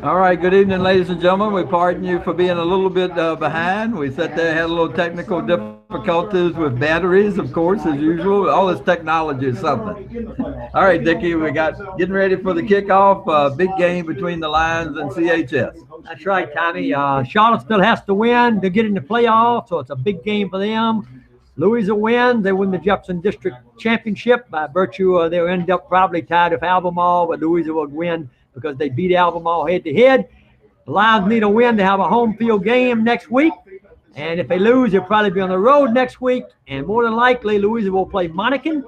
All right, good evening, ladies and gentlemen. We pardon you for being a little bit behind. We sat there, had a little technical difficulties with batteries, of course, as usual. All this technology is something. All right, Dickie, we got getting ready for the kickoff. Big game between the Lions and CHS. That's right, Tommy. Charlottesville has to win to get in the playoffs, so it's a big game for them. Louisa wins. They win the Jefferson District Championship by virtue of they'll end up probably tied with Albemarle, but Louisa will win because they beat Albemarle head-to-head. The Lions need a win to have a home field game next week. And if they lose, they'll probably be on the road next week. And more than likely, Louisa will play Monacan.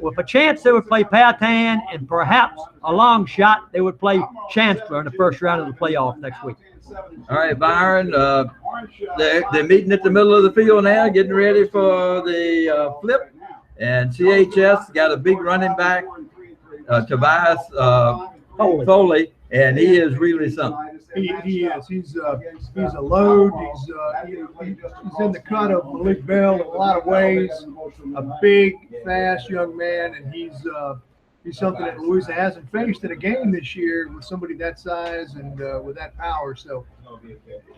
With a chance, they would play Powhatan, and perhaps a long shot, they would play Chancellor in the first round of the playoff next week. All right, Byron, they're meeting at the middle of the field now, getting ready for the flip. And CHS got a big running back, Tobias Foley, and he is really something. He is. He's a load. He's in the cut of Malik Bell in a lot of ways. A big, fast young man, and he's something that Louisa hasn't faced in a game this year with somebody that size and with that power. So,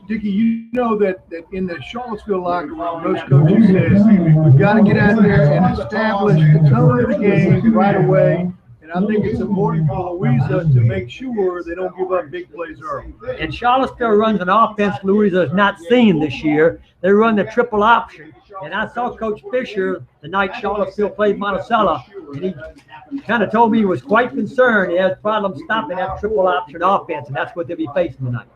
Dickie, you know that in the Charlottesville locker room, most coaches say we've got to get out there and establish the tone of the game right away. And I think it's important for Louisa to make sure they don't give up big plays early. And Charlottesville runs an offense Louisa has not seen this year. They run the triple option. And I saw Coach Fisher the night Charlottesville played Monticello, and he kind of told me he was quite concerned. He has problems stopping that triple option offense, and that's what they'll be facing tonight.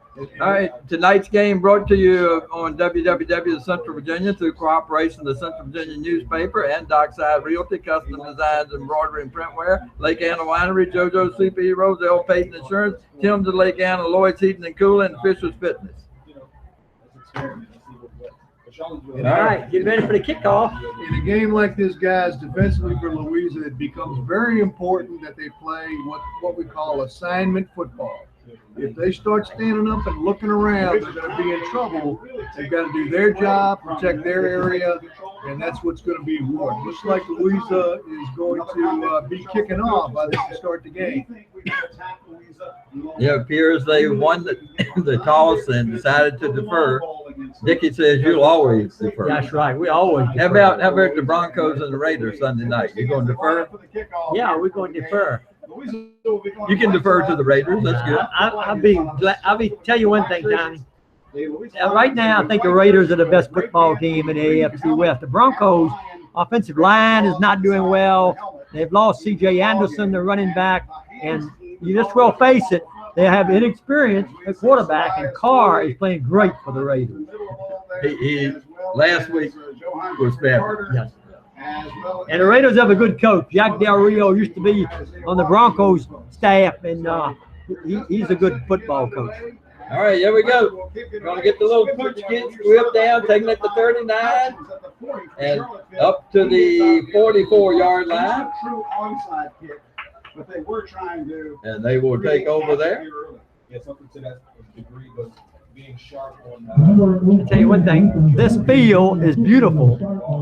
All right, tonight's game brought to you on WWW Central Virginia through cooperation of the Central Virginia newspaper and Dockside Realty, Custom Designs, Embroidery, and Printwear, Lake Anna Winery, JoJo's Sleepy Heroes, L. Payton Insurance, Tim's at Lake Anna, Lloyd's Heating and Cooling, and Fisher's Fitness. All right, get ready for the kickoff. In a game like this, guys, defensively for Louisa, it becomes very important that they play what we call assignment football. If they start standing up and looking around, they're going to be in trouble. They've got to do their job, protect their area, and that's what's going to be important. Looks like Louisa is going to be kicking off by the start the game. It appears they won the toss and decided to defer. Dickie says you'll always defer. That's right. We always defer. How about the Broncos and the Raiders Sunday night? You going to defer? Yeah, we're going to defer. You can defer to the Raiders. That's good. I'll tell you one thing, Johnny. Right now, I think the Raiders are the best football team in the AFC West. The Broncos' offensive line is not doing well. They've lost C.J. Anderson, the running back, and you just well face it, they have inexperience at quarterback, and Carr is playing great for the Raiders. He last week was fabulous. Yes. And the Raiders have a good coach. Jack Del Rio used to be on the Broncos staff, and he's a good football coach. All right, here we go. We're going to get the little pooch kid whipped down, taking it to 39 and up to the 44-yard line. But they were trying to. And they will take over there. Yeah, something to that degree, but being sharp on. I'll tell you one thing, this field is beautiful,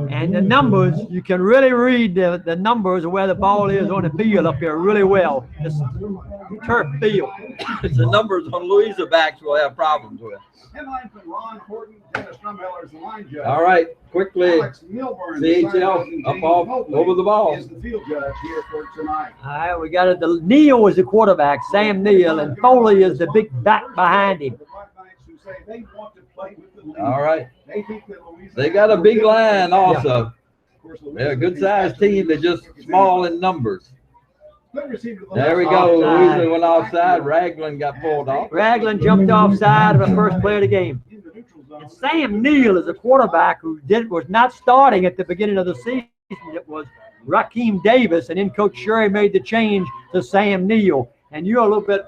and the numbers, you can really read the numbers of where the ball is on the field up here really well. This turf field. It's the numbers on Louisa backs we'll have problems with. All right, quickly, CHL up off over the ball. Is the field judge here for tonight. All right, we got it. Neal is the quarterback, Sam Neal, and Foley is the big back behind him. All right. They got a big line also. They're a good-sized team. They're just small in numbers. There we go. Louisa went offside. Raglan got pulled off. Raglan jumped offside of the first play of the game. And Sam Neal is a quarterback who was not starting at the beginning of the season. It was Raheem Davis, and then Coach Sherry made the change to Sam Neal. And you're a little bit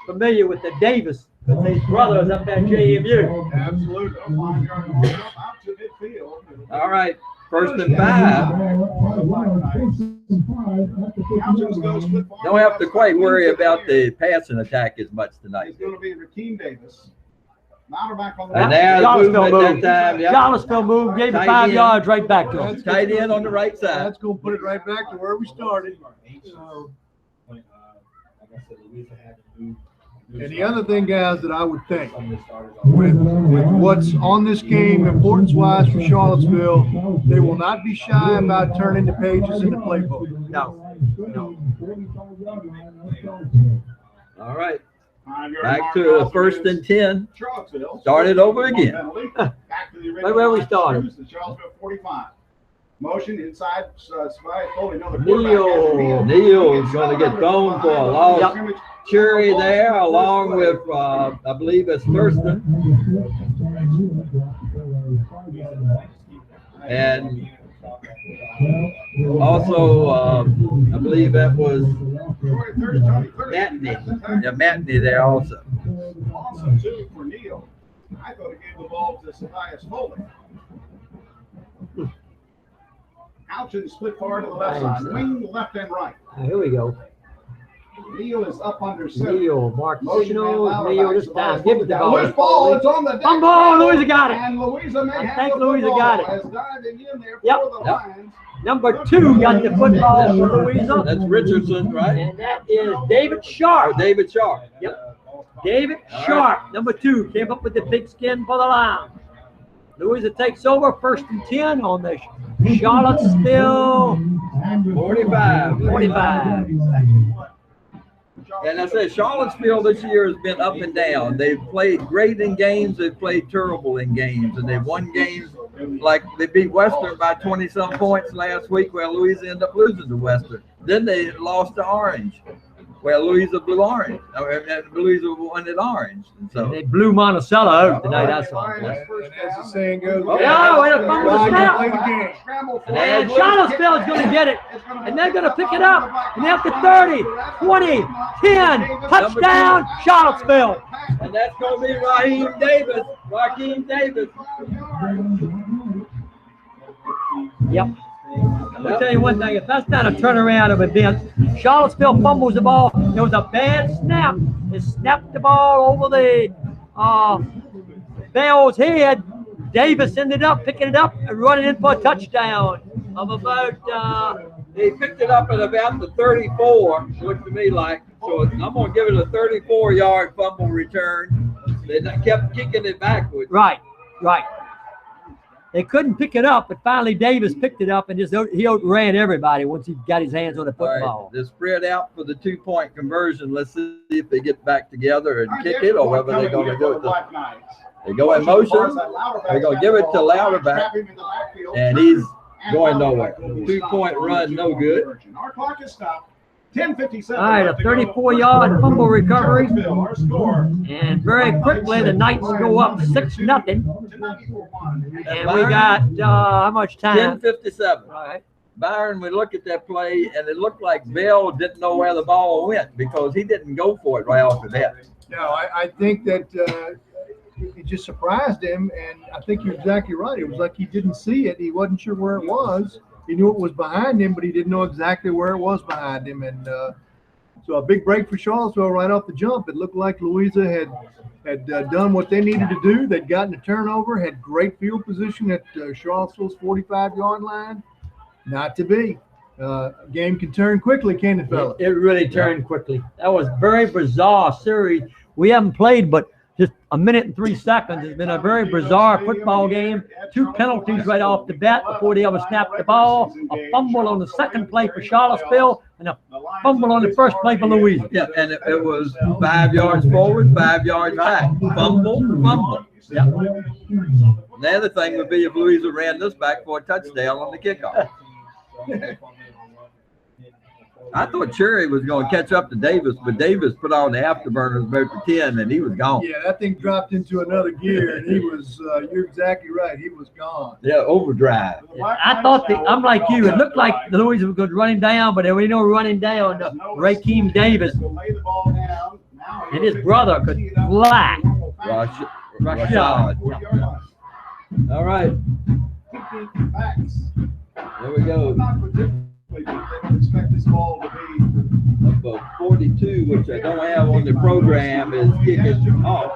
familiar with the Davis, with these brothers up at JMU. Absolutely. All right. First and 5. Don't have to quite worry about the passing attack as much tonight. It's going to be Raheem Davis. And there's movement that time. Yep. Charlottesville moved, gave it 5 yards right back to him. Tight end on the right side. That's going to put it right back to where we started. like I said, Louisa had to move. And the other thing, guys, that I would think with what's on this game, importance-wise for Charlottesville, they will not be shy about turning the pages in the playbook. No. All right. Back to the 1st and 10. Start it over again. Right where we started. The Charlottesville 45. Motion inside. Neal's going to get thrown for a loss. Yep. Cherry there, along with, I believe it's Thurston. And also, I believe that was Matney. Yeah, Matney there also. Also, two for Neal. I thought he gave the ball to Tobias Foley. Out in split forward to the left side. Wing left and right. Here we go. Neal is up under center. Neal, Mark Signal, Neal this time. Give it the ball. Loose ball, it's on the deck. Fumble, Louisa got it. And Louisa may I have think the Louisa football got it. as diving in there Yep. for the Lions. Number 2 got the football for Louisa. That's Richardson, right? And that is David Sharp. Or David Sharp. Yep. David Sharp, number 2, came up with the pigskin for the Lions. Louisa takes over 1st and 10 on the Charlottesville 45. 45. And I said, Charlottesville this year has been up and down. They've played great in games. They've played terrible in games. And they've won games like they beat Western by 20-some points last week, where Louisa ended up losing to Western. Then they lost to Orange, where Louisa blew Orange. And Louisa won at Orange. And so They blew Monticello out tonight, I saw. And as the saying goes, Yeah, way to fumble the Lions snap. play the game. And Charlottesville is going to get it. And they're going to pick it up. And they're up to 30, 20, 10. Touchdown, Charlottesville. and that's going to be Raheem Davis. Yep. I'll tell you one thing, if that's not a turnaround of events, Charlottesville fumbles the ball. There was a bad snap. It snapped the ball over the Bell's head. Davis ended up picking it up and running in for a touchdown of about He picked it up at about the 34, looked to me like. So I'm going to give it a 34-yard fumble return. They kept kicking it backwards. right. They couldn't pick it up, but finally Davis picked it up and he outran everybody once he got his hands on the All right, football. they're spread out for the 2-point conversion. Let's see if they get back together and kick it, or whether they're going to do it. They go in motion. They're going to give it to Louderback, and he's going nowhere. 2-point run, no good. Our clock is stopped. 10:57. All right, a 34-yard fumble recovery. Our score. And very quickly, the Knights go up 6-0. And we got how much time? 10:57. All right. Byron, we look at that play, and it looked like Bell didn't know where the ball went because he didn't go for it right off the bat. No, I think that it just surprised him, and I think you're exactly right. It was like he didn't see it. He wasn't sure where it was. He knew it was behind him, but he didn't know exactly where it was behind him. And so a big break for Charlottesville right off the jump. It looked like Louisa had done what they needed to do. They'd gotten a turnover, had great field position at Charlottesville's 45-yard line. Not to be. Game can turn quickly, can it, fella? It really turned quickly. That was very bizarre series. We haven't played but just a minute and 3 seconds. It's been a very bizarre football game. 2 penalties right off the bat before they ever snapped the ball. A fumble on the second play for Charlottesville and a fumble on the first play for Louisa. Yeah, and it was 5 yards forward, 5 yards back. Fumble. Yeah. The other thing would be if Louisa ran this back for a touchdown on the kickoff. I thought Cherry was going to catch up to Davis, but Davis put on the afterburners about the 10, and he was gone. Yeah, that thing dropped into another gear, and he was, you're exactly right, he was gone. Yeah, overdrive. I thought I'm like you. It looked like Louisa was going to run him down, but there was no running down. Raheem Davis and his brother could fly. Rashad. All right. There we go. Expect this ball to be Number 42, which I don't have on the program, is kicking off.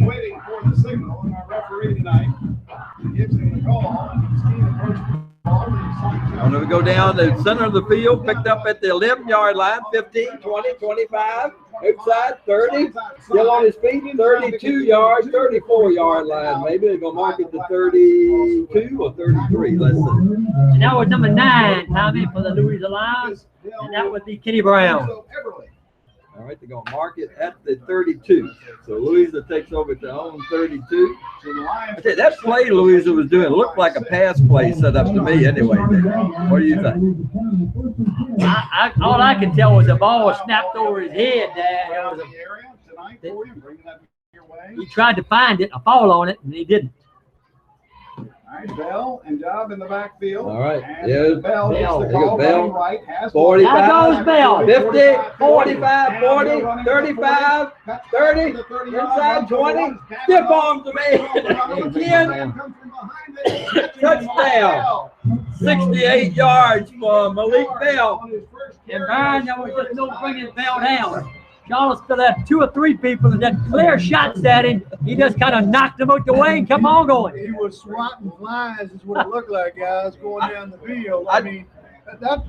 Waiting for the signal, and our referee tonight gives him the call. And he's And we go down the center of the field, picked up at the 11-yard line, 15, 20, 25, outside, 30, still on his feet, 32 yards, 34-yard line. Maybe they're going to mark it to 32 or 33. Let's see. And that was number 9, Tommy, for the Louisa Lions. And that would be Kenny Brown. All right, they're going to mark it at the 32. So Louisa takes over to own 32. I tell you, that play Louisa was doing looked like a pass play set up to me anyway. What do you think? All I can tell was the ball was snapped over his head there. He tried to find it, a fall on it, and he didn't. All right, Bell and Dub in the backfield. All right, And there's Bell. Bell. Gets the There call, goes Bell. running right, has 45, There goes Bell. 50, 45, 40, 35, 30, inside 20, stiff arms the man, 10, touchdown, 68 yards for Malik Bell. And Brian, there was just no bringing Bell down. Charlottesville had 2 or 3 people that clear shots at him. He just kind of knocked them out the way and kept on going. He was swatting flies, is what it looked like, guys, going down the field. I mean, that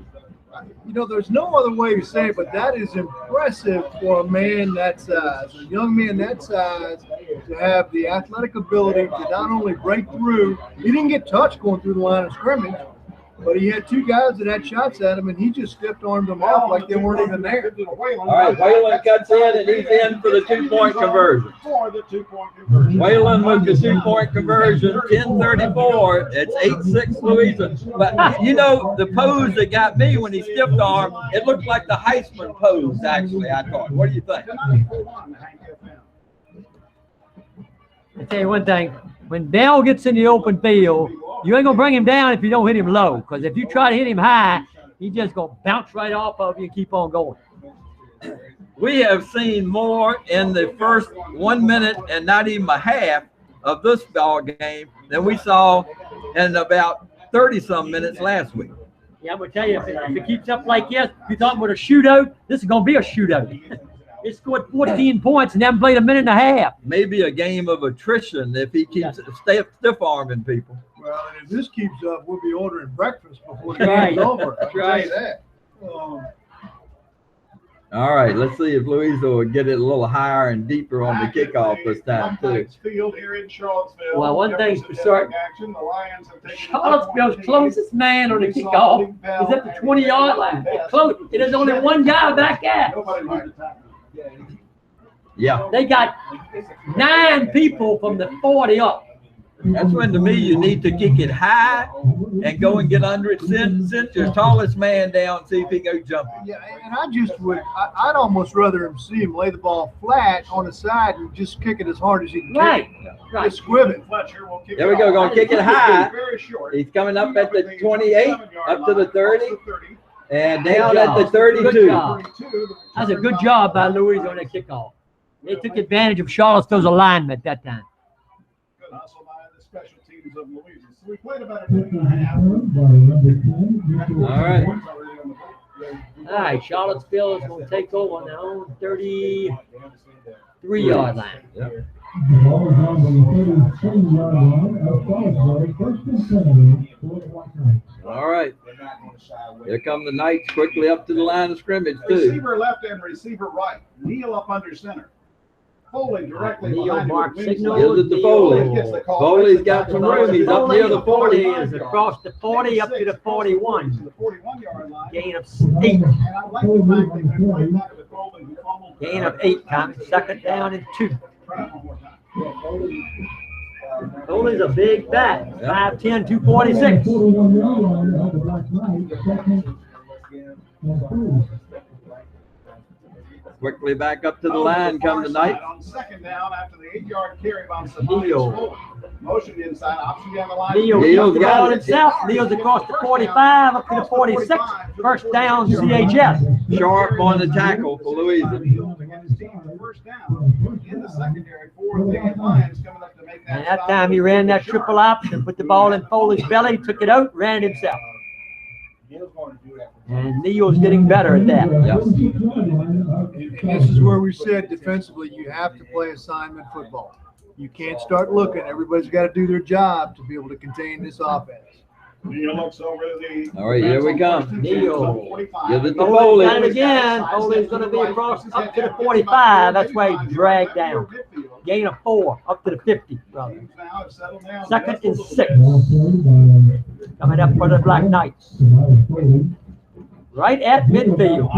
there's no other way to say it, but that is impressive for a man that size, a young man that size, to have the athletic ability to not only break through. He didn't get touched going through the line of scrimmage, but he had 2 guys that had shots at him, and he just stiff-armed them off like they weren't even there. All right, Whalen cuts in, and he's in for the 2-point conversion. Whalen with the 2-point conversion, 10-34. It's 8-6 Louisa. But, you know, the pose that got me when he stiffed arm, it looked like the Heisman pose, actually, I thought. What do you think? I tell you one thing, when Bell gets in the open field, you ain't going to bring him down if you don't hit him low. Because if you try to hit him high, he's just going to bounce right off of you and keep on going. We have seen more in the first 1 minute and not even a half of this ball game than we saw in about 30-some minutes last week. Yeah, I'm going to tell you, if it keeps up like this, if you're talking about a shootout, this is going to be a shootout. It scored 14 points and haven't played a minute and a half. Maybe a game of attrition if he keeps stiff-arming people. Well, and if this keeps up, we'll be ordering breakfast before the game's over. That's right. All right, let's see if Louisa will get it a little higher and deeper on the kickoff this time, too. Field here in Charlottesville. Well, one thing's for certain. Action. The Lions have taken Charlottesville's closest man on the kickoff is at the 20-yard line. It's close. It is only one guy back there. Nobody needs to tackle. Yeah, They got 9 people from the 40 up. that's when, to me, you need to kick it high and go and get under it. Send your tallest man down and see if he goes jumping. Yeah, and I'd almost rather see him lay the ball flat on the side and just kick it as hard as he can. Right. Right. Just squib it. Fletcher will kick There we it go, off. gonna kick it high. Very short. He's coming up at the 28, up to the 30, and down Good at the job. 32. Good job. That's a good job by Louisa on that kickoff. They took advantage of Charlottesville's alignment that time. Good hustle by the special teams of Louisa. So we played about a minute and a half. All right. All right, Charlottesville is going to take over on their own 33-yard line. Yep. All right. Here come the Knights quickly up to the line of scrimmage, too. Receiver left and receiver right. Kneel up under center. Foley directly Neil behind him Mark with signal. Gives it to Foley. Gets the call. Foley's got some room. He's up near the 40. Is across the 40 up to the 41. The 41-yard line. Gain of 8. And I like the fact they've been playing that with Foley, who fumbled. Gain of 8, Tommy. Second down and 2. Try it one more time. Foley's a big bat. 5'10", 246. Quickly back up to the line come the Knights. On second down after the 8-yard carry by Neil. Motion inside, option down the line. Neil Neil's gets the got ball it. himself. Neil's across the 45 up to the 46. First down, CHS. Sharp on the tackle for Louisa. First down in the secondary for the Lions coming up to make that. And that time he ran that triple option, put the ball in Foley's belly, took it out, ran it himself. And Neil's getting better at that. And this is where we said defensively, you have to play assignment football. You can't start looking. Everybody's got to do their job to be able to contain this offense. Neil looks over the. All right, here we come. Neil. Give it to Foley's Foley. got it again. Foley's going to be across up to the 45. That's why he dragged down. Gain of 4 up to the 50, brother. Second and 6. Coming up for the Black Knights. Right at midfield.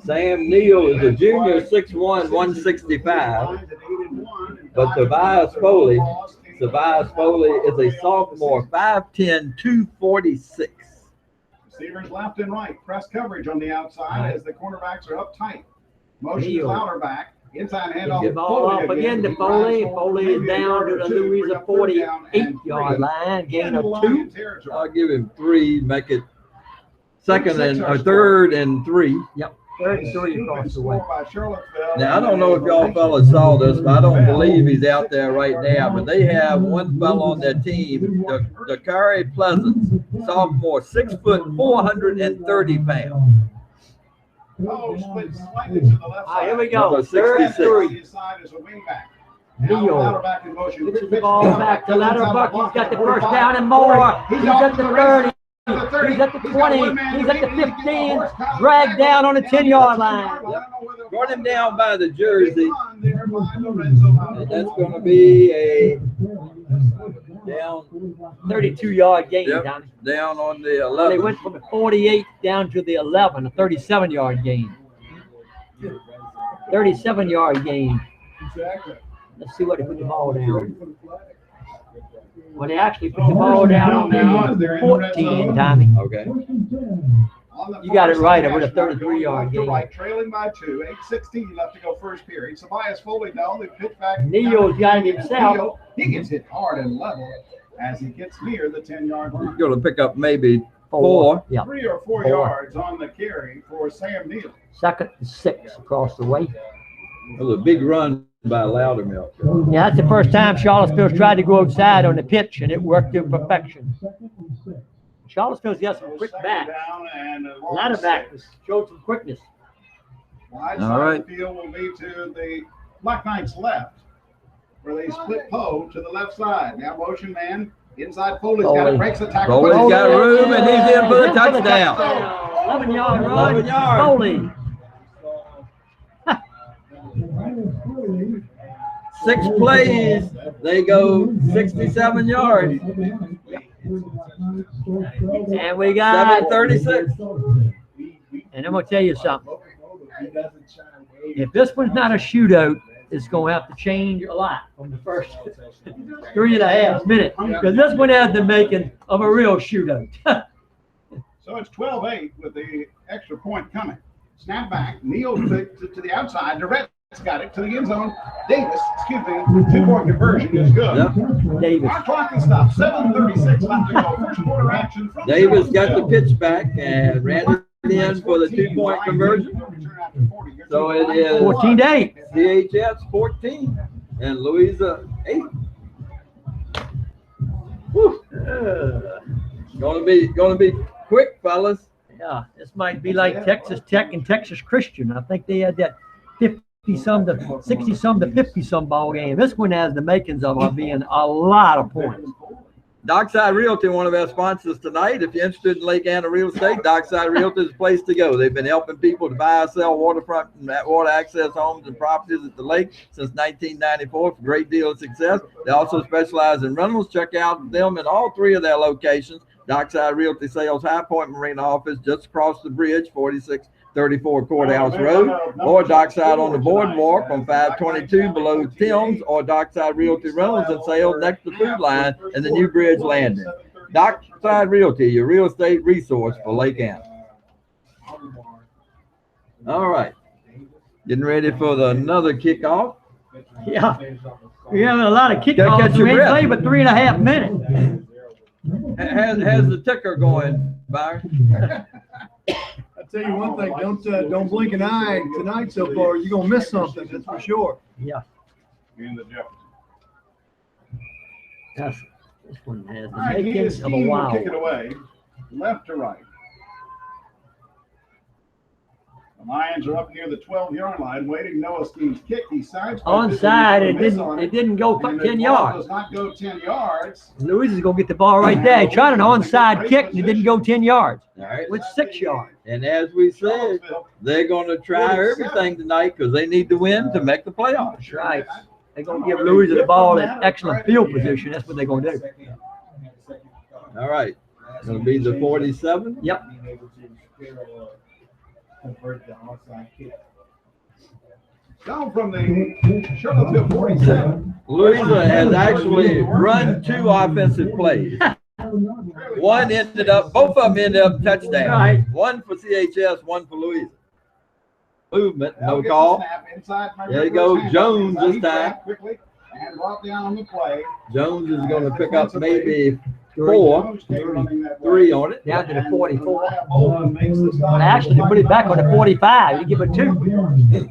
Sam Neal is a junior, 6'1", 165. But Tobias Foley is a sophomore, 5'10", 246. Receivers left and right. Press coverage on the outside as the cornerbacks are up tight. Motion Clouder back. Inside handoff. Get ball up again to Foley. Foley is down to the Louisa 48-yard line. Gain of 2. I'll give him 3. Make it third and 3. Yep. 3rd and 3 across the way. Now, I don't know if y'all fellas saw this, but I don't believe he's out there right now. But they have one fellow on their team, Dakari Pleasance, sophomore, 6 foot, 430 pounds. Oh, split slightly to the left side. Here we go. Number 3rd and 3. Side is a wingback. Neal Back in motion. pitches the ball back to Latterbuck. He's got the first down and more. He's at the 30. He's at the 20. He's at the 15. Dragged down on the 10-yard line. Brought him down by the jersey. And that's going to be a down 32-yard gain, Tommy. down on the 11. They went from the 48 down to the 11, a 37-yard gain. 37-yard gain. Let's see what they put the ball down. Well, they actually put the ball down on the 14, Tommy. Okay. You got it right. It was a 33-yard gain. Right, trailing by 2. 8:16 left to go first period. Tobias Foley down. They pitch back. Neal's got it himself. He gets hit hard and level as he gets near the 10-yard line. He's going to pick up maybe 4. Yeah. 3 or 4 yards on the carry for Sam Neal. 2nd and 6 across the way. It was a big run by Loudermilk. Yeah, that's the first time Charlottesville's tried to go outside on the pitch, and it worked to perfection. Charlottesville's got some quick backs. Ladderback showed some quickness. Wide All side right. of the field will be to the Black Knights left, where they split Poe to the left side. Now motion man inside. Foley's got it, breaks the tackle. Foley's got room, and he's in for the touchdown. 11-yard run. 11 yards. Foley. 6 plays, they go 67 yards. And we got, 7:36. and I'm going to tell you something. If this one's not a shootout, it's going to have to change a lot from the first 3.5 minutes. Because this one has the making of a real shootout. So it's 12-8 with the extra point coming. Snap back. Neal to the outside. Direct's got it to the end zone. Davis, 2-point conversion is good. Yep. Davis. Our clock is stopped. 7:36 left to go. First quarter action from Davis got the pitch back and ran it in for the 2-point conversion. So it is 14-8. CHS 14 and Louisa 8. Whew. Gonna be quick, fellas. Yeah, this might be like Texas Tech and Texas Christian. I think they had that 50-some to 60-some to 50-some ball game. This one has the makings of being a lot of points. Dockside Realty, one of our sponsors tonight. If you're interested in Lake Anna real estate, Dockside Realty is the place to go. They've been helping people to buy or sell waterfront and water access homes and properties at the lake since 1994 for a great deal of success. They also specialize in rentals. Check out them in all 3 of their locations. Dockside Realty Sales High Point Marina office just across the bridge, 4634 Courthouse Road, or Dockside on the Boardwalk on 522 below Tim's, or Dockside Realty Rentals and Sales next to Food Line and the New Bridge Landing. Dockside Realty, your real estate resource for Lake Anna. All right, getting ready for another kickoff. Yeah, we're having a lot of kickoffs. Catch your We ain't breath. played but 3.5 minutes. How's the ticker going, Byron? I'll tell you one thing, don't blink an eye tonight so far. You're gonna miss something, that's for sure. Yeah, in the Jefferson. that's, this one has the All right, he makings is of a keen to wow. kick it away, left to right. Lions are up near the 12-yard line, waiting. Noah Steen's kick. He sidestepped Onside. it. It didn't go And the 10 ball yards. does not go 10 yards. Louisa is gonna get the ball right there. He tried an onside kick and it didn't go 10 yards. All right. With 6 yards. And as we said, they're going to try everything tonight because they need to win to make the playoffs. That's right. They're gonna give Louisa the ball in excellent field position. That's what they're gonna do. All right. It's going to be the 47. Yep. Down from the Charlottesville 47. Louisa has actually run 2 offensive plays. Both of them ended up touchdowns. Right. One for CHS, one for Louisa. Movement, They'll no get the call. snap inside There you go, Hands Jones inside. this He time. grabbed quickly and brought down on the play. Jones is going to pick up maybe 4, Jones came running that 3 way. on it. Down to the And 44. Mariah Bolden makes the stop. Well, actually, they put it back on the 45. You give it 2.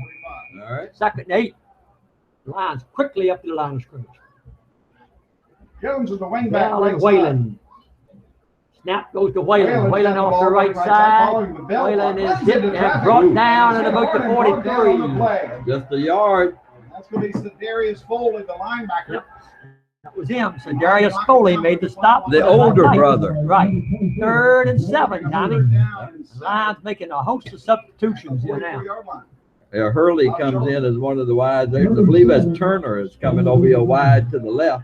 All right. 2nd and 8. Lions quickly up to the line of scrimmage. Jones is the wingback. Bell right and side. Whalen. Snap goes to Whalen. Whalen got the off the ball right side, side. following the bell. Whalen is Runs hit into and traffic. brought down at about the Gordon brought down on the 43. play. Just a yard. That's going to be Darius Foley, the linebacker. Yep. That was him. So Darius Foley made the stop. The older brother. Right. 3rd and 7, Tommy. Down The Lions making a host of substitutions here now. 44-yard line. Hurley comes in as one of the wides. I believe as Turner is coming over here wide to the left.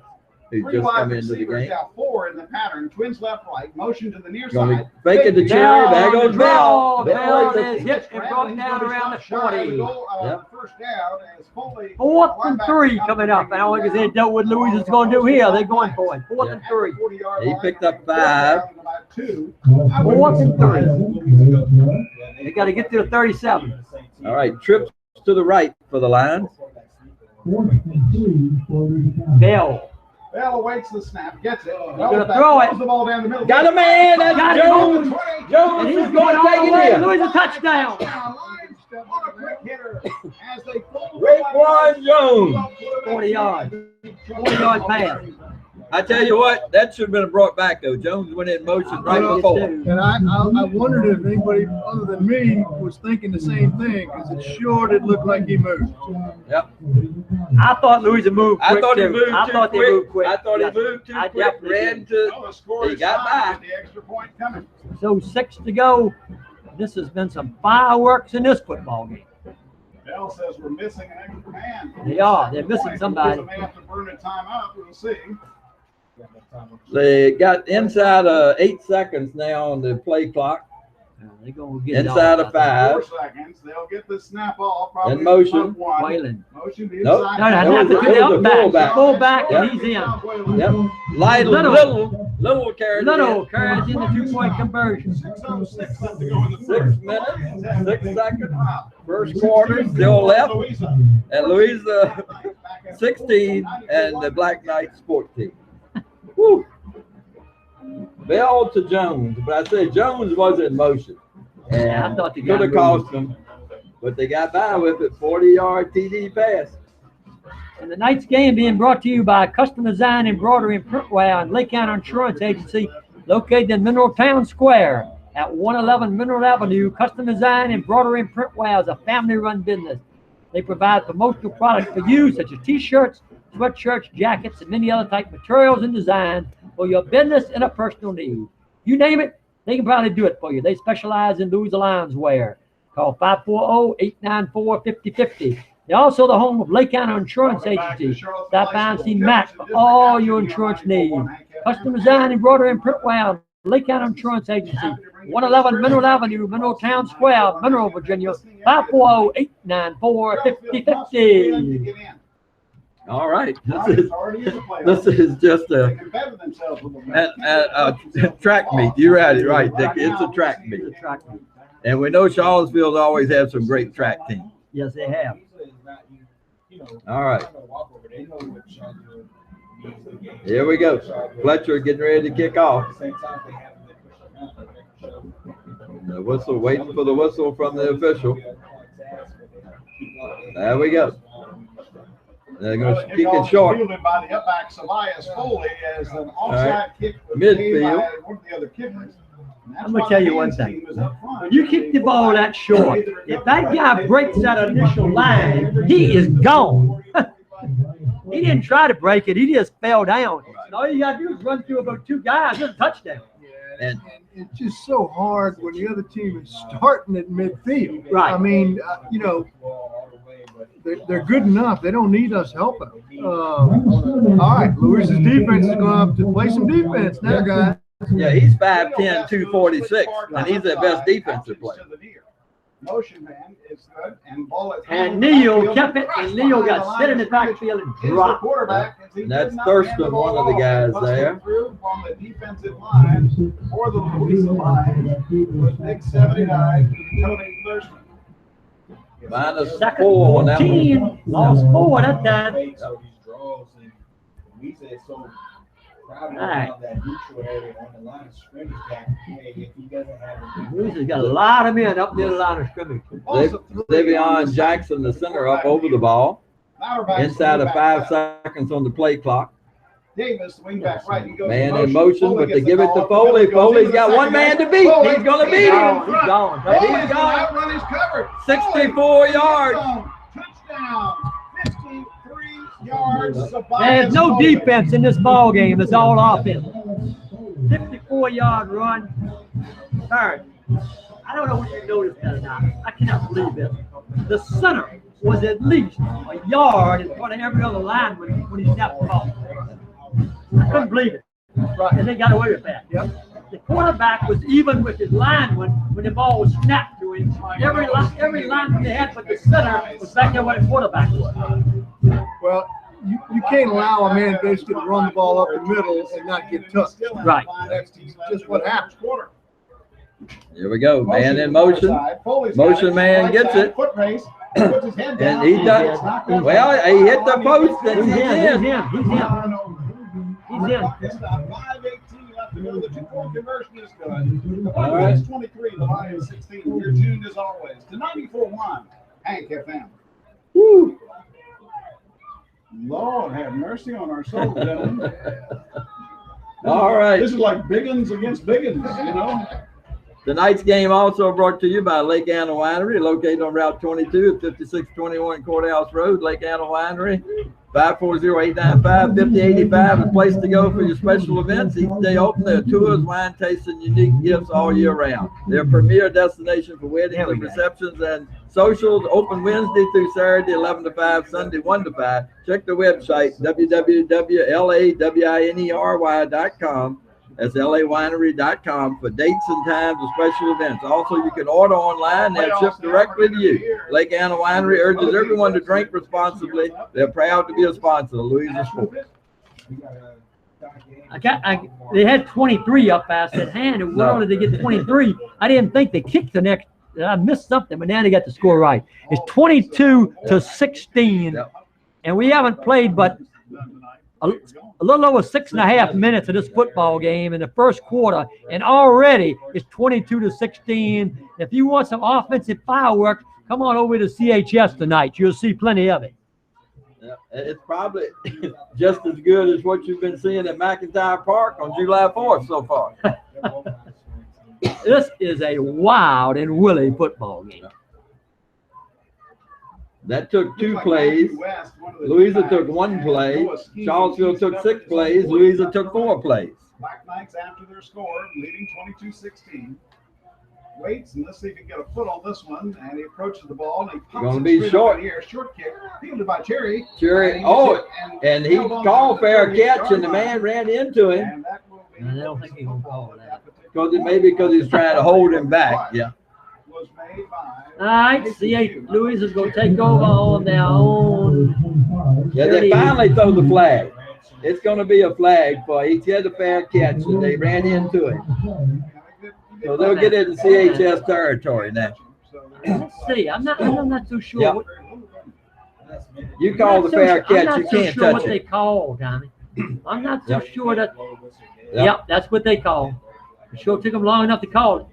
Who's 3 just wide come into the receivers game. now, 4 in the pattern. Twins left, right. Motion to the near Gonna side. fake it to Big Cherry. Bell There on goes the draw. Bell. Bell Bell is hit and brought down around the 40. Yep. First down as Foley. 4th and 3 coming up. And I don't think they know what Louisa's going to do here. They're going for it. 4th and 3. He picked up 5. 4th and 3. They got to get to the 37. All right. Trips to the right for the Lions. Bell. Bell awaits the snap, gets it. gonna throw it. Throws the ball down the middle. Got a man. That's Got it. Jones. And Jones he's is going going to all take the it way. here. Louisa touchdown. What a quick hitter as they pull the Raekwon Jones. 40 yards. 40-yard pass. I tell you what, that should have been brought back though. Jones went in motion right before. And I wondered if anybody other than me was thinking the same thing because it sure did look like he moved. Yep. I thought Louisa moved quick I thought he too. moved I too thought they quick. moved quick. I thought Yes. he moved too I quick. definitely Ran did. to. The score He is got tied by. with the extra point coming. So 6 to go. This has been some fireworks in this football game. Bell says we're missing an extra man. They are. They're missing somebody. They may have to burn a timeout. We'll see. They got inside 8 seconds now on the play clock. They're going to get it Inside all. of 5. 4 seconds. They'll get the snap off. Probably In motion. punt one. Whalen. Motion to Nope. inside. No, That not was to a- the that was a fullback. fullback. And he's in. Yep. Little carried it Little in. carries in the 2-point conversion. 6:06 left to go in the 6 minutes, 6 seconds. First quarter, still left. And Louisa 16 and the Black Knights 14. Woo. Bell to Jones, but I said Jones was in motion. And Yeah, I thought they could have got cost them, but they got by with it. 40-yard TD pass. And the night's game being brought to you by Custom Design Embroidery and Printwear and Lake County Insurance Agency, located in Mineral Town Square at 111 Mineral Avenue. Custom Design Embroidery and Printwear is a family-run business. They provide promotional products for you, such as T-shirts, sweatshirts, jackets, and many other type materials and designs for your business and a personal need. You name it, they can probably do it for you. They specialize in Louisa Lions wear. Call 540-894-5050. They're also the home of Lake County Insurance Agency. Stop by and see Matt for all your insurance needs. Custom Design, Embroidery, and Printwear, Lake County Insurance Agency, 111 Mineral Avenue, Mineral Town Square, Mineral, Virginia, 540-894-5050. All right. This is just a track meet. You're right, Dick. It's a track meet. And we know Charlottesville always have some great track teams. Yes, they have. All right. Here we go. Fletcher getting ready to kick off. The whistle, waiting for the whistle from the official. There we go. They're going to kick it short. Fielded by the upback Tobias Foley as an offside Right. kick was Midfield. made by one of the other kickers. I'm gonna tell you one thing. When you kick the ball that short, if that guy breaks that initial line, he is gone. He didn't try to break it. He just fell down. And all you got to do is run through about 2 guys. It's a touchdown. And it's just so hard when the other team is starting at midfield. Right. I mean, you know, they're good enough. They don't need us helping. All right, Louisa's defense is going to have to play some defense now, guys. Yeah, he's 5'10", 246, and he's their best defensive player. Motion man is good, and ball is And Neal kept it, and Neal got set in the backfield and dropped. And that's Thurston, one of the guys there. From the defensive line for the Louisa line was Big 79, Tony Thurston. Minus Second 4 on that one. 14, lost 4 that time. So these draws and Louisa is so crowded Right. around that neutral area on the line of scrimmage that, hey, if he doesn't have a Louisa's got a lot of men up near the line of scrimmage. Davion Jackson, the center, up over the ball. Inside of 5 seconds on the play clock. Davis, the wingback right. He goes Man in motion, but they give it to Foley. Foley's got one man to beat. He's going to beat him. He's gone. He's gone. Outrun is covered. 64 yards. Touchdown. 53 yards. There's no defense in this ball game. It's all offense. 54-yard run. Third. I don't know what you noticed that or not. I cannot believe it. The center was at least a yard in front of every other lineman when he snapped the ball. I couldn't believe it. And they got away with that. Yep. The quarterback was even with his lineman when the ball was snapped to him. Every lineman they had but the center was back there where the quarterback was. Well, you can't allow a man basically to run the ball up the middle and not get touched. Right. That's just what happens. Here we go. Man in motion. Motion man gets it. Foot race. Puts his head down. And he does. Well, he hit the post. And He's he's in. in. He's in. It's about 5:18 left to go. The 2-point conversion is good. The All Lions right. is 23. The Lions 16. You're tuned as always to 94.1 Hank FM. Woo. Lord have mercy on our soul, gentlemen. All right. This is like Biggins against Biggins, you know. Tonight's game also brought to you by Lake Anna Winery, located on Route 22 at 5621 Courthouse Road. Lake Anna Winery, 540-895-5085, a place to go for your special events. Each day open, there are tours, wine tasting, unique gifts all year round. They're a premier destination for weddings and receptions and socials, open Wednesday through Saturday, 11 to 5, Sunday, 1 to 5. Check the website, www.lawinery.com. That's lawinery.com for dates and times of special events. Also, you can order online. They'll ship directly to you. Lake Anna Winery urges everyone to drink responsibly. They're proud to be a sponsor of Louisa Sports. They had 23 up. I said, "Han, what order did they get 23?" I didn't think they kicked the next. I missed something, but now they got the score right. It's 22-16, and we haven't played but a little over 6.5 minutes of this football game in the first quarter, and already it's 22-16. If you want some offensive fireworks, come on over to CHS tonight. You'll see plenty of it. Yeah, it's probably just as good as what you've been seeing at McIntyre Park on July 4th so far. This is a wild and woolly football game. That took 2 plays. Louisa took 1 play. Charlottesville took 6 plays. Louisa took 4 plays. Black Knights after their score, leading 22-16. Waits, and let's see if he can get a foot on this one. And he approaches the ball, and he pumps Gonna it be straight short. over the air. Short kick, fielded by Cherry. Cherry, and he called fair catch, and the man ran into him. And that will be I don't think he's gonna call that. Maybe because he's trying to hold him back. Yeah. Was made by All right, Louis is going to take over on their own. Yeah, they finally throw the flag. It's going to be a flag for he had a fair catch, and they ran into him. So they'll get it in CHS territory now. Let's see. I'm not too sure. Yeah. You call the fair catch, you can't sure what touch they it. call, Tommy. I'm not so Yep. sure that. Yep. Yep, that's what they call. It sure took them long enough to call it.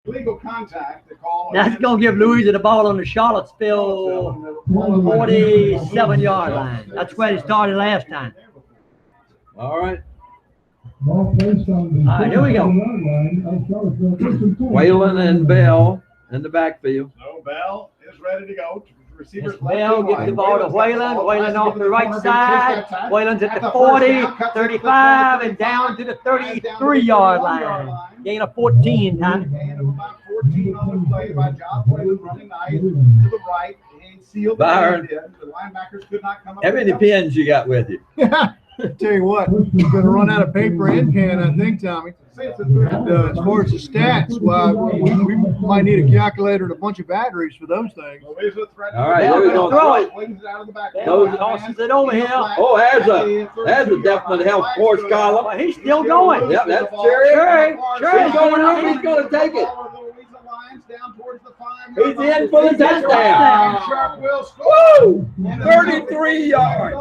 legal contact. The call. That's going to give Louisa the ball on the Charlottesville 47-yard line. That's where they started last time. All right. All right, here we go. Whalen and Bell in the backfield. So Bell is ready to go. Receivers Yes, left Bell and gives right. the ball to Whalen's got Whalen. the ball, Whalen tries to off get to the right corner, side. gets that Whalen's at At the the first 40, down, cuts it to the 35, 20, and down to the 35, down to the 33-yard 31-yard line. Gain of 14, Tommy. Gain of about 14 on the play by Job Whalen running nice to the right. He sealed the Byron. end in. The linebackers could not come up. How with many help. pins you got with you? Tell you what, we're gonna run out of paper and pen, I think, Tommy. Say it's a third And as far as the stats, well, we might need a calculator and a bunch of batteries for those things. Louisa threatening All right, the there we ball. go. Throw it. Wings it out of the back. Bell tosses it over here. Oh, there's a definite health horse column. Well, he's still going. Yep, that's Cherry. Cherry. He's going to He's going to take it. He's in for the touchdown. Sharp will score. Woo! 33 yards.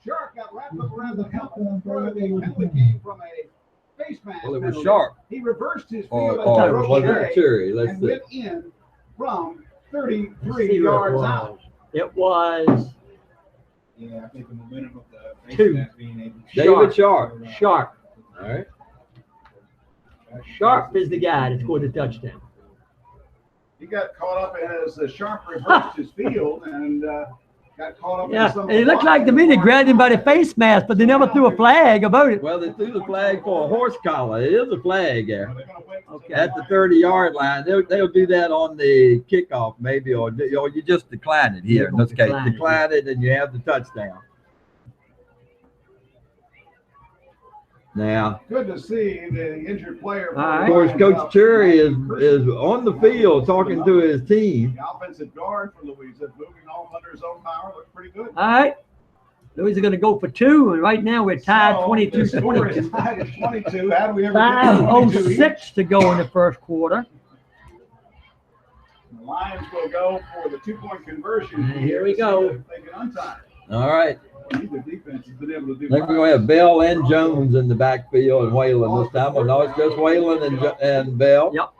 Sharp got wrapped up around the helmet. The penalty came from a face mask. Well, it was penalty. Sharp. He reversed his Or field was it Cherry? Let's and see. went in from See 33 where it yards was. out. It was Yeah, I think the momentum of the face Two. mask being able to David Sharp. Sharp. All right. Sharp is the guy that scored the touchdown. He got caught up as Sharp reversed his field and got caught up in Yeah, some. it looked like to me they grabbed him by the face mask, but they never threw a flag about it. Well, they threw the flag for a horse collar. It is a flag there. Okay. At the 30-yard line, they'll do that on the kickoff maybe, or you just decline it here in this case. Decline it, Decline it and you have the touchdown. Now, Good to see the injured player. All right. of course, Coach Cherry is on the field talking to his team. The offensive guard for Louisa moving on under his own power. Looks pretty good. All right. Louis is going to go for two, and right now we're tied So, the score is 22-22. tied at 22. How do we ever get to 22 each? 5:06 to go in the first quarter. The Lions will go for the 2-point conversion. And here we to see go. if they can untie it. All right. Neither defense has been able to do I think we're going to have Bell and Jones in the backfield and Whalen this time. Well, no, it's just Whalen and Bell. Yep.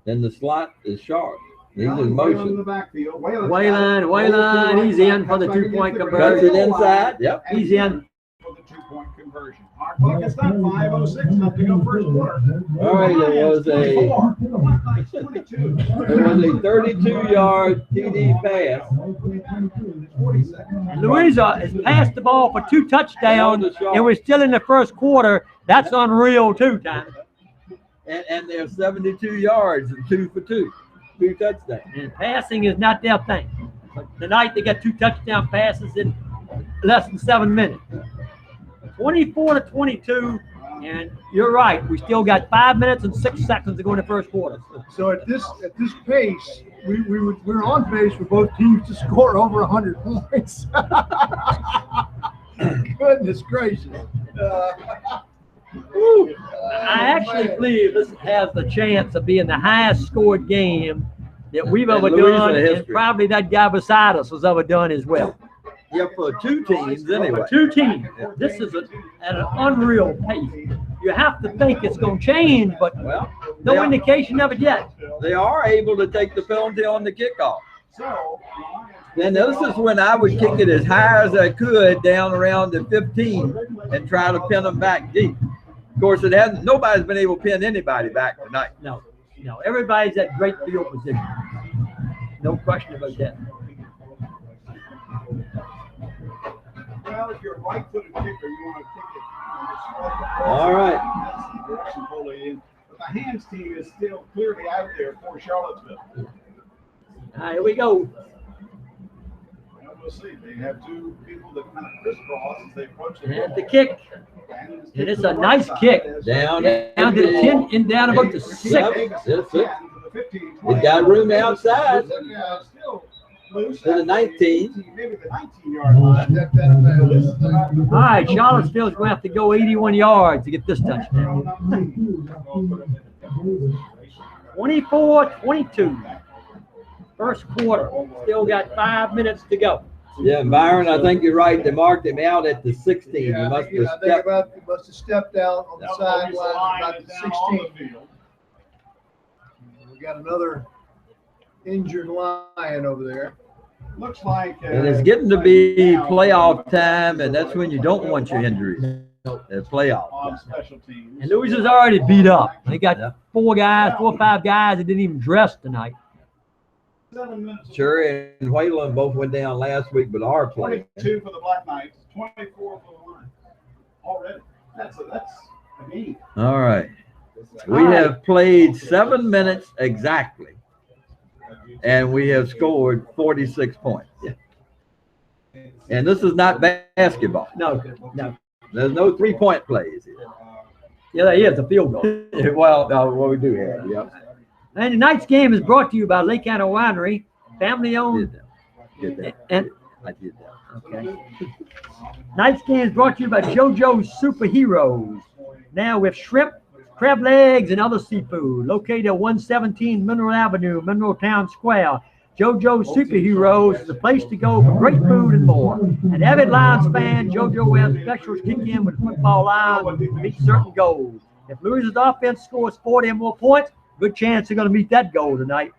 And the slot is Sharp. He's in In the motion. backfield. Whalen, he's in for the 2-point Cuts conversion. it inside. Yep. He's in. For the 2-point conversion. Our clock is done. 5:06 left to go first quarter. All right, there was a 22. 32-yard TD pass. 40 seconds. Louisa has passed the ball for 2 touchdowns, and we're still in the first quarter. That's unreal, too, Tommy. And they're 72 yards and 2 for 2. 2 touchdowns. And passing is not their thing. But tonight they got 2 touchdown passes in less than 7 minutes. 24-22, and you're right. We still got 5 minutes and 6 seconds to go in the first quarter. So at this pace, we're on pace for both teams to score over 100 points. Goodness gracious. I actually believe this has the chance of being the highest scored game that we've ever Louisa done, and history. probably that guy beside us has ever done as well. Yeah, for 2 teams anyway. For 2 teams, this is at an unreal pace. You have to think it's going to change, but Well, no they are- indication of it yet. They are able to take the penalty on the kickoff. So, And this is when I would kick it as high as I could down around the 15 and try to pin them back deep. Of course, nobody's been able to pin anybody back tonight. No, everybody's at great field position. No question about that. well, if you're a right-footed kicker, you want to kick it. All right. That's the direction fully in. But the hands team is still clearly out there for Charlottesville. All right, here we go. Well, we'll see. They have 2 people that kind of crisscross as they approach the And ball. the kick. And it's a nice kick. Down Down to the 10 and down about the 6. That's it. It got room outside Still loose to the 19. Maybe the 19-yard line. All right, Charlottesville's going to have to go 81 yards to get this touchdown. 24-22. First quarter. Still got 5 minutes to go. Yeah, Byron, I think you're right. They marked him out at the 16. He Yeah, I must think have stepped. he must have stepped out on the sideline about the 16. We got another injured lion over there. Looks like. And it's getting to be playoff time, and that's when you don't want your injuries. It's playoff On time. special teams. And Louisa's already beat up. They got Yeah. 4 or 5 guys that didn't even dress tonight. 7 minutes. Sure, and Whalen both went down last week, but are playing. 22 for the Black Knights, 24 for the Lions. Already. That's a game. All right. We have played 7 minutes exactly, and we have scored 46 points. And this is not basketball. No. There's no 3-point plays here. Yeah, there is a field goal. Well, what we do have, yep. And tonight's game is brought to you by Lake Anna Winery, family owned. Did that. And I did that. okay. Tonight's game is brought to you by JoJo's Superheroes. Now with shrimp, crab legs, and other seafood. Located at 117 Mineral Avenue, Mineral Town Square. JoJo's Superheroes is the place to go for great food and more. An avid Lions fan, JoJo has specials kick in with football lines to meet certain goals. If Louisa's offense scores 40 or more points, good chance they're going to meet that goal tonight.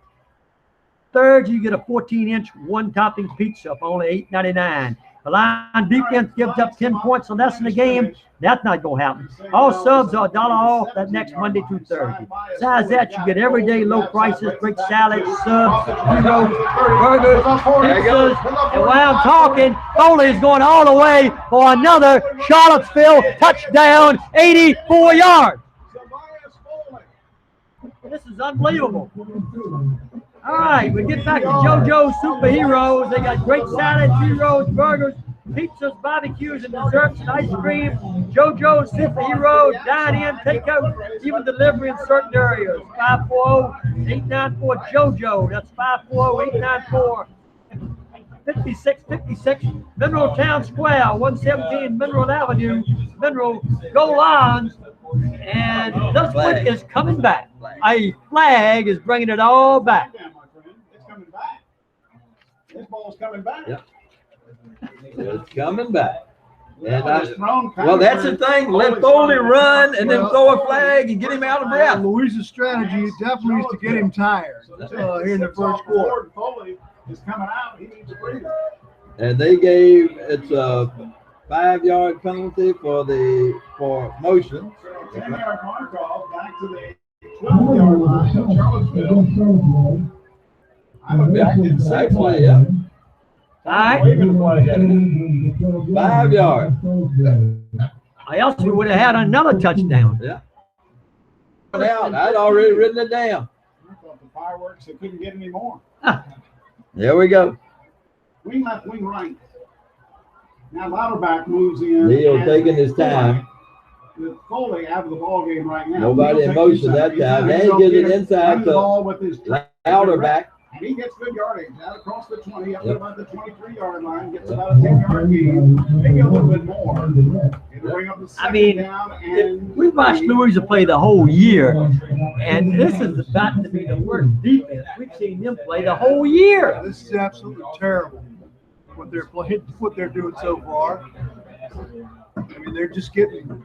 Third, you get a 14-inch one-topping pizza for only $8.99. The Lion defense gives up 10 points or less in the game. That's not going to happen. All subs are $1 off that next Monday through Thursday. Besides that, you get everyday low prices, great salads, subs, heroes, burgers, pizzas. And while I'm talking, Foley's going all the way for another Charlottesville touchdown, 84 yards. This is unbelievable. All right, we get back to JoJo's Superheroes. They got great salads, heroes, burgers, pizzas, barbecues, and desserts, and ice cream. JoJo's Superheroes, dine in, take out, even delivery in certain areas. 540-894-JoJo. That's 540-894-5656. Mineral Town Square, 117 Mineral Avenue, Mineral. Go Lions. And this one is coming back. A flag is bringing it all back. It's coming back. This ball's coming back. Yep. It's coming back. And Well, that's the thing. Let Foley run and then throw a flag and get him out of breath. Louisa's strategy definitely is to get him tired here in the first quarter. Foley is coming out. He needs a breather. And they gave it's a 5-yard penalty for motion. So 10-yard Markov back to the 12-yard line of Charlottesville. I'm a bit Sack play, yeah. All right. 5 yards. I also would have had another touchdown. Yeah. Out. I'd already written it down. I thought the fireworks, they couldn't get any more. There we go. Wing left, wing right. Now Lauterbach moves in. Neil taking his time. With Foley out of the ball game right now. Nobody in motion that time. Then he gets it inside the ball with his Lauterbach. And he gets good yardage out across the 20, up to about the 23-yard line, gets about a 10-yard gain, maybe a little bit more. It'll bring up the second down, and We've watched Louisa play the whole year, and this is about to be the worst defense we've seen them play the whole year. This is absolutely terrible. What they're playing, what they're doing so far. I mean, they're just gaping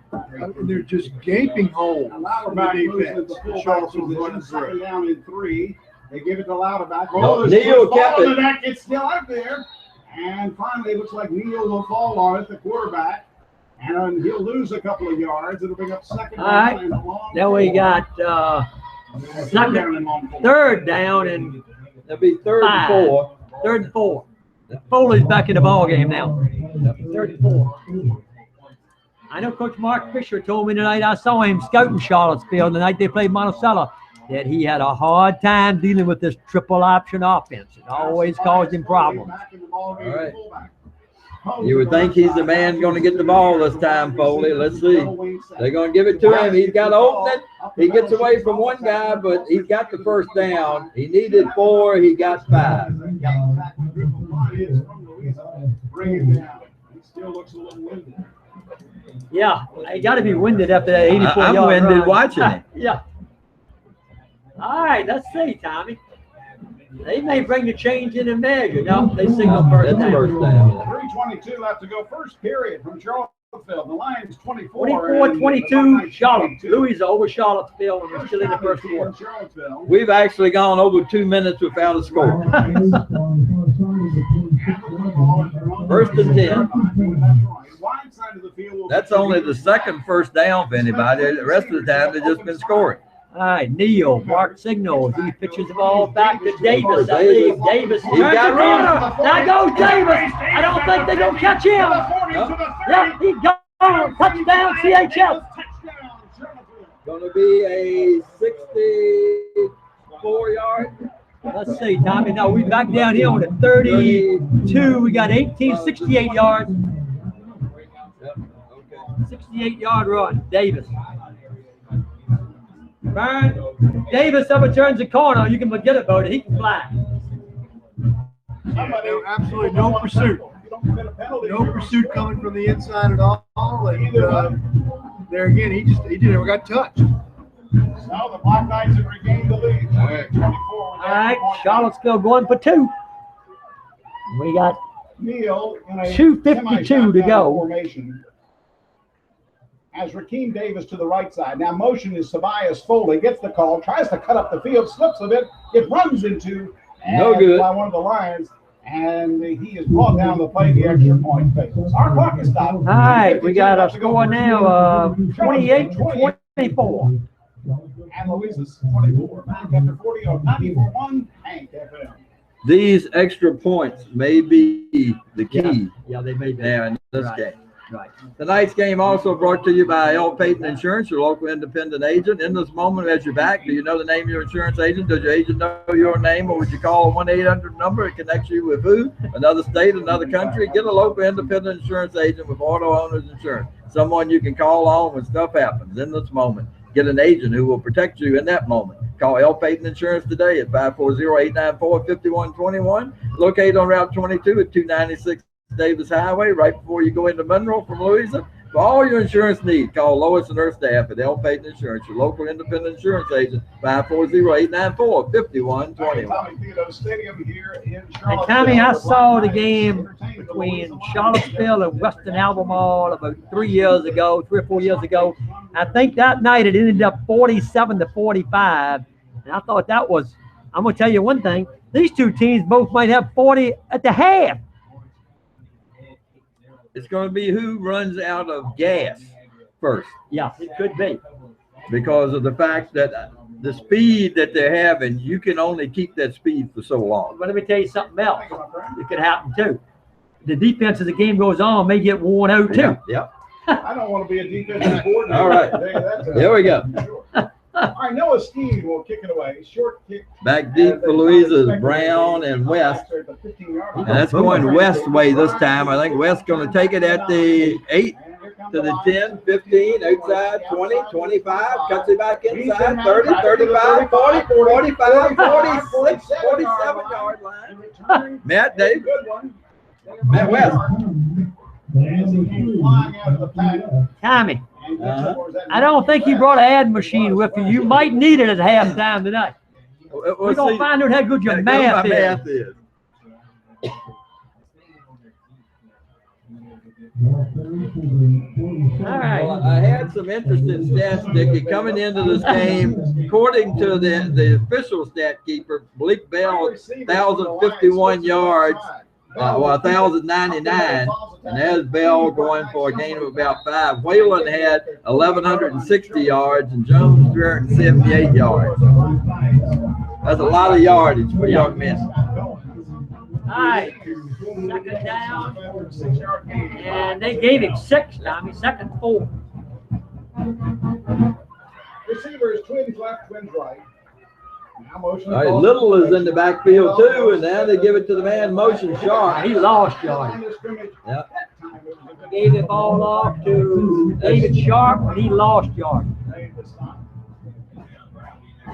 holes in Lauterbach the moves defense. the fullback Charlottesville's position, running second through. down and 3. They give it to Lauterbach. No, there's Neil ball kept on it. the back. It's still out there. And finally, it looks like Neil will fall on it, the quarterback. And he'll lose a couple of yards. It'll bring up second All right. down and a long Then we ball. got Third down and long ball. third down and That'll be 3rd and 4. 3rd and 4. Foley's back in the ball game now. 3rd and 4. I know Coach Mark Fisher told me tonight, I saw him scouting Charlottesville the night they played Monticello, that he had a hard time dealing with this triple option offense. It always caused him problems. All right. You would think he's the man going to get the ball this time, Foley. Let's see. They're going to give it to him. He's got to open it. He gets away from one guy, but he's got the first down. He needed 4. He got 5. Bring it down. He still looks a little winded. Yeah, he got to be winded after that 84-yard I'm run. winded watching it. Yeah. All right, let's see, Tommy. They may bring the change in and measure. No, they signal first That's down. first down. 3:22 left to go. First period from Charlottesville. The Lions 24. 24-22, Charlotte. Louisa over Charlottesville, and we're still in the first quarter. Charlottesville. We've actually gone over 2 minutes without a score. First and 10. Wide side of the field. That's only the second first down for anybody. The rest of the time they've just been scoring. All right, Neal, mark signals. He pitches the ball back to Davis. I believe Davis turns the got corner. Now goes Davis. I don't think they're going to catch him. Yep, he goes. Touchdown, CHS. Going to be a 64-yard. Let's see, Tommy. No, we back down here on the 32. We got 68 yards. Yep. Okay. 68-yard run. Davis. Burn. Davis overturns the corner. You can forget about it. He can fly. Absolutely no pursuit. No pursuit coming from the inside at all. And there again, he never got touched. Now the Black Knights have regained the lead. 24. All right, Charlottesville going for 2. We got Neal in a 2:52 to go. Formation. As Rakeem Davis to the right side. Now motion is Tobias Foley. Gets the call. Tries to cut up the field. Slips a bit. It runs into. No good. By one of the Lions. And he is brought down to play the extra point phases. Our clock is stopped. All right, we got a score now 28-24. And Louisa's 24. Back after 40 on 94-1. Hank FM. These extra points may be the key Yeah, they may be. there in this Right. game. Right. Tonight's game also brought to you by L. Payton Insurance, your local independent agent. In this moment, as you're back, do you know the name of your insurance agent? Does your agent know your name, or would you call a 1-800 number? It connects you with who? Another state, another country? Get a local independent insurance agent with auto owner's insurance. Someone you can call on when stuff happens in this moment. Get an agent who will protect you in that moment. Call L. Payton Insurance today at 540-894-5121. Located on Route 22 at 296 Davis Highway, right before you go into Monroe from Louisa. For all your insurance needs, call Lois and her staff at L. Payton Insurance, your local independent insurance agent, 540-894-5121. And Tommy, I saw the game between Charlottesville and Western Albemarle about 3 or 4 years ago. I think that night it ended up 47-45. And I thought that was, I'm going to tell you one thing, these two teams both might have 40 at the half. It's going to be who runs out of gas first, Yeah, it could be. because of the fact that the speed that they're having, you can only keep that speed for so long. But let me tell you something else. It could happen too. The defense as the game goes on may get worn out too. Yep. I don't want to be a defensive coordinator. All right. Here we go. All right, Noah Steed will kick it away. Short kick. Back deep for Louisa is Brown and West. And that's going West way this time. I think West's going to take it at the 8 to the 10, 15, outside, 20, 25, cuts it back inside, 30, 35, 40, 45, 46, 47-yard line. Matt Davis. Matt West. Tommy, I don't think you brought an ad machine with you. You might need it at halftime tonight. We're going to find out how good your math is. All right. Well, I had some interesting stats, Dickie, coming into this game. According to the official stat keeper, Malik Bell, 1,051 yards, 1,099, and there's Bell going for a gain of about 5. Whalen had 1,160 yards, and Jones 378 yards. That's a lot of yardage for young men. All right, second down, and they gave him 6, Tommy, second 4. Receivers, twins left, twins right. Now motion. All right, Little is in the backfield too, and now they give it to the man motion Sharp. He lost yards. Yeah. Gave the ball off to David Sharp, and he lost yards.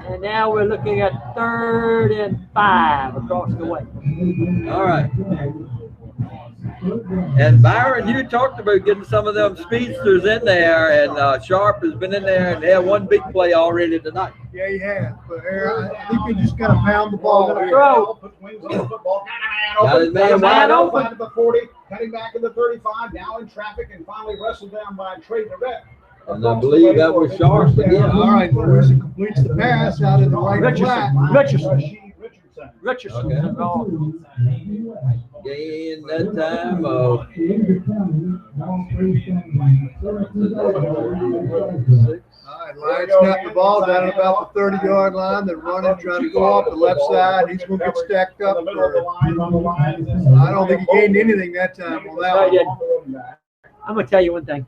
And now we're looking at 3rd and 5 across the way. All right. And Byron, you talked about getting some of them speedsters in there, and Sharp has been in there, and they had one big play already tonight. Yeah, he has. But I think they just got to pound the ball. Throw. Got his man wide open. At the 40, cutting back in the 35, now in traffic, and finally wrestled down by Trey Durrett. And I believe that was Sharp again. All right, Louisa completes the pass out in the right flat. Richardson. Richardson. Okay. Gain that time of 6. All right, Lions snap the ball down at about the 30-yard line. They're running, trying to go off the left side. He's going to get stacked up. I don't think he gained anything that time on that one. I'm going to tell you one thing.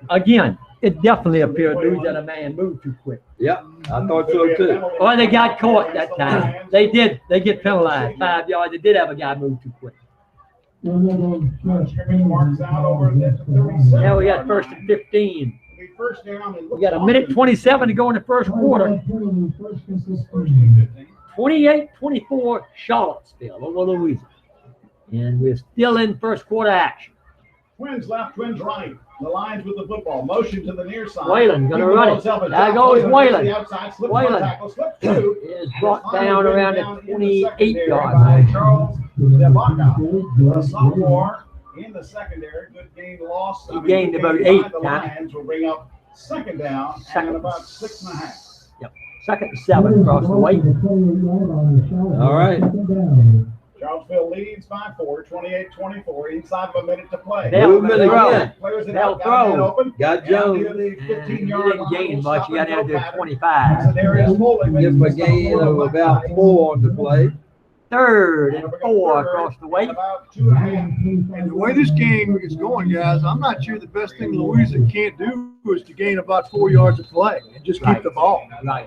Again, it definitely appeared Louisa that a man moved too quick. Yep, I thought so too. Or they got caught that time. They did. They get penalized 5 yards. They did have a guy move too quick. Now we got 1st and 15. We got a minute 27 to go in the first quarter. 28-24 Charlottesville over Louisa. And we're still in first quarter action. Twins left, twins right. The Lions with the football. Motion to the near side. Whalen gonna run it. There goes Whalen. Whalen Whalen is brought down around the 28-yard line. Charles Debaka, a sophomore in the secondary. Good gain loss. He gained about 8. The Lions will bring up second down and about 6.5. Yep. 2nd and 7 across the way. All right. Charlottesville leads by 4, 28-24, inside of a minute to play. Movement again. Players it They'll out, got throw. it open. Got Down Jones. near the He 15-yard didn't line. gain much. He got down to Pattern. 25. So there is Foley. Give him a gain of about 4 on the play. 3rd and 4 across the way. About 2.5. And the way this game is going, guys, I'm not sure the best thing Louisa can't do is to gain about 4 yards of play and just keep the ball. Right.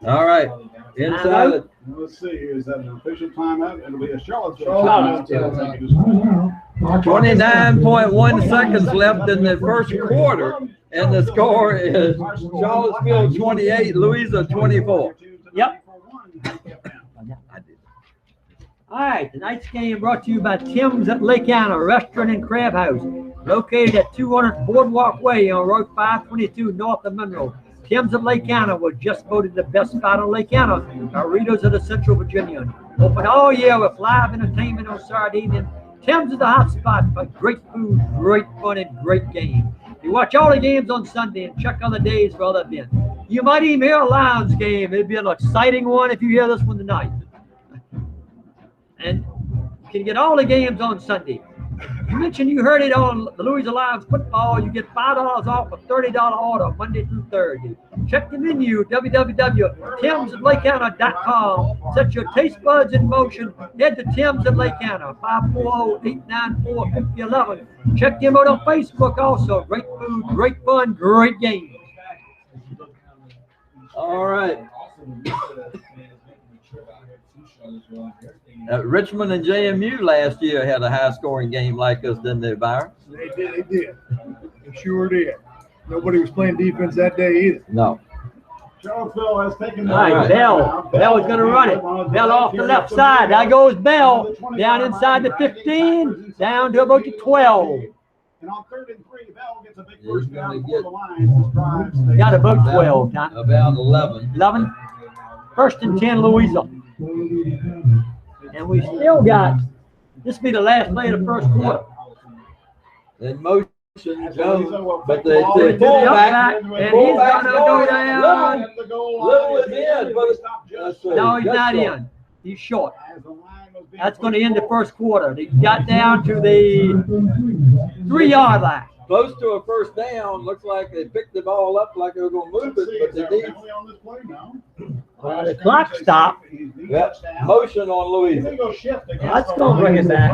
All right. Inside it. Let's see, is that an official timeout? It'll be a Charlottesville Charlottesville. timeout. 29.1 seconds left in the first quarter, and the score is Charlottesville 28, Louisa 24. Yep. All right, tonight's game brought to you by Tim's at Lake Anna Restaurant and Crab House, located at 200 Boardwalk Way on Road 522 north of Monroe. Tim's at Lake Anna was just voted the best spot on Lake Anna by readers of the Central Virginian. Open all year with live entertainment on Saturday evening. Tim's is the hot spot for great food, great fun, and great games. You watch all the games on Sunday and check other days for other events. You might even hear a Lions game. It'd be an exciting one if you hear this one tonight. And you can get all the games on Sunday. You mentioned you heard it on the Louisa Lions football. You get $5 off a $30 order Monday through Thursday. Check the menu, www.timsatlakeanna.com. Set your taste buds in motion. Head to Tim's at Lake Anna, 540-894-5011. Check them out on Facebook also. Great food, great fun, great games. All right. Richmond and JMU last year had a high-scoring game like us, didn't they, Byron? They did. They sure did. Nobody was playing defense that day either. No. Charlottesville has taken the All right, Bell. Bell is going to run it. Bell off the left side. There goes Bell. Down inside the 15, down to about the 12. And on 3rd and 3, Bell gets a big He's first gonna down get- for the Lions. This drive stays- Got about 12, Tom. About 11. 11. 1st and 10, Louisa. And we still got, this will be the last play of the first quarter. In motion, Jones, but the To the fullback, upback, and he's gonna go down. Little is in, but No, he's not in. He's short. That's going to end the first quarter. They got down to the 3-yard line. close to a first down. Looks like they picked the ball up like they were going to move it, but they did. The clock stopped. Yep. Motion on Louisa. That's going to bring it back.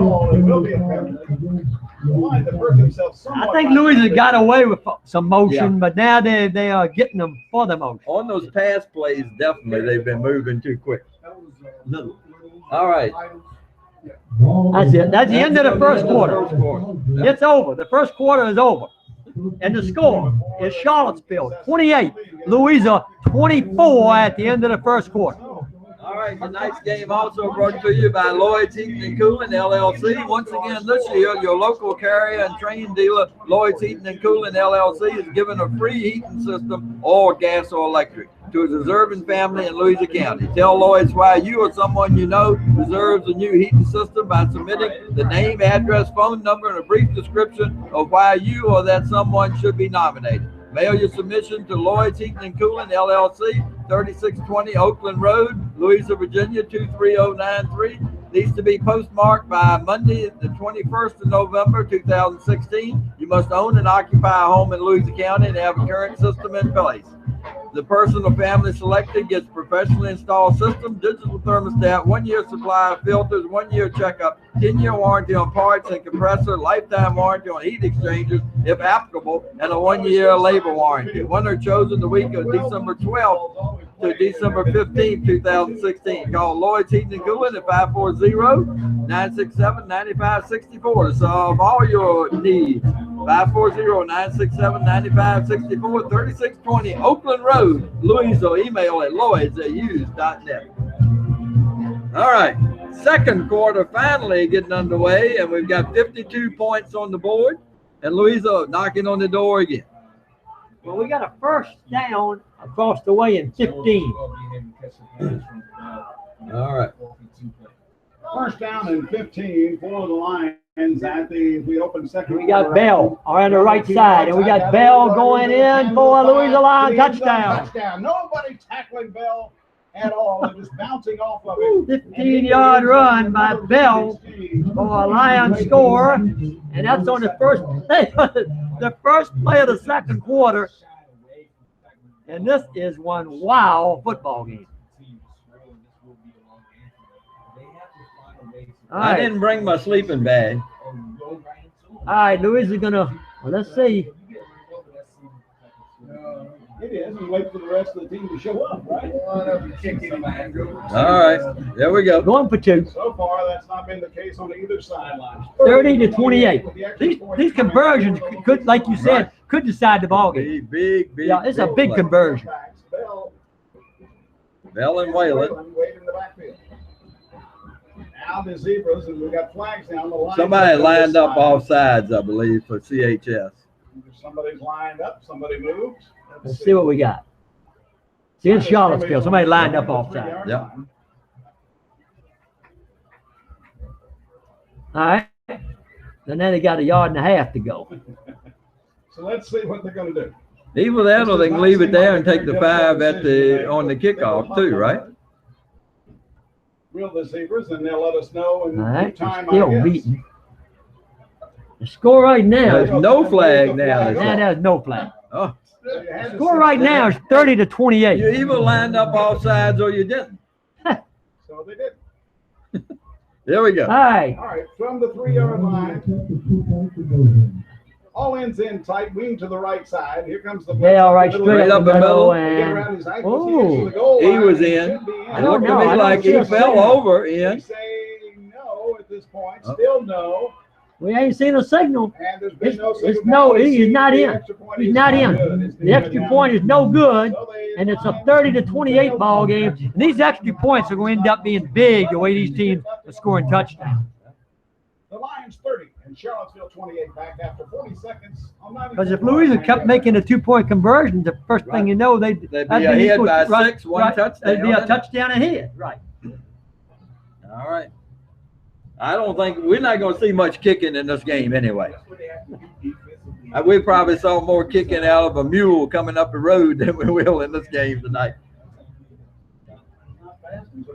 I think Louisa got away with some motion, but now they are getting them for the motion. On those pass plays, definitely they've been moving too quick. All right. That's it. That's the end of the first quarter. Yep. It's over. The first quarter is over. And the score is Charlottesville 28, Louisa 24 at the end of the first quarter. All right, tonight's game also brought to you by Lloyd's Heating and Cooling, LLC. Once again, this year, your local carrier and train dealer, Lloyd's Heating and Cooling, LLC, is giving a free heating system, oil, gas, or electric, to a deserving family in Louisa County. Tell Lloyd's why you or someone you know deserves a new heating system by submitting the name, address, phone number, and a brief description of why you or that someone should be nominated. Mail your submission to Lloyd's Heating and Cooling, LLC, 3620 Oakland Road, Louisa, Virginia 23093. Needs to be postmarked by Monday, the 21st of November, 2016. You must own and occupy a home in Louisa County and have a current system in place. The person or family selected gets professionally installed system, digital thermostat, 1 year supply of filters, 1 year checkup, 10-year warranty on parts and compressor, lifetime warranty on heat exchangers if applicable, and a 1 year labor warranty. Winner chosen the week of December 12th to December 15th, 2016. Call Lloyd's Heating and Cooling at 540-967-9564 to solve all your needs. 540-967-9564, 3620 Oakland Road, Louisa. Email at lloyds@hughes.net. All right, second quarter finally getting underway, and we've got 52 points on the board, and Louisa knocking on the door again. Well, we got a first down across the way in 15. All right. First down and 15 for the Lions at the open second. We got Bell on the right side, and we got Bell going in for a Louisa Lion touchdown. Nobody tackling Bell at all. They're just bouncing off of it. 15-yard run by Bell for a Lion score, and that's on the first play. The first play of the second quarter, and this is one wow football game. All right. I didn't bring my sleeping bag. All right, Louisa is gonna. Well, let's see. It is, and wait for the rest of the team to show up, right? All right, there we go. Going for two. So far, that's not been the case on either sideline. 30-28. These conversions could, like you said, could decide the ball game. Big. Yeah, it's a big conversion. Bell and Whalen. Wait in the backfield. Now the Zebras, and we got flags down the line. Somebody lined up off sides, I believe, for CHS. Somebody's lined up. Somebody moves. Let's see what we got. See, in Charlottesville, somebody lined up offside. Yep. All right. And then they got a yard and a half to go. So let's see what they're going to do. Either that or they can leave it there and take the 5 at on the kickoff too, right? Will the Zebras, and they'll let us know in All right. time. Still beating. The score right now. There's no flag now. Now there's no flag. Oh, The score right now is 30-28. you either lined up off sides or you didn't. So they did. There we go. All right. All right, from the 3-yard line. All ends in tight, wing to the right side. Here comes the Yeah, all right, straight up the middle. And He was in. It looked to me like he fell over in. They say no at this point. Still no. we ain't seen a signal. And there's been no It's signal. no, he is not The in. extra point He's is not no in. good. The extra point is no good, and it's a 30-28 ball game. And these extra points are going to end up being big the way these teams are scoring touchdowns. The Lions 30 and Charlottesville 28 back after 40 seconds. Because if Louisa kept making a 2-point conversion, the first thing you know, they'd be ahead by 6, one touchdown. They'd be a touchdown ahead, right? All right. I don't think we're not going to see much kicking in this game anyway. We probably saw more kicking out of a mule coming up the road than we will in this game tonight.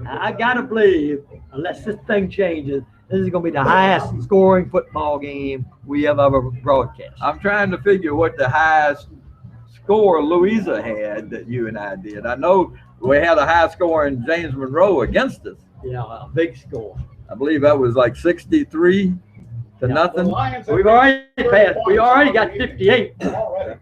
I gotta believe, unless this thing changes, this is going to be the highest scoring football game we have ever broadcast. I'm trying to figure what the highest score Louisa had that you and I did. I know we had a high score in James Monroe against us. Yeah, a big score. I believe that was like 63 to nothing. We've already passed. We already got 58. Already.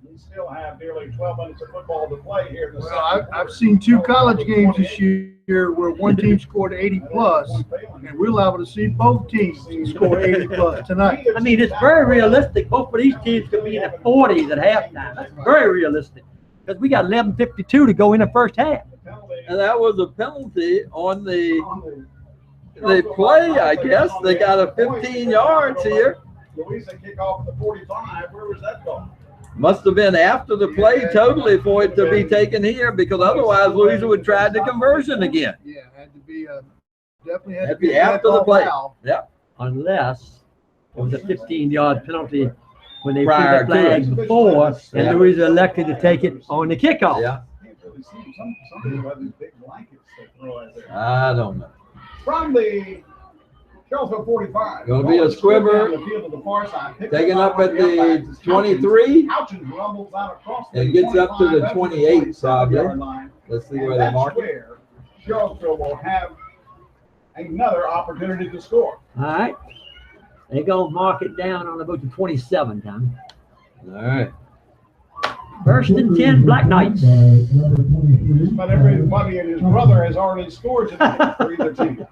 We still have nearly 12 minutes of football to play here. Well, I've seen 2 college games this year where one team scored 80 plus, and we're liable to see both teams score 80 plus tonight. I mean, it's very realistic. Both of these teams could be in the 40s at halftime. That's very realistic because we got 11:52 to go in the first half. And that was a penalty on the play, I guess. They got a 15 yards here. Louisa kick off at the 45. Where was that going? Must have been after the play totally for it to be taken here, because otherwise Louisa would try the conversion again. Yeah, had to be definitely had Had to to be be after the play. foul. Yeah. Unless it was a 15-yard penalty when they threw Prior the to flag it. before, and Yeah. Louisa elected to take it on the kickoff. Yeah. hardly see them. Some people have these big blankets they throw out there. I don't know. From the Charlottesville 45. Gonna be a squibber. Down the field to the far side, picks Taking up by at one of the upbacks. It's 23. Houchins rumbles out across the And gets up to the 25, 28 27 probably. yard line. Let's see And where they that's mark it. where Charlottesville will have another opportunity to score. All right. They go mark it down on about the 27, Tom. All right. First and 10, Black Knights. But everybody and his brother has already scored tonight for either team.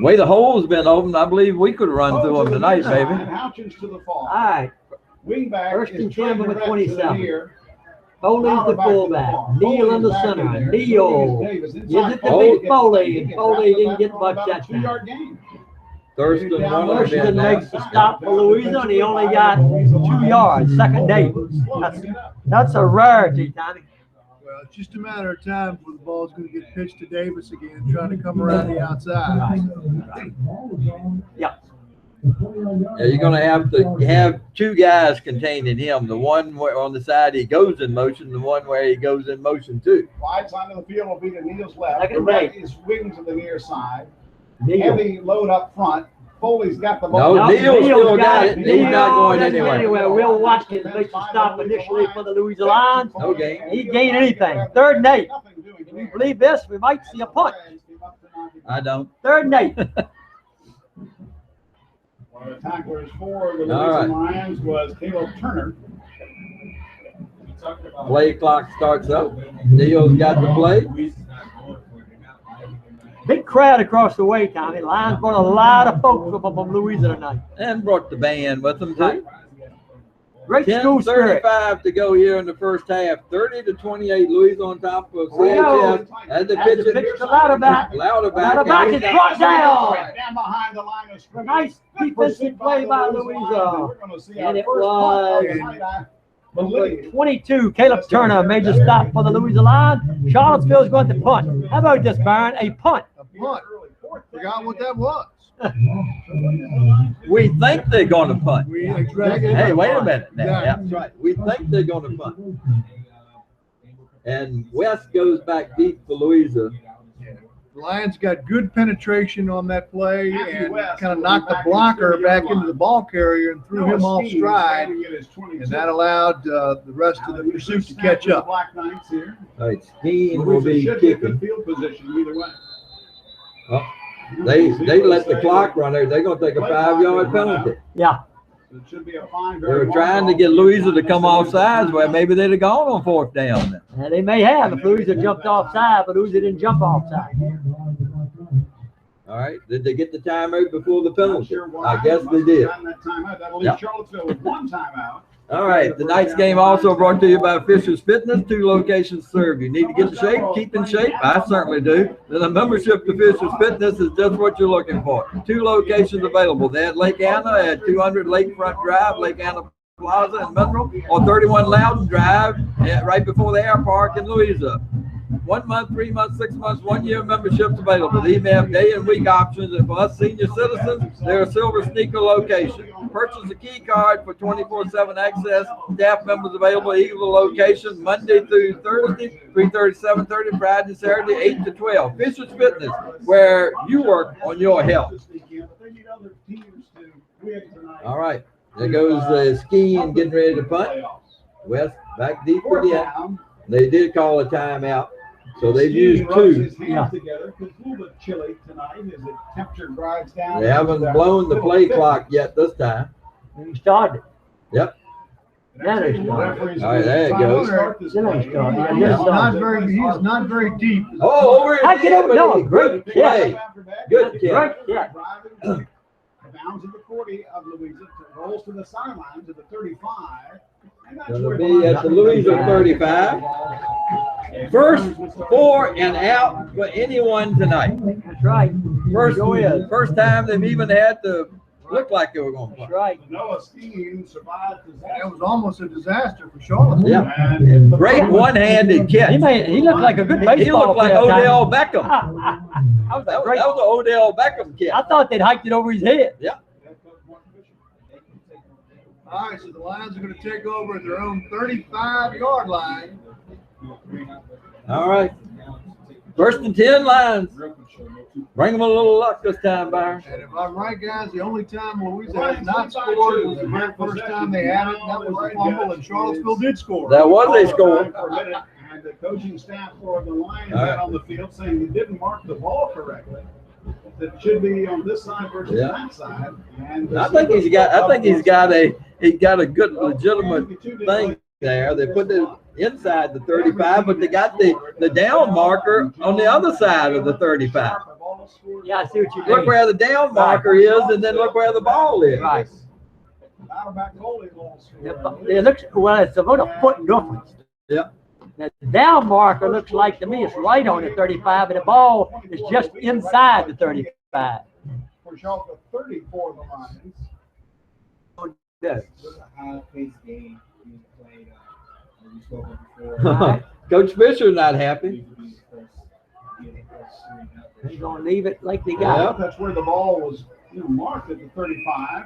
Way the hole's been open, I believe we could run through them tonight, baby. And Houchins to the far. All right. Wingback First is and 10 trying with to a rep to 27. the near. Foley's the fullback. Neal in the center. Neal. Gives it to Big Foley. And Foley didn't get much that time. Thurston Wonderman Thurston now. makes the stop for Louisa, and he only got 2 yards. Second day. That's a rarity, Tommy. Well, it's just a matter of time before the ball's going to get pitched to Davis again, trying to come around the outside. Yeah. Yeah, you're gonna have to have two guys containing him. The one where on the side he goes in motion, the one where he goes in motion too. Wide side of the field will be to Neal's left. Second The right base. is wings to the near side. Neal. Heavy load up front. Foley's got the No, ball. Neal's still got it. Neal's Neal not going doesn't go anywhere. Will Watkins makes the stop initially for the Louisa Lions. No gain. He gained anything. Third and 8. Can you believe this? We might see a punt. I don't. Third and 8. One of the tacklers for the All Louisa right. Lions was Caleb Turner. Play clock starts up. Neal's got the play. Big crowd across the way, Tommy. Lions brought a lot of folks from Louisa tonight. And brought the band with them too. Great school spirit. 10:35 to go here in the first half. 30-28. Louisa on top of Well, CHS. And the As the pitch pitch to Louderback. Louderback is brought down. Right down behind the line of scrimmage. Nice Good defensive pursuit play by Louisa Louisa. Lions, and we're gonna see And our it first was- punt of the night. I believe. 22, Caleb Turner made the stop for the Louisa Lions. Charlottesville's going to punt. How about this, Byron? A punt. A punt. Forgot what that was. We think they're going to punt. Exactly. Hey, wait a minute now. Exactly. That's right. We think they're going to punt. And West goes back deep for Louisa. The Lions got good penetration on that play Matthew and West kind of will be knocked the back in blocker the back 30-yard into the ball carrier and threw him off stride. And And that allowed the rest of the pursuit to catch up. Black Knights here. All right, Skeen will be Should be a good kicking. field position either way. Oh, they let the clock run there. They're going to take a 5-yard penalty. Yeah. It should be a fine. They were trying to get Louisa to come off sides where maybe they'd have gone on 4th down then. And they may have if Louisa jumped offside, but Louisa didn't jump offside. All right, did they get the timeout before the penalty? I guess they did. That'll Yep. leave Charlottesville with one timeout. All right, tonight's game also brought to you by Fisher's Fitness. 2 locations serve. You need to get in shape, keep in shape. I certainly do. Then a membership to Fisher's Fitness is just what you're looking for. 2 locations available. They're at Lake Anna at 200 Lakefront Drive, Lake Anna Plaza in Mineral, or 31 Loudon Drive right before the Air Park in Louisa. 1 month, 3 months, 6 months, 1 year memberships available. They even have day and week options. And for us senior citizens, they're a Silver Sneaker location. Purchase a key card for 24/7 access. Staff members available at either location Monday through Thursday, 3:30 to 7:30, Friday and Saturday, 8 to 12. Fisher's Fitness, where you work on your health. All right, there goes Skeen getting ready to punt. West back deep again. They did call a timeout, so they've used 2. Yeah. They haven't blown the play clock yet this time. And he started. Yep. Now they started. All right, there it goes. Then they started. Yeah, He's just not started. very deep. Oh, over I get over. No, great play. kick. Good kick. Great kick. Bounds at the 40 of Louisa, rolls to the sideline to the 35. And that's Gonna where be at the Louisa 35. First 4 and out for anyone tonight. That's right. First time they've even had to look like they were going to That's play. right. Noah Skeen survived That was almost a disaster for Charlotte. Yeah. Great one-handed catch. He looked like a good baseball He looked like player, Tommy. Odell Beckham. That was That a great. was an Odell Beckham catch. I thought they'd hiked it over his head. Yeah. All right, so the Lions are going to take over at their own 35-yard line. All right. First and 10 Lions. Bring them a little luck this time, Byron. And if I'm right, guys, the only time Louisa has not scored was the very first time they had it, and that was a fumble, and Charlottesville did score. That was a score. For a minute, and the coaching staff for the Lions got on the field saying they didn't mark the ball correctly. That it should be on this side versus that side. And I think he's got a good legitimate thing there. They put it inside the 35, but they got the down marker on the other side of the 35. Yeah, I see what you Look mean. where the down marker is, and then look where the ball is. Right. Yep. It looks, well, it's about a foot difference. Yeah. The down marker looks like to me it's right on the 35, but the ball is just inside the 35. For Charlotte, 30 for the Lions. Yeah. It was a high-paced game being played. We spoke before. Right. Coach Fisher not happy. They're going to leave it like they Yeah. got it. That's where the ball was, marked at the 35.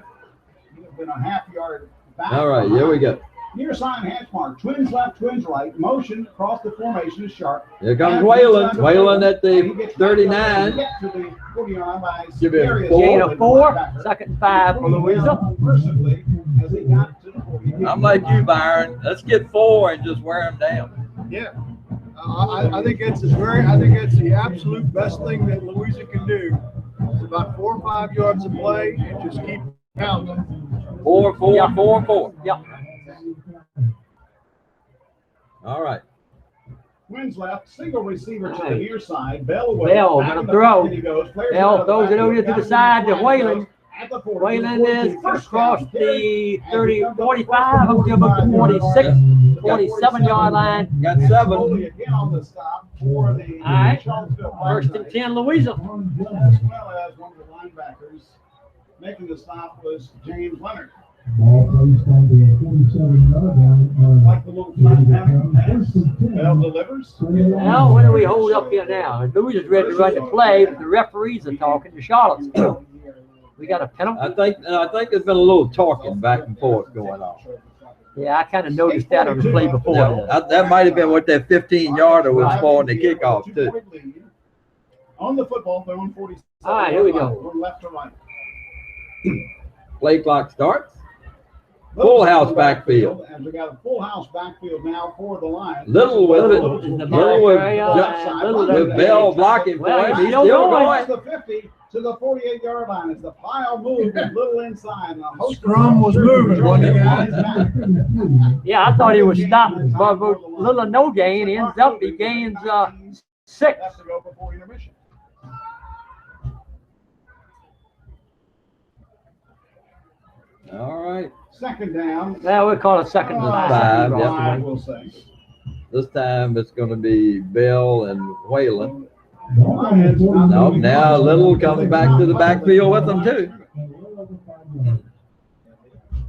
It have been a half yard back. All right, here we go. Near sign hash mark. Twins left, twins right. Motion across the formation is sharp. Here comes And Whalen. inside the Whalen at and he the gets 39. Get to the 40-yard line. Give him Serious four. Gain hold of 4, linebacker. 2nd and 5 for Louisa. Mercifully, as he got to the 40. I'm like you, Byron. Let's get 4 and just wear them down. Yeah. I think that's the absolute best thing that Louisa can do. It's about 4 or 5 yards of play and just keep pounding. 4, 4, Yeah. 4, 4. Yep. All right. Twins left, single receiver to the near side. Bell away. Bell Back gonna in the throw. pocket he goes. Players Bell out of the throws it over backfield. to the side to Whalen. At the 40, Whalen is 14, first across down, the carry. 30, And he 45 up to about the 46, 47-yard line. Got And 7. Foley again on the stop for the All right. Charlottesville First and Black 10, Louisa. Knights. As well as one of the linebackers making the stop was James Leonard. Like the little flat pass. Bell delivers. Now, what do we hold up here now? Louisa's ready to run the play, but the referees are talking to Charlottesville. We got a penalty. I think there's been a little talking back and forth going on. Yeah, I kind of noticed that on the play before. Yeah, that might have been what that 15-yarder was for in the kickoff, too. On the football, they're on 47. All right, here we go. From left to right. Play clock starts. Full house backfield. And we got a full house backfield now for the Lions. Little with it. Little is the Little with, Little with Bell blocking for Well, him. he's He's still still going. going. The 50 to the 48-yard line. It's the pile moved with Little inside. And a host of Scrum was moving, wasn't it, guys? Yeah, I thought he was stopping for little or no gain. He ends up, he gains 6. Has to go before intermission. All right. Second down. Well, we'll call it 2nd and 5. 5, yeah. I will say. This time it's going to be Bell and Whalen. Lions, No, now Little comes back to the backfield with them, too.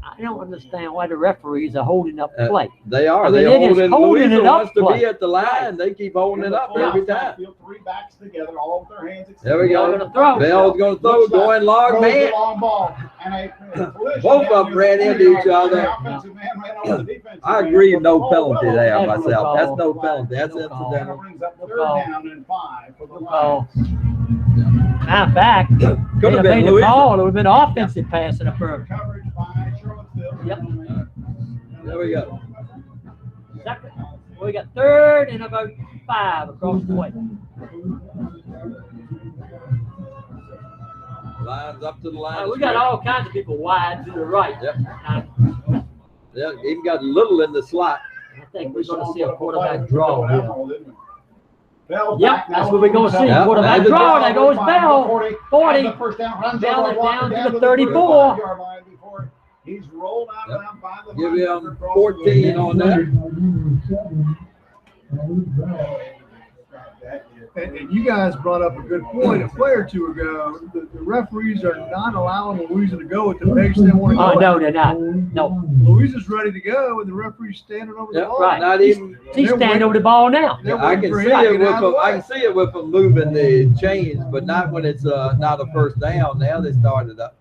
I don't understand why the referees are holding up play. They are. I mean, They they're hold just it. holding Louisa it up Oh, wants to play. be at the line. They keep holding it up every time. Three backs together, all with their hands extended. There we They're go. gonna throw. Bell's going to throw, going long Throws man. the long ball, and a collision Both down of them near ran the into 40-yard each other. line. The offensive man ran over the defensive I man. agree, no Oh, penalty well, there That's myself. no That's call. no penalty. That's No call. That incidental. brings up No third call. down and 5 for the Oh, Lions. matter of fact, Could they'd have have been made the Louisa. call. It would have been offensive pass in the first. Coverage by Charlottesville. Yep. There we go. Second. We got 3rd and about 5 across the way. Lines up to the line. We got all kinds of people wide to the right. Yep. I Yeah, even got Little in the slot. think we're going to see a quarterback draw here. Bell Yep, back now that's what we're going to see. Yep, Quarterback that's a draw. draw. There goes Bell. 40. The first down, runs Bell over, is walking down to the the 34. 35-yard line before he's rolled out Yep. around by the Give linebacker him across 14 the- on that. And you guys brought up a good point a play or two ago. The referees are not allowing Louisa to go at the pace they want to Oh, go. no, they're not. No. Louisa's ready to go, and the referee's standing over the Yep, ball. Right. not even. He's standing over the ball now. They're I waiting can for see him to it get with out of the them. I way. can see it with them moving the chains, but not when it's not a first down. Now they started up.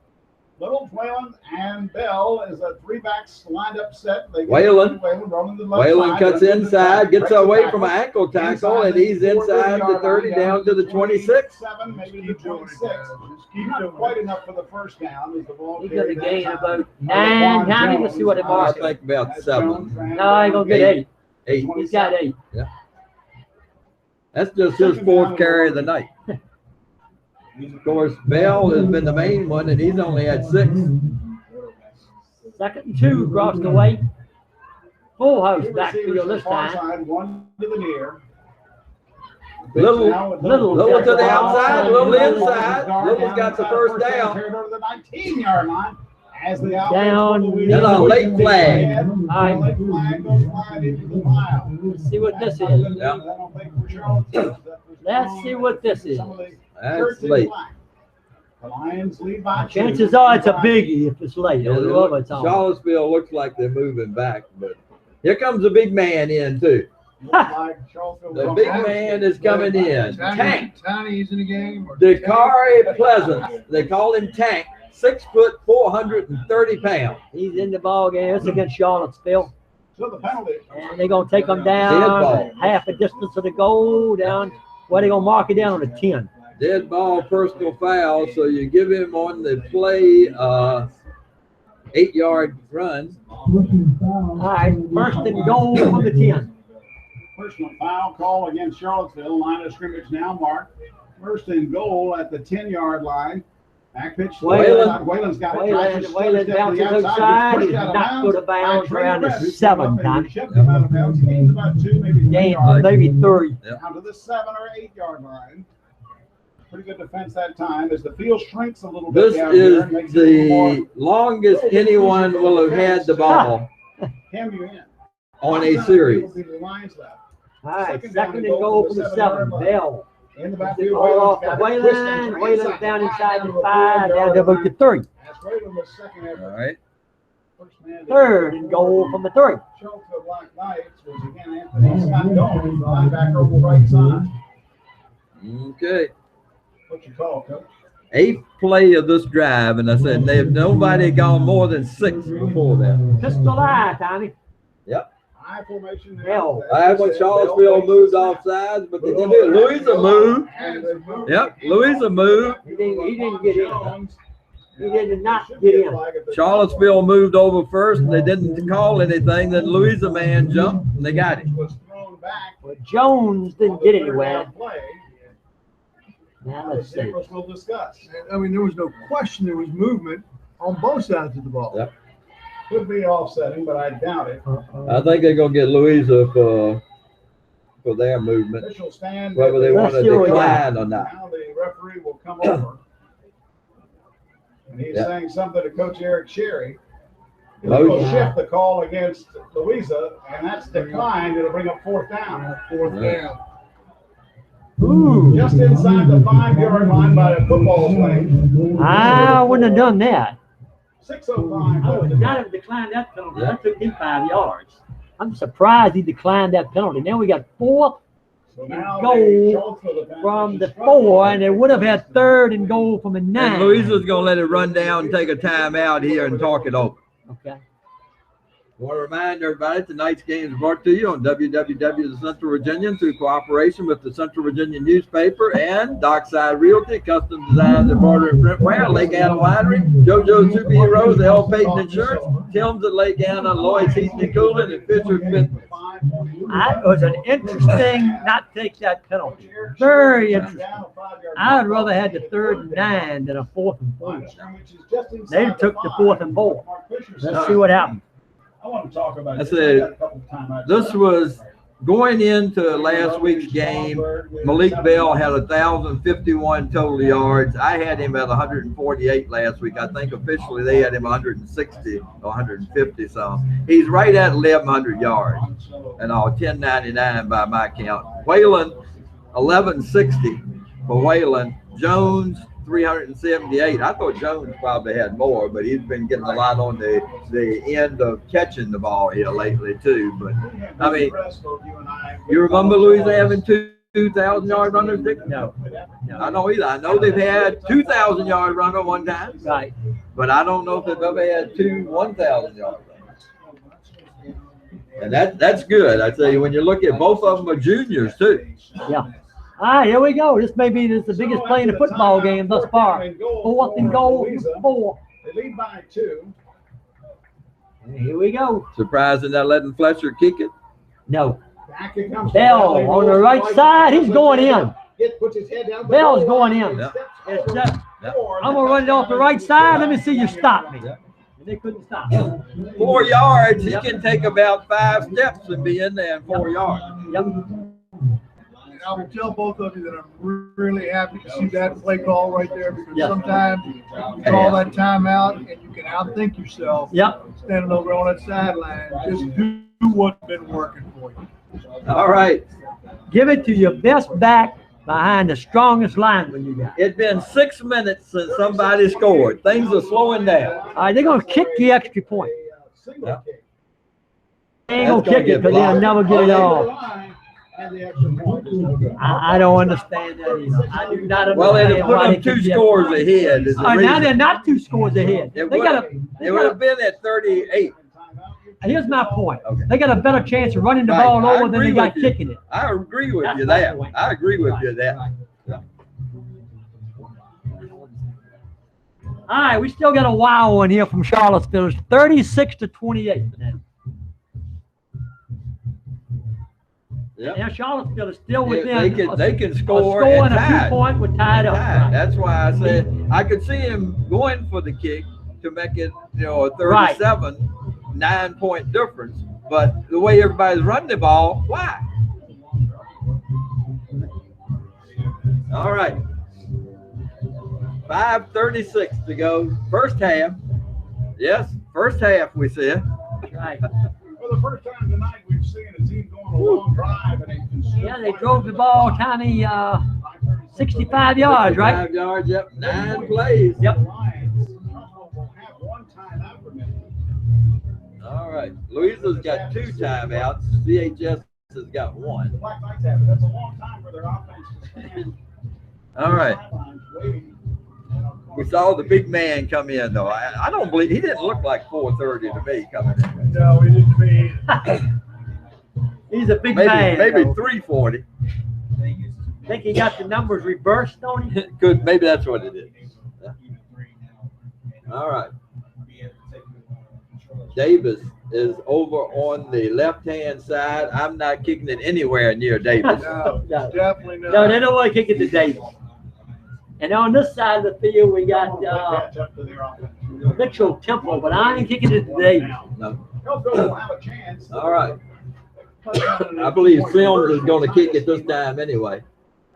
Little, Whalen, and Bell is a three-backs lined up set. They get Whalen. rolling to the left Whalen side, cuts goes to the inside, back, gets breaks the away from an tackle. ankle tackle, and he's inside the 30 down to the 26. 27, maybe the Keep doing it, 26. guys. Just keep Not doing quite it. enough for the first down as the ball He's going to carried gain that time. about 9, Tommy. Let's see what it I marks. think about As 7, Jones ran No, he's going to get Eight. 8. 8. He's got 8. That's just his fourth carry of the night. Of course, Bell has been the main one, and he's only had 6. 2nd and 2 across the way. Full house Two backfield receivers this to the far time. side, one to the near. Little Little to the got outside, the little ball. inside. Little's got the first down. Carried over to the 19-yard line as the Down. That's a late flag. Aye. Late flag goes wide into the pile. Let's see what this is. Yeah. Let's see what this is. That's late. The Lions lead by 2. Chances are it's a biggie if it's late. Whoever it's on. Charlottesville looks like they're moving back, but here comes the big man in too. The big man is coming in. Tank. Tony's in the game. or- Dakari Pleasant. They call him Tank. 6 foot, 430 pounds. He's in the ball game. It's against Charlottesville. So the penalty. And they're going to take them Dead ball. down half a distance of the goal down. Well, they're going to mark it down on the 10. Dead ball, personal foul. So you give him on the play 8-yard run. All right, 1st and goal from the 10. Personal foul call against Charlottesville. Line of scrimmage now marked. 1st and goal at the 10-yard line. Back pitch. Whalen's got it. Tries to Whalen step to bounces the outside, outside. gets He's pushed out of not bounds good to bounds by around the Trey 7 Rest. time. Shipped him out of bounds. Gains about 2, maybe 3 Game, yards. maybe 3. Down to the 7 or 8-yard line. Pretty good defense that time as the field shrinks a little bit This down here. is and makes it a little more. the longest anyone will have had the ball Cam you in. on a series. The Lions left. All right, 2nd and goal from the 7. Bell. In the backfield, Ball off Whalen's the got it twisted Whalen. to Whalen's down inside the 5, down to about the 3. As Whalen was second All effort. right. First man to 3rd and goal from the 3. Charlottesville Black Knights was again Anthony Scott Gomes, linebacker on the right side. Okay. What you call, Coach? 8th play of this drive, and I said nobody had gone more than 6 before that. Pistol eye, Tommy. High formation. Hell. I when Charlottesville moved off sides, but they didn't do it. Louisa moved. Yep, Louisa moved. He didn't get in. He did not get in. Charlottesville moved over first, and they didn't call anything. Then Louisa man jumped, and they got him. Was thrown back. But Jones didn't get anywhere. Play. Now let's see. We'll discuss. I mean, there was no question there was movement on both sides of the ball. Yep. Could be offsetting, but I doubt it. I think they're gonna get Louisa for their movement, Official stand. whether they want to Let's see what we decline or not. Now the referee will come over. And he's Yeah. saying something to Coach Eric Sherry. He Motion. will shift the call against Louisa, and that's declined. It'll bring up 4th down. Fourth Right. down. Ooh, Just inside the 5-yard line by the football play. I wouldn't have done that. 6:05. I would not have declined that penalty. That took him 5 yards. I'm surprised he declined that penalty. Now we got 4th So now goal the Charlottesville defense from is the struggling. 4, and they would have had 3rd and goal from the 9. And Louisa's gonna let it run down and take a timeout here and talk it over. Okay. I want to remind everybody tonight's game is brought to you on WWW Central Virginia through cooperation with the Central Virginia newspaper and Dockside Realty, Custom Designs, Embroidery and Printwear, Lake Anna Winery, JoJo's Superheroes, L. Payton Insurance, Tim's at Lake Anna, Lloyd's Heating and Cooling, and Fisher Fitness. That was an interesting not take that penalty. Very interesting. I'd rather had the 3rd and 9 than a 4th and 4. They took the 4th and 4. Let's see what happened. I want to talk about I this. said, got a couple of timeouts. This was going into last week's game. Malik Bell had 1,051 total yards. I had him at 148 last week. I think officially they had him 160 or 150 some. He's right at 1,100 yards and all 1099 by my count. Whalen 1160 for Whalen. Jones 378. I thought Jones probably had more, but he's been getting a lot on the end of catching the ball here lately too. But I mean, you remember Louisa having 2 2,000-yard runners, Dick? No. I don't either. I know they've had 2,000-yard runner one time, Right. but I don't know if they've ever had two 1,000-yard runners. And that's good. I tell you, when you look at both of them are juniors too. Yeah. All right, here we go. This may be the biggest play in the football game thus far. 4th and goal, 4. They lead by 2. And here we go. Surprised they're not letting Fletcher kick it. No. Back it comes. Bell on the right side. He's going in. Puts his head down. Bell's going in. Yeah. It's just, I'm going to run it off the right side. Let me see you stop me. And they couldn't stop me. 4 yards. He can take about 5 steps and be in there in 4 yards. Yep. And I will tell both of you that I'm really happy to see that play call right there, because sometimes you call that timeout and you can outthink yourself. Yep. Standing over on that sideline, just do what's been working for you. All right. Give it to your best back behind the strongest lineman you got. It's been 6 minutes since somebody scored. Things are slowing down. All right, they're going to kick the extra point. Yeah. They ain't going to kick it because they'll never get it off. I don't understand that either. I do not understand. Well, they'd have put why them they 2 kick the scores ahead. Is the Now reason. they're not 2 scores ahead. It would have been at 38. Here's my point. Okay. They got a better chance of running the Right. ball I over than agree they got with you. kicking it. I agree with That's you my there. point. I agree with you there. All right, we still got a wow one here from Charlottesville. It's 36-28 now. Yep. Now Charlottesville is still They within they can a score score and and a tie. 2-point with tied up. Right. That's why I said I could see him going for the kick to make it, a 37, 9-point difference. But the way everybody's running the ball, why? All right. 5:36 to go. First half. Yes, first half we said. Right. For the first time tonight, we've seen a team going a long drive and it consumed. Yeah, they drove the ball tiny 65 yards, right? 5 yards, yep. 9 plays. Yep. Lions will have 1 timeout remaining. All right. Louisa's got 2 timeouts. CHS has got 1. The Black Knights have it. That's a long time for their offense to stand. All right. Sidelines waiting. We saw the big man come in, though. I don't believe he didn't look like 4:30 to me coming in. No, he didn't mean. He's a big man. Maybe though. 3:40. Think he got the numbers reversed on him? Good. Maybe that's what it is. Yeah. All right. Davis is over on the left-hand side. I'm not kicking it anywhere near Davis. No, No. definitely not. No, they don't want to kick it to Davis. And on this side of the field, we got Catch up to their offense. Mitchell Temple, but I ain't kicking it to Davis. No. Hillsville will have a chance. All right. I believe Sims is going to kick it this time anyway.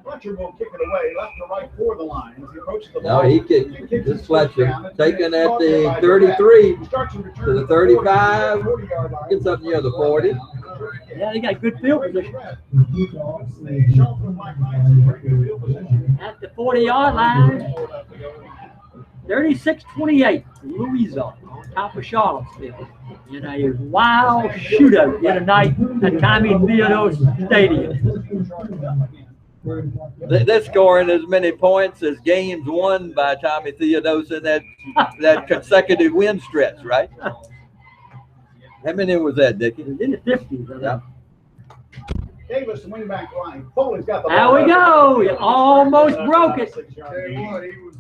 Fletcher will kick it away, left to right for the Lions. He approaches the No, ball. he kicked. Kicks This his Fletcher foot down. taking at Caught the by 33 He starts to return to the 40, 35. 40-yard line. Gets up near the 40. Yeah, they got good field position. The Charleston Black Knights in very good field position. At the 40-yard line, 36-28, Louisa on top of Charlottesville in a wild shootout the other night at Tommy Theodore Stadium. They're scoring as many points as games won by Tommy Theodos in that consecutive win stretch, right? How many was that, Dickie? It was in the 50s. I think. Yeah. Davis, the wingback line. Foley's got the There ball. we go. You almost broke it. Tell you what, he was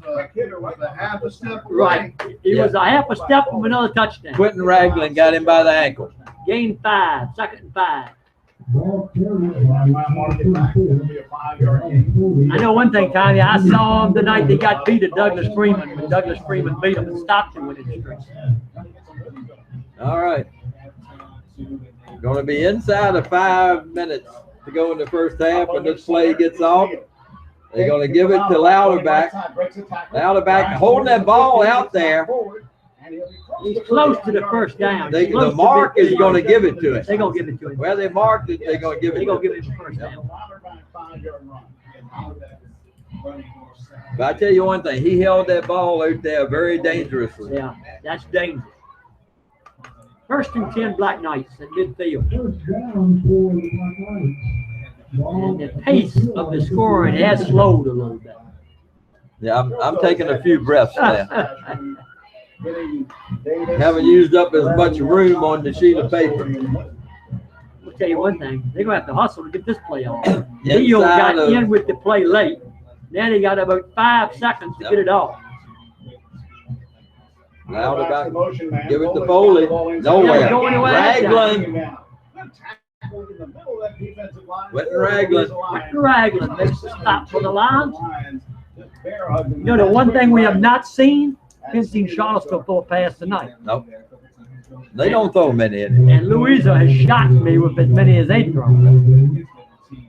a half a step away. Right. He was a half a step from another touchdown. Quentin Ragland got him by the ankle. Gain 5, 2nd and 5. I know one thing, Tommy. I saw him the night they got beat at Douglas Freeman when Douglas Freeman beat him and stopped him with his streak. All right. Going to be inside of 5 minutes to go in the first half when this play gets off. They're going to give it to Louderback. Louderback holding that ball out there. He's close to the first down. The mark is going to give it to it. They're going to give it to him. Where they marked it, they're going to give it They're to going to him. give it the first down. But I tell you one thing, he held that ball out there very dangerously. Yeah, that's dangerous. 1st and 10 Black Knights at midfield. And the pace of the scoring has slowed a little bit. Yeah, I'm taking a few breaths there. Haven't used up as much room on the sheet of paper. I'll tell you one thing, they're gonna have to hustle to get this play off. Leo got in with the play late. Then he got about 5 seconds to get it off. Loud about give it to Foley. Nowhere. Raglan. Went Raglan. Raglan makes the stop for the Lions. You know, the one thing we have not seen, haven't seen Charlottesville throw a pass tonight. Nope. They don't throw many in. And Louisa has shocked me with as many as they throw.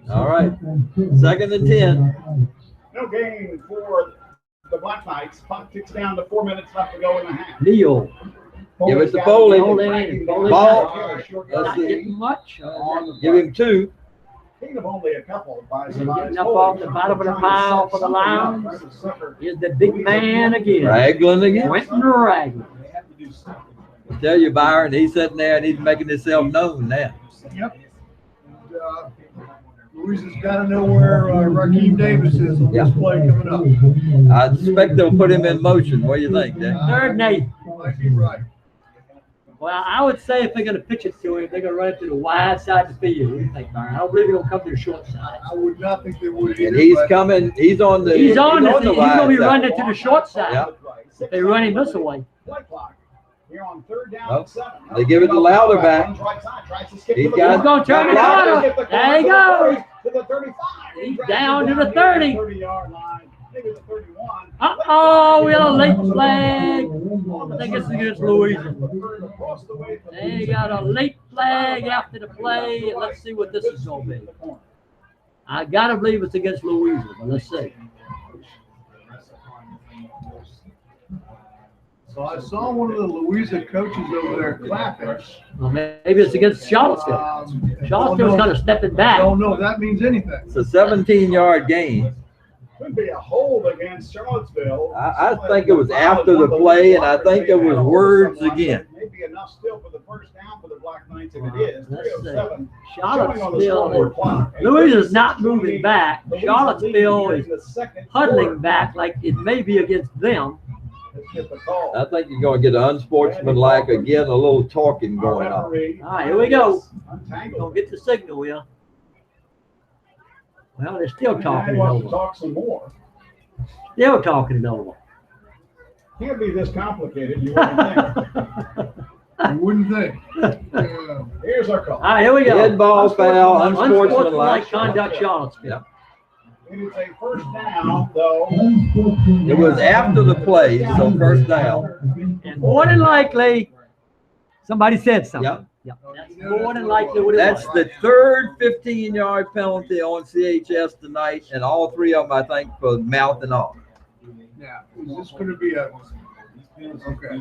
All right. 2nd and 10. No gain for the Black Knights. Clock ticks down to 4 minutes left to go in the half. Leo. Give it to Foley. Foley's Ball. not getting much. Give him 2. Gain of only a couple by Getting up off the bottom of the pile for the Lions is the big man again. Raglan again. Quentin Raglan. I tell you, Byron, he's sitting there and he's making himself known now. Yep. Louisa's got to know where Raheem Davis is on this play coming up. I suspect they'll put him in motion. What do you think, Dan? 3rd and 8. Might be right. Well, I would say if they're going to pitch it to him, they're going to run it to the wide side of the field. What do you think, Byron? I don't believe he'll come to the short side. I would not think they would either. And he's coming. He's on the. He's on the wide he's going to be side. running it to the short side. Yeah. If they run him this way. Here on 3rd down Well, and 7. they give it to Louder back. He's got He's going to turn it on. There he goes. To the 35. He's down to the 30. 30-yard line. Maybe the 31. Uh-oh, we got a late flag. I think it's against Louisa. They got a late flag after the play. Let's see what this is going to be. I got to believe it's against Louisa, but let's see. So I saw one of the Louisa coaches over there clapping. Well, maybe it's against Charlottesville. Charlottesville's kind of stepping I back. don't know if that means anything. It's a 17-yard gain. Could be a hold against Charlottesville. I think it was after the play, and I think it was words again. Maybe enough still for the first down for the Black Knights if it is. Let's see. 307. Charlottesville, Louisa's not moving back. Charlottesville is huddling back like it may be against them. I think you're going to get an unsportsmanlike again, a little talking going on. All right, here we go. Don't get the signal here. Well, they're still talking it over. Talk some more. Still talking it over. Can't be this complicated. You wouldn't think. You wouldn't think. Yeah. Here's our call. All right, here we go. Dead ball foul, unsportsmanlike. Unsportsmanlike conduct, Charlottesville. Yep. It is a first down, though. It was after the play, so first down. And more than likely, somebody said something. Yep. Yep. That's more than likely what it That's was. the 3rd 15-yard penalty on CHS tonight, and all 3 of them, I think, for mouthing off. Now, is this going to be a? Okay,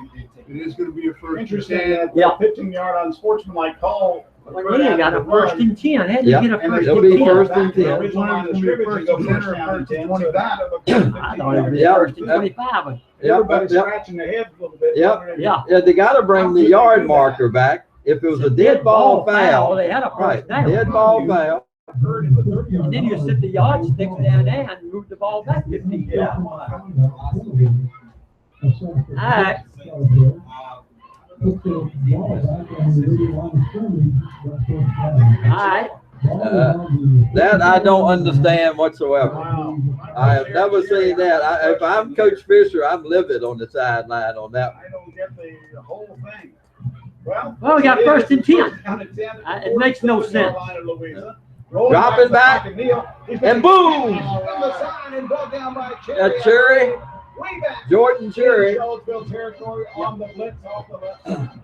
it is going to be a first Interesting and 10. that Yeah. 15-yard unsportsmanlike call. Well, he ain't got a 1st and 10. How did he Yep. get a 1st It'll and be 10? first and 10. The original line of scrimmage, you go first down and 10. So that of a I thought it was Yep. 1st and 25. But everybody's Yep. scratching their head a little bit. Yep. wondering- yeah. Yeah, they got to bring the yard marker back. If it was a dead ball foul, They had a right, first down. dead ball foul. And then you sit the yardsticks down there and move the ball back 15 yards. All right. All right. That I don't understand whatsoever. I have never seen that. If I'm Coach Fisher, I'm livid on the sideline on that one. I don't get the whole thing. Well, Well, we got first and 10. First down and 10. It makes no sense. Line of Louisa. Dropping back, and boom! That's Cherry, Jordan Cherry. Charlottesville territory on the blitz off the left side.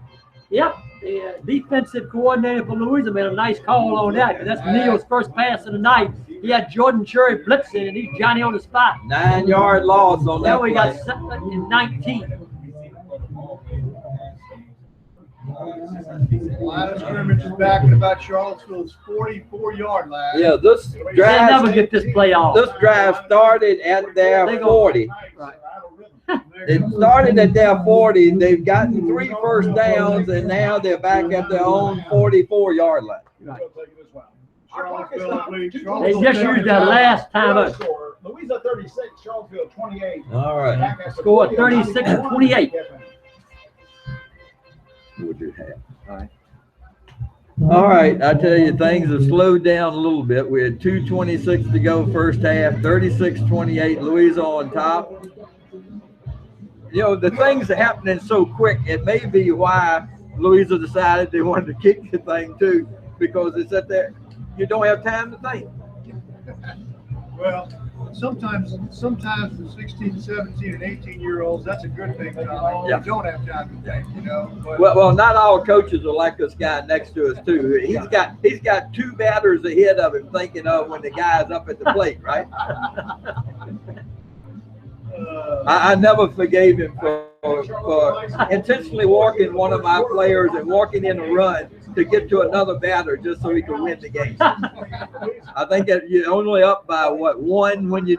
Yep. The defensive coordinator for Louisa made a nice call on that because that's Neil's first pass of the night. He had Jordan Cherry blitzing and he's Johnny on the spot. 9-yard loss on that Now we got play. 2nd and 19. Line of scrimmage is back at about Charlottesville's 44-yard line. Yeah, this They'll drive. never get this play off. This drive started at their 40. Right. It started at their 40. They've gotten 3 first downs, and now they're back at their own 44-yard line. Right. Charlottesville, I believe. They Charlottesville just used that last time up. Score. Louisa 36, Charlottesville 28. All right. Back after Score 40, 36-28. What you have? All right. All right, I tell you, things have slowed down a little bit. We had 2:26 to go first half, 36-28, Louisa on top. You know, the things are happening so quick, it may be why Louisa decided they wanted to kick the thing too, because it's at there, you don't have time to think. Well, sometimes for 16, 17, and 18-year-olds, that's a good thing. Yeah. You don't have time to think, you know. But Well, not all coaches are like this guy next to us too. He's got two batters ahead of him thinking of when the guy's up at the plate, right? I never forgave him for intentionally walking one of my players and walking in a run to get to another batter just so he could win the game. I think that you're only up by one when you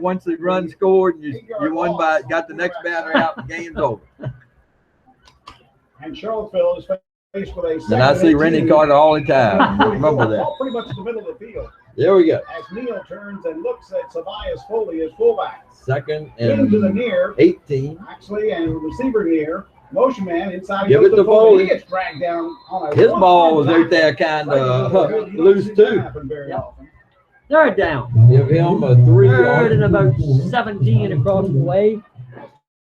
once the run scored and you won by got the next batter out, the game's over. And Charlottesville is faced with a. And I see Rennie Carter all the time. Remember that. Pretty much in the middle of the field. There we go. As Neal turns and looks at Tobias Foley as fullback. Second Into the and near, 18. actually, and receiver near. Motion man inside. Give goes it to Foley. He gets dragged down on a His ball was out there kind of loose too. Third down. Give him a 3 Third and on. about 17 across the way.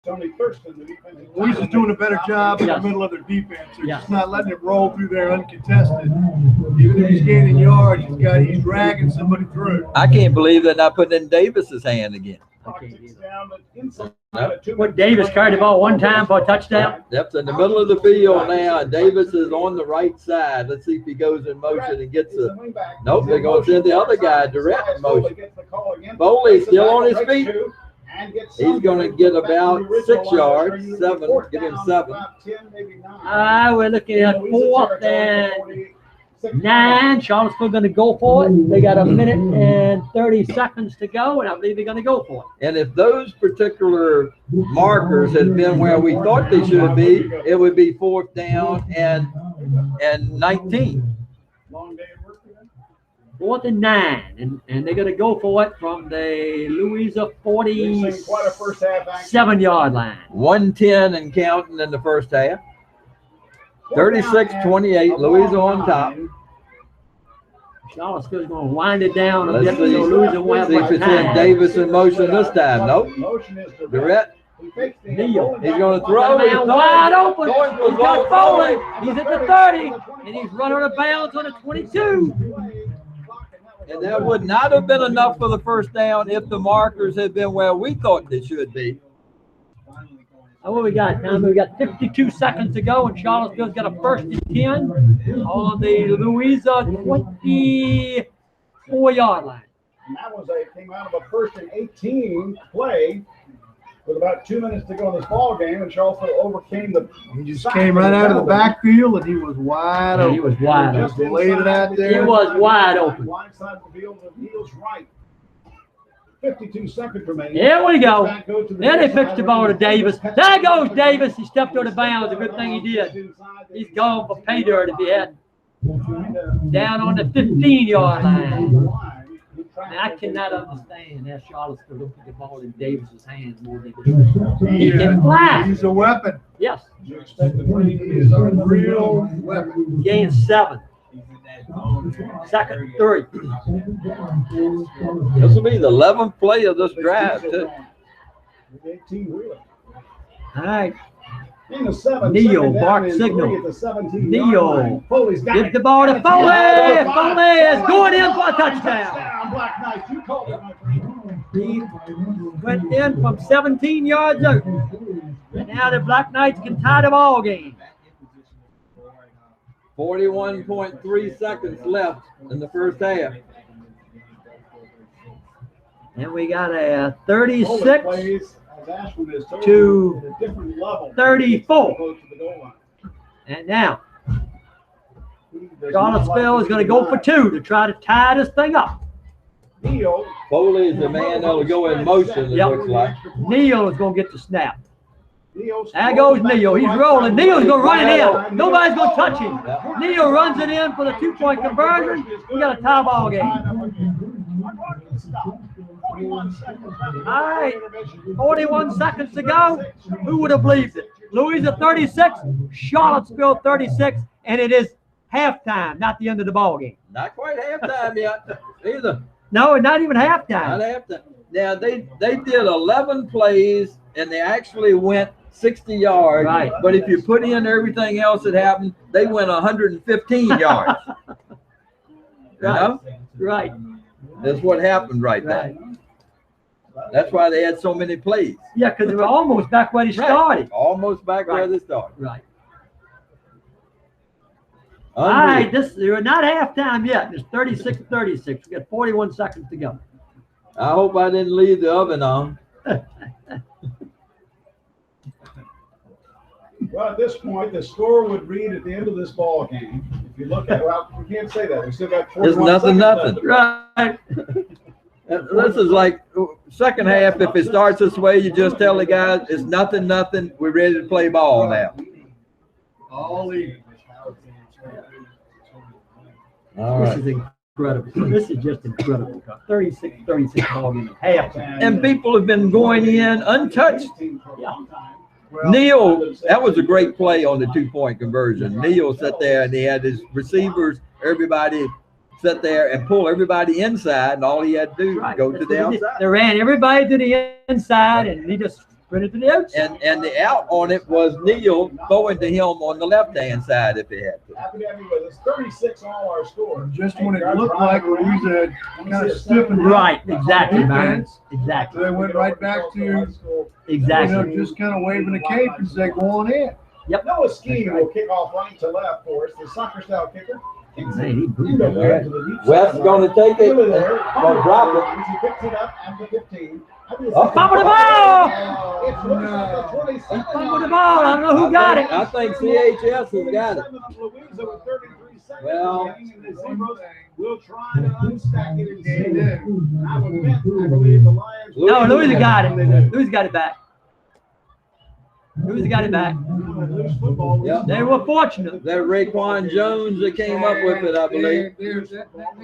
Tony Thurston, the defensive Louisa's doing a better job in the Yes. middle of their defense. They're Yes. just not letting it roll through there uncontested. Even if he's gaining yards, he's dragging somebody through. I can't believe they're not putting in Davis's hand again. What, Davis carried the ball one time for a touchdown? That's in the middle of the field now, and Davis is on the right side. Let's see if he goes in motion and gets a. Nope, they're going to send the other guy direct in motion. Foley still on his feet. He's going to get about 6 yards, 7. Give him 7. We're looking at 4th and 9. Charlottesville going to go for it. They got a minute and 30 seconds to go, and I believe they're going to go for it. And if those particular markers had been where we thought they should be, it would be 4th down and 19. Long day at work today? 4th and 9, and they're going to go for it from the Louisa Quite a first half action. 47-yard line. 110 and counting in the first half. 36-28, Louisa on top. Charlottesville's going to wind it down a bit, Let's so see, Louisa won't see if have it's much in time. Davis in motion this time. Nope. Motion is Direct. Neal. He's going to throw. Man wide open. Going for He's got the Foley. ball. He's at the 30, and he's running out of bounds on the 22. And that would not have been enough for the first down if the markers had been where we thought they should be. What we got, Tom? We got 52 seconds to go, and Charlottesville's got a 1st and 10 on the Louisa 24-yard line. And that came out of a 1st and 18 play with about 2 minutes to go in this ball game, and Charlottesville overcame the. He just came right out of the backfield, and he was wide open. He was wide Just open. laid it out there. He was wide open. Wide side of the field, and Neal's right. 52 seconds remaining. Here we go. Then they fixed the ball to Davis. There goes Davis. He stepped out of bounds. A good thing he did. He's gone for pay dirt if he hadn't. Down on the 15-yard line. Now, I cannot understand how Charlottesville looked at the ball in Davis's hands more than he can fly. He's a weapon. Yes. You expect the He is a real weapon. Gain 7. 2nd 3. This will be the 11th play of this drive, too. 18-wheeler. All right. In the 7, Neal, second bark down and signal. 3 at the 17-yard Neal. line. Foley's got Give it. the ball to Foley. Foley is going in for a touchdown. Touchdown, Black Knights. You called it, my friend. He went in from 17 yards out. And now the Black Knights can tie the ball game. 41.3 seconds left in the first half. And we got a Foley 36 plays, as Ashland has told to you, at a different level. 34. Close to the goal line. And now He does not Charlottesville like is going to go for to 2 to try to tie this thing up. Neal. Foley is the man that'll go in motion, it Yep. looks like. Neal is going to get the snap. There goes Neal. He's rolling. Neal's going to run it in. Nobody's going to touch him. Neal runs it in for the 2-point conversion. We got a tie ball game. All right, 41 seconds to go. Who would have believed it? Louisa 36, Charlottesville 36, and it is halftime, not the end of the ball game. Not quite halftime yet either. No, not even Not halftime. halftime. Now they did 11 plays and they actually went 60 yards. Right. But if you put in everything else that happened, they went 115 yards. You know? Right. That's what happened right there. That's why they had so many plays. Yeah, because they were almost back where they started. Almost back where Right. they started. Right. All right, we're not halftime yet. It's 36-36. We got 41 seconds to go. I hope I didn't leave the oven on. Well, at this point, the score would read at the end of this ball game. If you look at, well, we can't say that. We still got 41 It's nothing, seconds nothing. left. Right. This is like second half. If it starts this way, you just tell the guys it's nothing, nothing. We're ready to play ball now. All even. All This right. is incredible. This is just incredible. 36-36 ball game at halftime. And people have been going in untouched. Yeah. Well, Neal, that was a great play on the 2-point conversion. Neal sat there and he had his receivers, everybody sit there and pull everybody inside, and all he had to do was Right. go to That's the what they did. outside. They ran everybody to the inside, and he just sprinted to the outside. And the out on it was Neal throwing to him on the left-hand side if he had to. Happy to have you with us. 36 all our score. just when it looked like Louisa kind of stiffened up Right, exactly, man. defense, Exactly. they went right back to, Exactly. just kind of waving a cape and say, go on in. Noah Ski will kick off right to left for us. The soccer style kicker. Man, he blew You know, that. to the deep Wes side. is going to take it, Over there. or drop it. He picks it up at the 15. Oh, fumble the ball! It's loose at the 27. Fumbled the ball. I don't know who got it. I think CHS has got it. Louisa with 33 seconds Well, remaining in the zeros. We'll try to unstack it and see. Yeah. And I would bet, I believe the Lions. No, Louisa got it. Louisa got it back. Louisa got it back. Loose football. Yep. They were fortunate. That Raekwon Jones that came up with it, I believe. They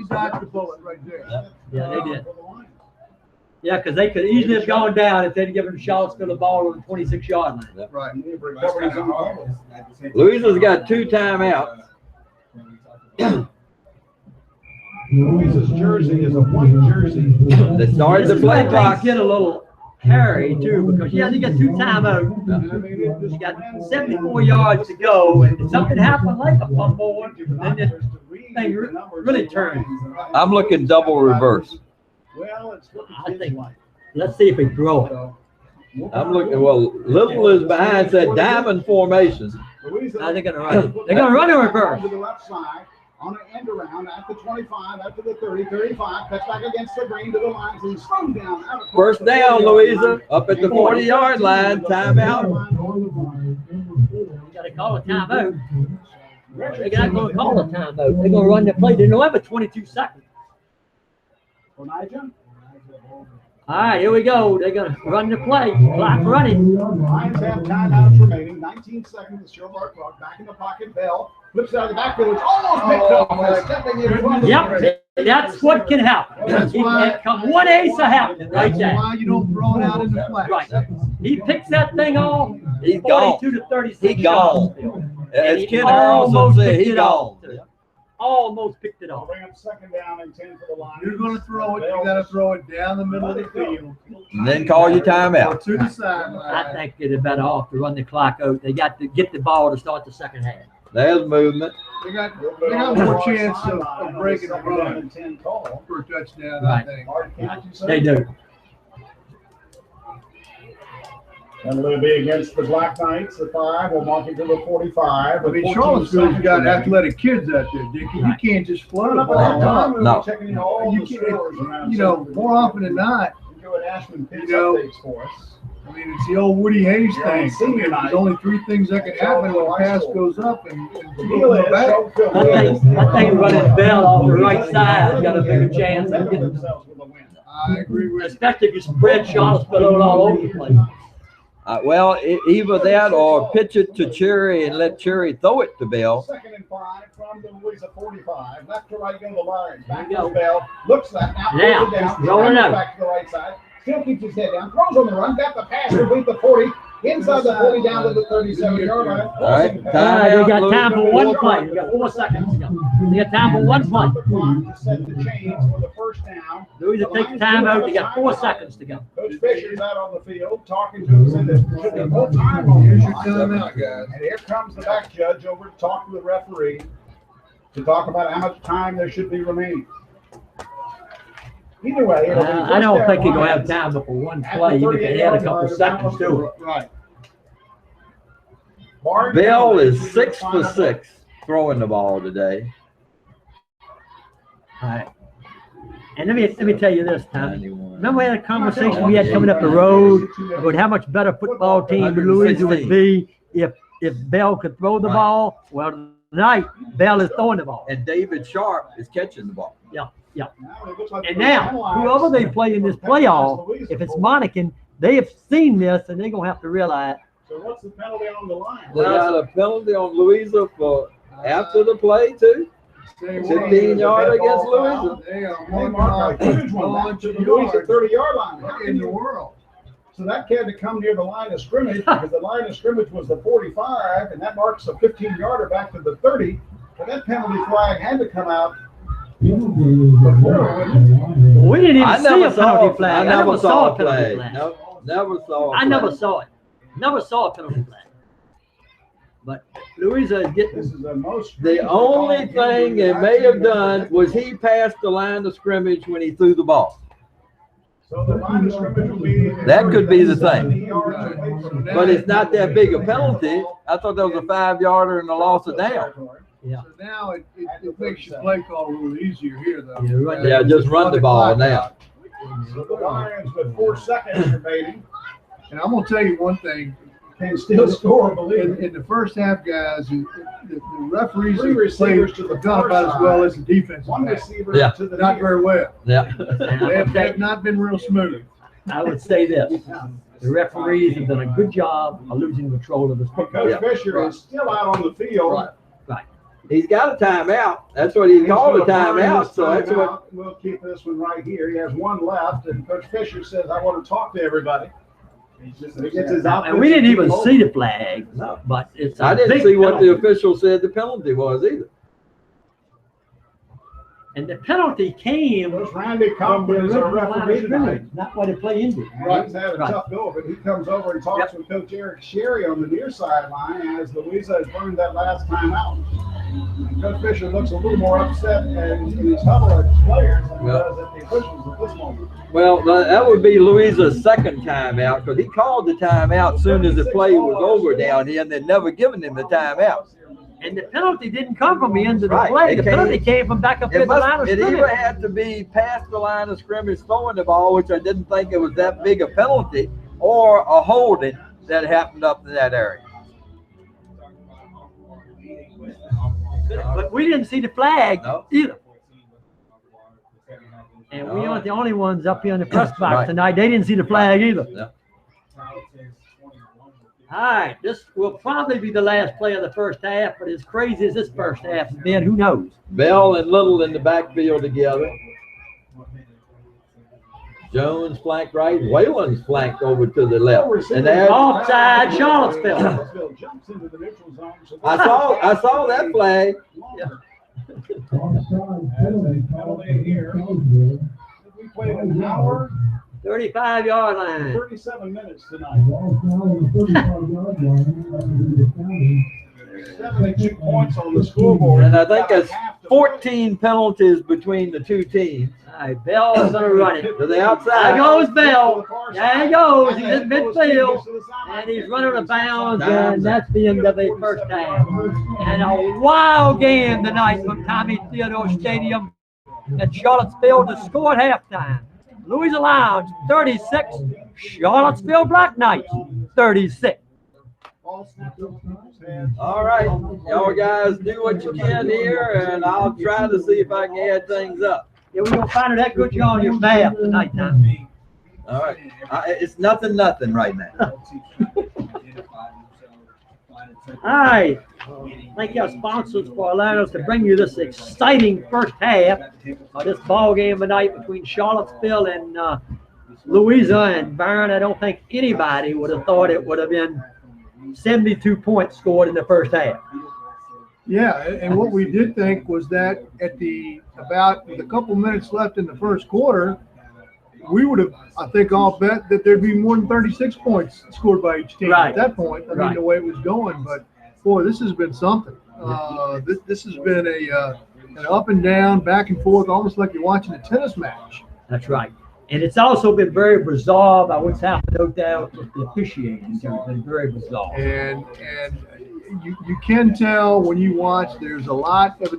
dodged the bullet right there. Yeah, they did. Yeah, because they could easily have gone down if they'd given Charlottesville the ball on the 26-yard line. Right. Louisa's got 2 timeouts. Louisa's jersey is a white jersey. They started the play Things clock. get a little hairy too because he only got 2 timeouts. He got 74 yards to go, and if something happened like a fumble, then this thing really turned. I'm looking double reverse. Well, it's looking I think. Let's see if he throw it. I'm looking, well, Little is behind that diamond formation. Now they're gonna run it. They're gonna run a reverse. To the left side on an end around at the 25, after the 30, 35, cuts back against the green to the lines and slung down. Out across First the down, 40-yard Louisa, up at the 40-yard line, timeout. You gotta call a timeout. They're not gonna call a timeout. They're gonna run the play. They don't have a 22 seconds. Onijah? All right, here we go. They're gonna run the play. Clock running. Lions have timeouts remaining. 19 seconds. Show our clock. Back in the pocket. Bell flips out of the backfield. It's almost picked up. Stepping in front. Yep, that's what can happen. That's why- It come one ace of happening right That's there. why you don't throw it out in the flat. Right. He picks that thing off. He's gone. 42 to 36. He gone. And As he Ken Harrelson almost said, picked he it off. gone. Almost picked it I'll off. bring up second down and 10 for the Lions. You're gonna throw it, you gotta throw it down the middle of the field. And then call your Or timeout. to the I sideline. think it'd better off to run the clock out. They got to get the ball to start the second half. There's movement. They got more chance of breaking the run and 10 call. for a touchdown, I Right. think. Hard catch, you say? They do. And it'll be against the Black Knights. The 5 will mark it to the 45. I mean, Charlottesville's got athletic kids out there, Dickie. You can't just flood the ball up. No. Checking in all You the can't- scores around. You know, more often than not, Joe Ashman picks you know, updates for us. I mean, it's the old Woody Hayes Yeah, thing. senior night. There's only 3 things that can happen when a pass goes up and The two deal go is, back. I think running Bell off the right side has got a bigger chance of getting, themselves with a win. I agree with you. especially if you spread Charlottesville all over the place. Well, either that or pitch it to Cherry and let Cherry throw it to Bell. 2nd and 5 from the Louisa 45. Left to right go the line. Back There you to go. Bell. Looks that Now, now. Pulls it down. roll it out. Back to the right side. Still keeps his head down. Throws on the run. Got the pass. Complete the 40. Inside the 40 down to the 37-yard line. All right. They got time for one play. They got 4 seconds to go. They got time for one play. The clock to set the chains for the first down. Louisa take the time out. They got 4 seconds to go. Coach Fisher's out on the field talking to him, saying there should be more time on Here's the your timeout, guys. And here comes the back judge over to talk to the referee to talk about how much time there should be remaining. Either way, it'll be I don't first think down you're going to have lines time before one at the play, even if they add a 38-yard couple line. seconds to it. Right. Barring Bell penalties, is we 6 get a for final 6 throwing the ball today. All right. And let me tell you this, Tommy. 91. Remember we had a conversation we had coming up the road about how much better football team Louisa would be if Bell could throw the ball? Well, tonight, Bell is throwing the ball. And David Sharp is catching the ball. Yeah. Now it looks like And we're now, penalized whoever they play in this for penalizing playoff, Louisa if it's for- Monacan, they have seen this and they're going to have to realize, So what's the penalty on the line? They got a penalty on Louisa for after the play, too. 15-yard against Louisa. They are They one marked a huge one back to the Louisa 30-yard line. How What can in the you- world? So that kid to come near the line of scrimmage, because the line of scrimmage was the 45, and that marks a 15-yarder back to the 30. But that penalty flag had to come out before, wouldn't it? we didn't even I see never a saw penalty flag. I never saw a penalty play. flag. No, never saw a I play. never saw it. Never saw a penalty flag. But Louisa is getting. This is the most. The only thing they may have done was he passed the line of scrimmage when he threw the ball. So the line of scrimmage will be. That could be the thing. 70 yards away from the- But it's not that big a penalty. I thought that was a 5-yarder and a loss of down. Yeah. So now it makes your play call a little easier here, though. Yeah, right. Yeah, just run the ball now. So the Lions with 4 seconds remaining And I'm gonna tell you one thing. can still score, believe me. In the first half, guys, the referees Three have receivers played to the done about as far well side. as the defense. One has. receiver Yeah. to the Not near. very well. Yeah. They have not been real smooth. I would say this. The referees have done a good job of losing control of this football. Coach Fisher is still out on the field. Right. He's got a timeout. That's what he called a timeout. So that's what. We'll keep this one right here. He has one left, and Coach Fisher says, "I want to talk to everybody." He gets his And we didn't even see the flag, No. but it's a I didn't big see what the penalty. official said the penalty was either. And the penalty came There's Randy from the Compton is our original line referee of scrimmage, tonight. not why they play Indy. And he's had a Right. tough go of it. He comes over and talks with Coach Eric Sherry on the near sideline as Louisa has burned that last time out. And Coach Fisher looks a little more upset and in his huddle at his players than he Yeah. does at the officials at this moment. Well, that would be Louisa's second timeout because he called the timeout soon as the play was over down here, and they'd never given him the timeout. And the penalty didn't come from the end of the Right. play. It The came- penalty came from back up in It, the line of it either scrimmage. had to be past the line of scrimmage throwing the ball, which I didn't think it was that big a penalty, or a holding that happened up in that area. But we didn't see the flag No. either. And we aren't the only ones up here in the press box Right. tonight. They didn't see the flag either. Yeah. All right, this will probably be the last play of the first half, but as crazy as this first half has been, who knows? Bell and Little in the backfield together. Jones flanked right, Whalen's flanked over to the left. And there, Offside, Charlottesville. Charlottesville jumps into the neutral zone. So I saw that flag. Penalty here. We played an hour, 35-yard line. 37 minutes tonight. 72 points on the scoreboard. And I think that's 14 penalties between the two teams. All right, Bell's gonna run it. To the There outside. goes Bell. There he goes. He's in midfield. And he's running out of bounds, and that's the end of the first half. And a wild game tonight from Tommy Theodore Stadium at Charlottesville to score at halftime. Louisa Lounge, 36. Charlottesville Black Knights, 36. All right. Y'all guys do what you can here, and I'll try to see if I can add things up. Yeah, we're gonna find out that good you on your staff tonight, Tom. All right. It's nothing right now. All right. Thank our sponsors for allowing us to bring you this exciting first half of this ball game tonight between Charlottesville and Louisa. And Byron, I don't think anybody would have thought it would have been 72 points scored in the first half. Yeah, and what we did think was that with a couple minutes left in the first quarter, we would have, I think, all bet that there'd be more than 36 points scored by each team at that point. I mean, the way it was going. But, boy, this has been something. This has been an up and down, back and forth, almost like you're watching a tennis match. That's right. And it's also been very bizarre. I would have no doubt with the officiating. It's been very bizarre. And you can tell when you watch, there's a lot of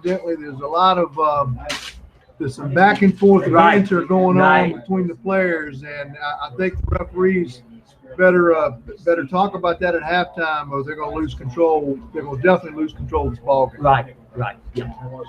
there's some back and forth banter going on between the players, and I think the referees better talk about that at halftime, or they're going to lose control. They're going to definitely lose control of this ball game. Right. Yeah. All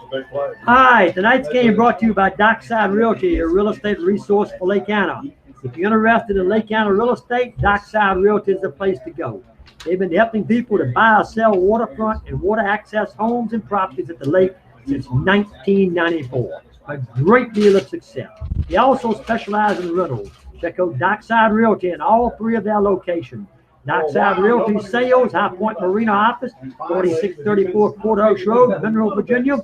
right. Tonight's game brought to you by Dockside Realty, your real estate resource for Lake Anna. If you're interested in Lake Anna real estate, Dockside Realty is the place to go. They've been helping people to buy or sell waterfront and water access homes and properties at the lake since 1994. A great deal of success. They also specialize in rentals. Check out Dockside Realty in all three of their locations. Dockside Realty Sales, High Point Marina Office, 4634 Courthouse Road, Monroe, Virginia,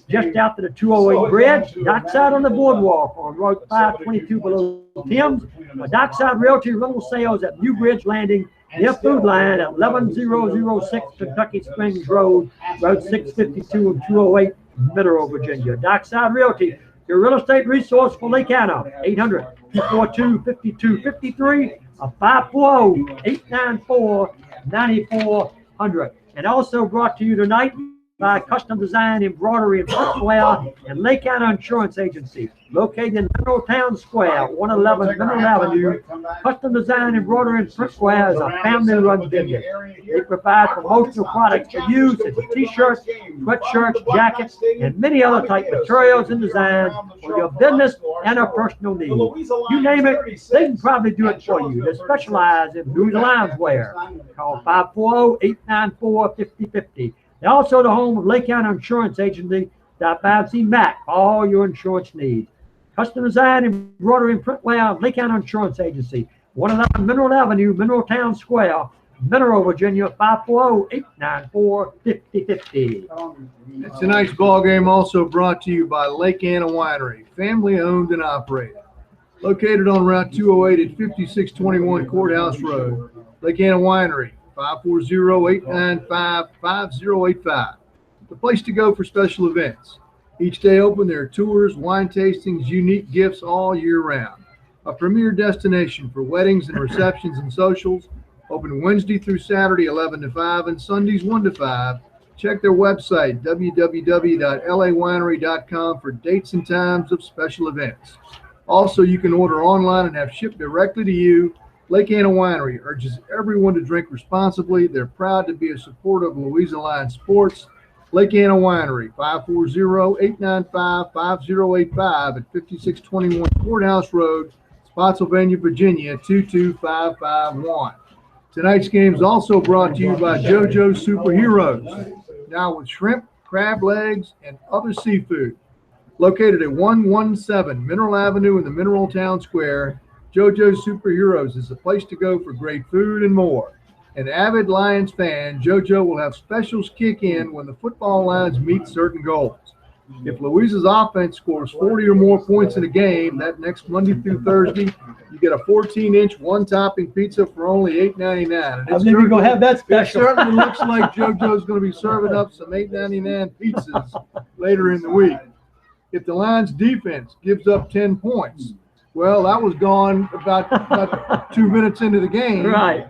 just after the 208 bridge. Dockside on the boardwalk on Road 522 below Thames. Dockside Realty Rental Sales at New Bridge Landing near Food Line at 11006 Kentucky Springs Road, Road 652 and 208, Monroe, Virginia. Dockside Realty, your real estate resource for Lake Anna, 800-242-5253 or 540-894-9400. And also brought to you tonight by Custom Design Embroidery and Footwear and Lake Anna Insurance Agency, located in Monroe Town Square, 111 Monroe Avenue. Custom Design Embroidery and Footwear is a family-run business. They provide promotional products for you, such as t-shirts, sweatshirts, jackets, and many other type materials and designs for your business and our personal needs. You name it, they can probably do it for you. They specialize in Louisa loungewear. Call 540-894-5050. They're also the home of Lake Anna Insurance Agency, .5C Mac, for all your insurance needs. Custom Design Embroidery and Printwear, Lake Anna Insurance Agency, 111 Mineral Avenue, Monroe Town Square, Monroe, Virginia, 540-894-5050. Tonight's ball game also brought to you by Lake Anna Winery, family owned and operated. Located on Route 208 at 5621 Courthouse Road. Lake Anna Winery, 540-895-5085. The place to go for special events. Each day open, there are tours, wine tastings, unique gifts all year round. A premier destination for weddings and receptions and socials. Open Wednesday through Saturday, 11 to 5, and Sundays, 1 to 5. Check their website, www.lawinery.com, for dates and times of special events. Also, you can order online and have shipped directly to you. Lake Anna Winery urges everyone to drink responsibly. They're proud to be a supporter of Louisa Line Sports. Lake Anna Winery, 540-895-5085 at 5621 Courthouse Road, Spotsylvania, Virginia, 22551. Tonight's game is also brought to you by JoJo's Superheroes, now with shrimp, crab legs, and other seafood. Located at 117 Mineral Avenue in the Mineral Town Square, JoJo's Superheroes is the place to go for great food and more. An avid Lions fan, JoJo will have specials kick in when the football Lions meet certain goals. If Louisa's offense scores 40 or more points in a game, that next Monday through Thursday, you get a 14-inch one-topping pizza for only $8.99. I think we're going to have that special. It certainly looks like JoJo's going to be serving up some $8.99 pizzas later in the week. If the Lions defense gives up 10 points, well, that was gone about 2 minutes into the game. Right.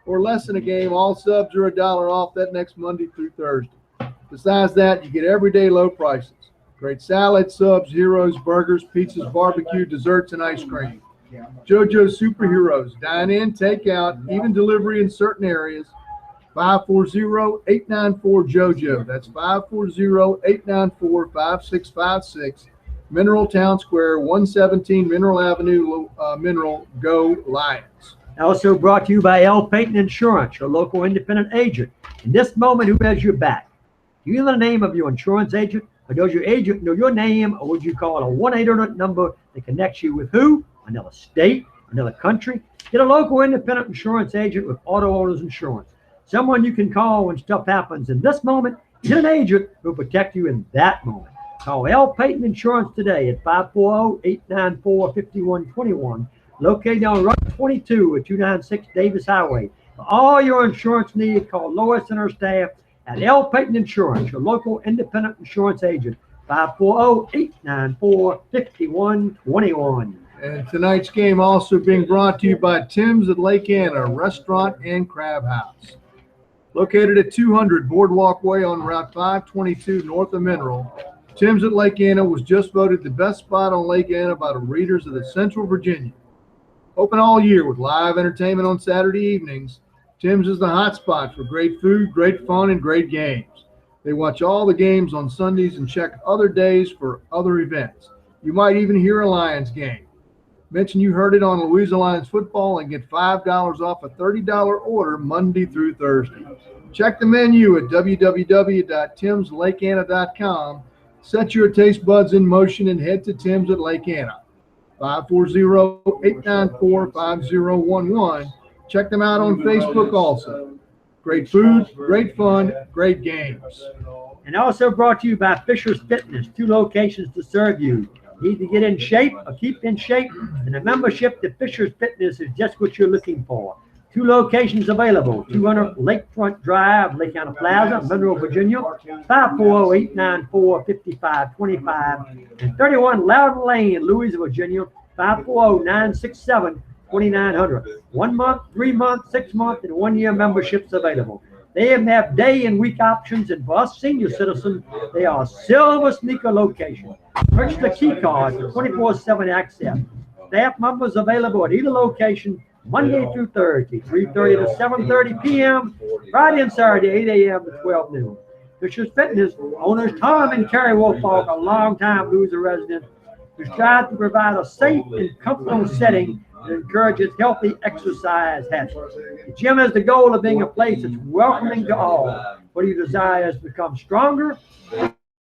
Or less than a game, all subs are $1 off that next Monday through Thursday. Besides that, you get everyday low prices. Great salads, subs, heroes, burgers, pizzas, barbecue, desserts, and ice cream. JoJo's Superheroes. Dine in, take out, even delivery in certain areas. 540-894-JoJo. That's 540-894-5656. Mineral Town Square, 117 Mineral Avenue, Mineral. Go Lions. Also brought to you by L. Payton Insurance, your local independent agent. In this moment, who has your back? Do you know the name of your insurance agent? Or does your agent know your name? Or would you call a 1-800 number that connects you with who? Another state? Another country? Get a local independent insurance agent with auto owners insurance. Someone you can call when stuff happens in this moment. Get an agent who will protect you in that moment. Call L. Payton Insurance today at 540-894-5121. Located on Route 22 at 296 Davis Highway. For all your insurance needs, call Lois and her staff at L. Payton Insurance, your local independent insurance agent. 540-894-5121. And tonight's game also being brought to you by Tim's at Lake Anna Restaurant and Crab House. Located at 200 Boardwalk Way on Route 522 north of Mineral, Tim's at Lake Anna was just voted the best spot on Lake Anna by the readers of the Central Virginia. Open all year with live entertainment on Saturday evenings, Tim's is the hot spot for great food, great fun, and great games. They watch all the games on Sundays and check other days for other events. You might even hear a Lions game. Mention you heard it on Louisa Lions football and get $5 off a $30 order Monday through Thursday. Check the menu at www.timslakeanna.com. Set your taste buds in motion and head to Tim's at Lake Anna. 540-894-5011. Check them out on Facebook also. Great food, great fun, great games. And also brought to you by Fisher's Fitness, 2 locations to serve you. Need to get in shape or keep in shape? And a membership to Fisher's Fitness is just what you're looking for. 2 locations available, 200 Lakefront Drive, Lake Anna Plaza, Monroe, Virginia, 540-894-5525, and 31 Loudon Lane, Louisa, Virginia, 540-967-2900. 1 month, 3 month, 6 month, and 1 year memberships available. They even have day and week options, and for us senior citizens, they are a silver sneaker location. Purchase a key card for 24/7 access. Staff members available at either location Monday through Thursday, 3:30 to 7:30 p.m., Friday and Saturday, 8 a.m. to 12 noon. Fisher's Fitness owners Tom and Carrie Wolfalk, a longtime Louisa resident, who strive to provide a safe and comfortable setting that encourages healthy exercise habits. The gym has the goal of being a place that's welcoming to all. Whether your desire is to become stronger,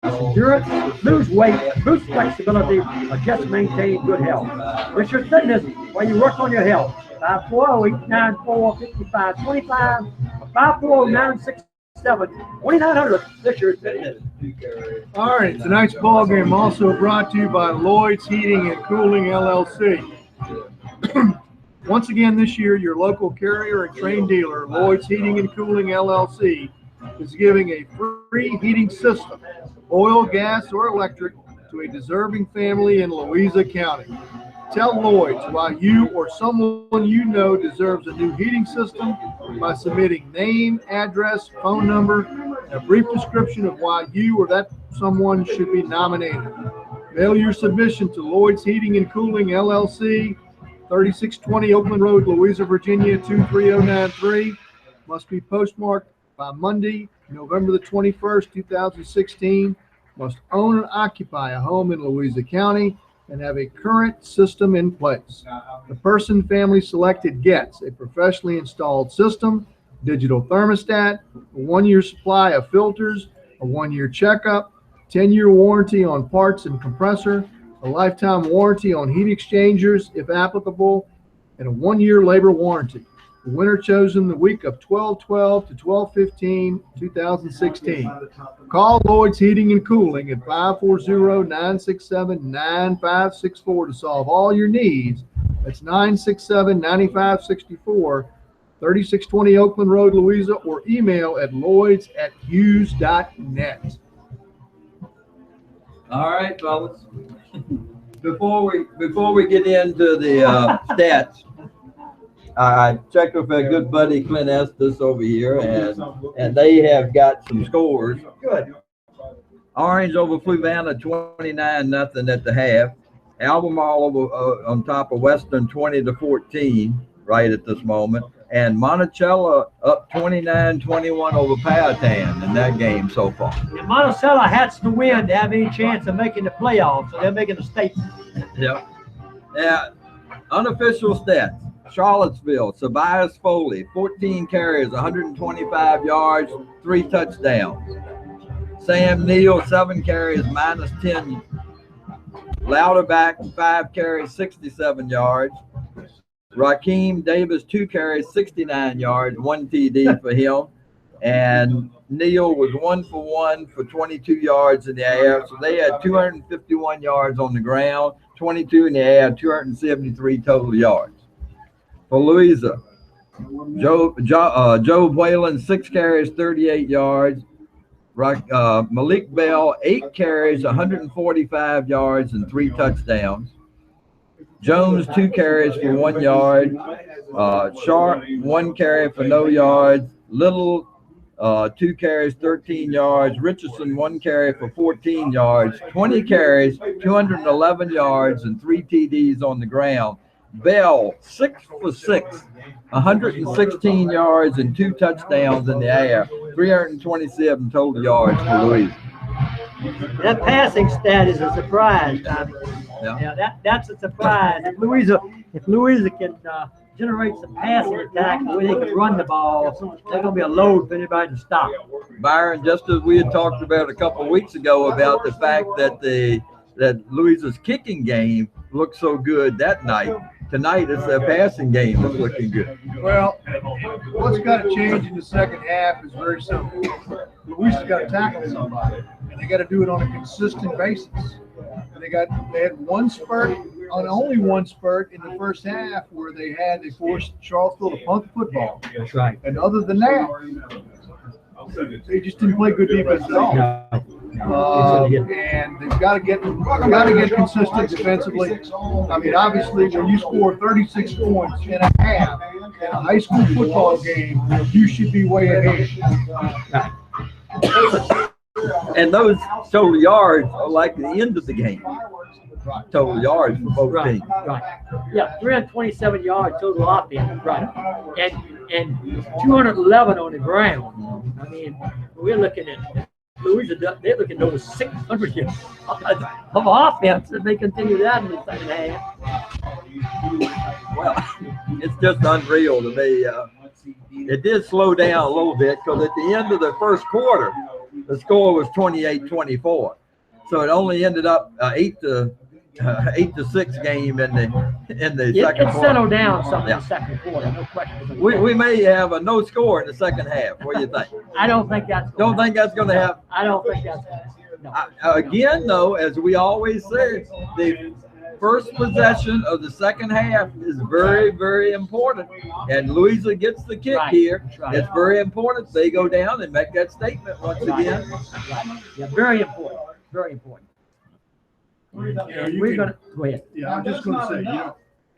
endurance, lose weight, boost flexibility, or just maintain good health. Fisher's Fitness, while you work on your health. 540-894-5525 or 540-967-2900. Fisher's Fitness. All right, tonight's ball game also brought to you by Lloyd's Heating and Cooling LLC. Once again this year, your local carrier and train dealer, Lloyd's Heating and Cooling LLC, is giving a free heating system, oil, gas, or electric, to a deserving family in Louisa County. Tell Lloyd's why you or someone you know deserves a new heating system by submitting name, address, phone number, and a brief description of why you or that someone should be nominated. Mail your submission to Lloyd's Heating and Cooling LLC, 3620 Oakland Road, Louisa, Virginia, 23093. Must be postmarked by Monday, November the 21st, 2016. Must own and occupy a home in Louisa County and have a current system in place. The person family selected gets a professionally installed system, digital thermostat, a 1-year supply of filters, a 1-year checkup, 10-year warranty on parts and compressor, a lifetime warranty on heat exchangers if applicable, and a 1-year labor warranty. The winner chosen the week of 12/12 to 12/15/2016. Call Lloyd's Heating and Cooling at 540-967-9564 to solve all your needs. That's 967-9564, 3620 Oakland Road, Louisa, or email at lloyds@hughes.net. All right, fellas. Before we get into the stats, I checked with our good buddy Clint Estes over here, and they have got some scores. Good. Orange over Fluvanna 29-0 at the half. Albemarle over on top of Western 20-14 right at this moment. And Monticello up 29-21 over Powhatan in that game so far. And Monticello has to win to have any chance of making the playoffs, so they're making a statement. Yep. Yeah. Unofficial stats. Charlottesville, Tobias Foley, 14 carries, 125 yards, 3 touchdowns. Sam Neal, 7 carries, -10. Louderback, 5 carries, 67 yards. Raheem Davis, 2 carries, 69 yards, 1 TD for him. And Neal was 1 for 1 for 22 yards in the air. So they had 251 yards on the ground, 22 in the air, 273 total yards. For Louisa, Joe Whalen, 6 carries, 38 yards. Malik Bell, 8 carries, 145 yards, and 3 touchdowns. Jones, 2 carries for 1 yard. Sharp, 1 carry for no yards. Little, 2 carries, 13 yards. Richardson, 1 carry for 14 yards. 20 carries, 211 yards, and 3 TDs on the ground. Bell, 6 for 6, 116 yards and 2 touchdowns in the air, 327 total yards for Louisa. That passing stat is a surprise, Tommy. Yeah, that's a surprise. If Louisa can generate some passing attack, the way they can run the ball, they're going to be a load for anybody to stop. Byron, just as we had talked about a couple of weeks ago about the fact that that Louisa's kicking game looked so good that night. Tonight, it's their passing game that's looking good. Well, what's got to change in the second half is very simple. Louisa's got to tackle somebody, and they got to do it on a consistent basis. And they had one spurt, only one spurt in the first half where they forced Charlottesville to punt the football. That's right. And other than that, they just didn't play good defense at all. And they've got to get consistent defensively. I mean, obviously, when you score 36 points in a half in a high school football game, you should be way ahead. And those total yards are like the end of the game. Total yards for both teams. Right. Yeah, 327 yards total offense. Right. And 211 on the ground. I mean, we're looking at Louisa. They're looking at over 600 yards of offense if they continue that in the second half. Well, it's just unreal to me. It did slow down a little bit because at the end of the first quarter, the score was 28-24. So it only ended up 8-6 game in the second it quarter. Settled down some in the second quarter, no question. We may have a no score in the second half. What do you think? I don't think that's. Don't think that's going to happen. I don't think that's. No. Again, though, as we always say, the first possession of the second half is very, very important. And Louisa gets the kick here. Right. It's very important they go down and make that statement once again. Right. Yeah, very important. Very important. And we're going to go ahead. Yeah, I'm just going to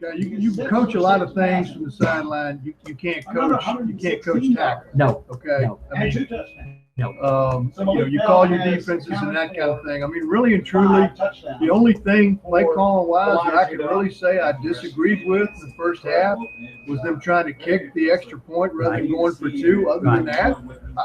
say, you coach a lot of things from the sideline. You can't coach. You can't coach tackle. No. Okay. No. I mean, you call your defenses and that kind of thing. I mean, really and truly, the only thing play calling wise that I could really say I disagreed with in the first half was them trying to kick the extra point rather than going for 2. Other than that,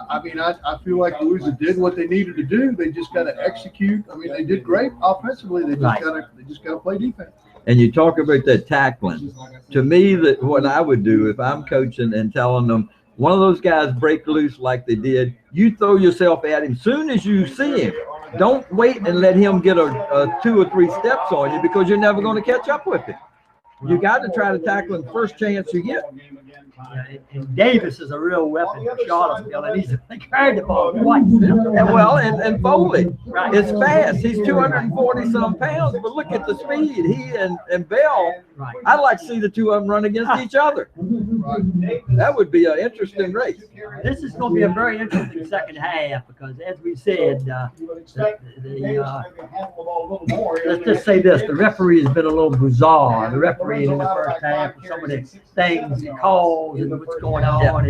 I mean, I feel like Louisa did what they needed to do. They just got to execute. I mean, they did great offensively. They just got to play defense. And you talk about that tackling. To me, that what I would do if I'm coaching and telling them, one of those guys break loose like they did, you throw yourself at him. Soon as you see him, don't wait and let him get a 2 or 3 steps on you because you're never going to catch up with him. You got to try to tackle him first chance you get. And Davis is a real weapon for Charlottesville, and he's carried the ball twice. And Foley is fast. He's 240-some pounds, but look at the speed. He and Bell, I'd like to see the two of them run against each other. That would be an interesting race. This is going to be a very interesting second half because, as we said, let's just say this: the referee has been a little bizarre. The referee in the first half, with some of the things he calls and what's going on.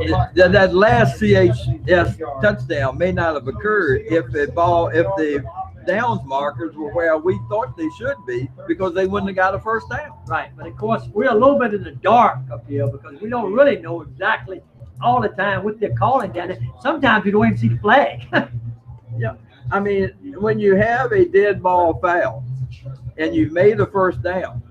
Yeah. That last CHS touchdown may not have occurred if the downs markers were where we thought they should be because they wouldn't have got a first down. Right, but of course we're a little bit in the dark up here because we don't really know exactly all the time what they're calling down there. Sometimes you don't even see the flag. Yeah, I mean, when you have a dead ball foul and you've made a first down,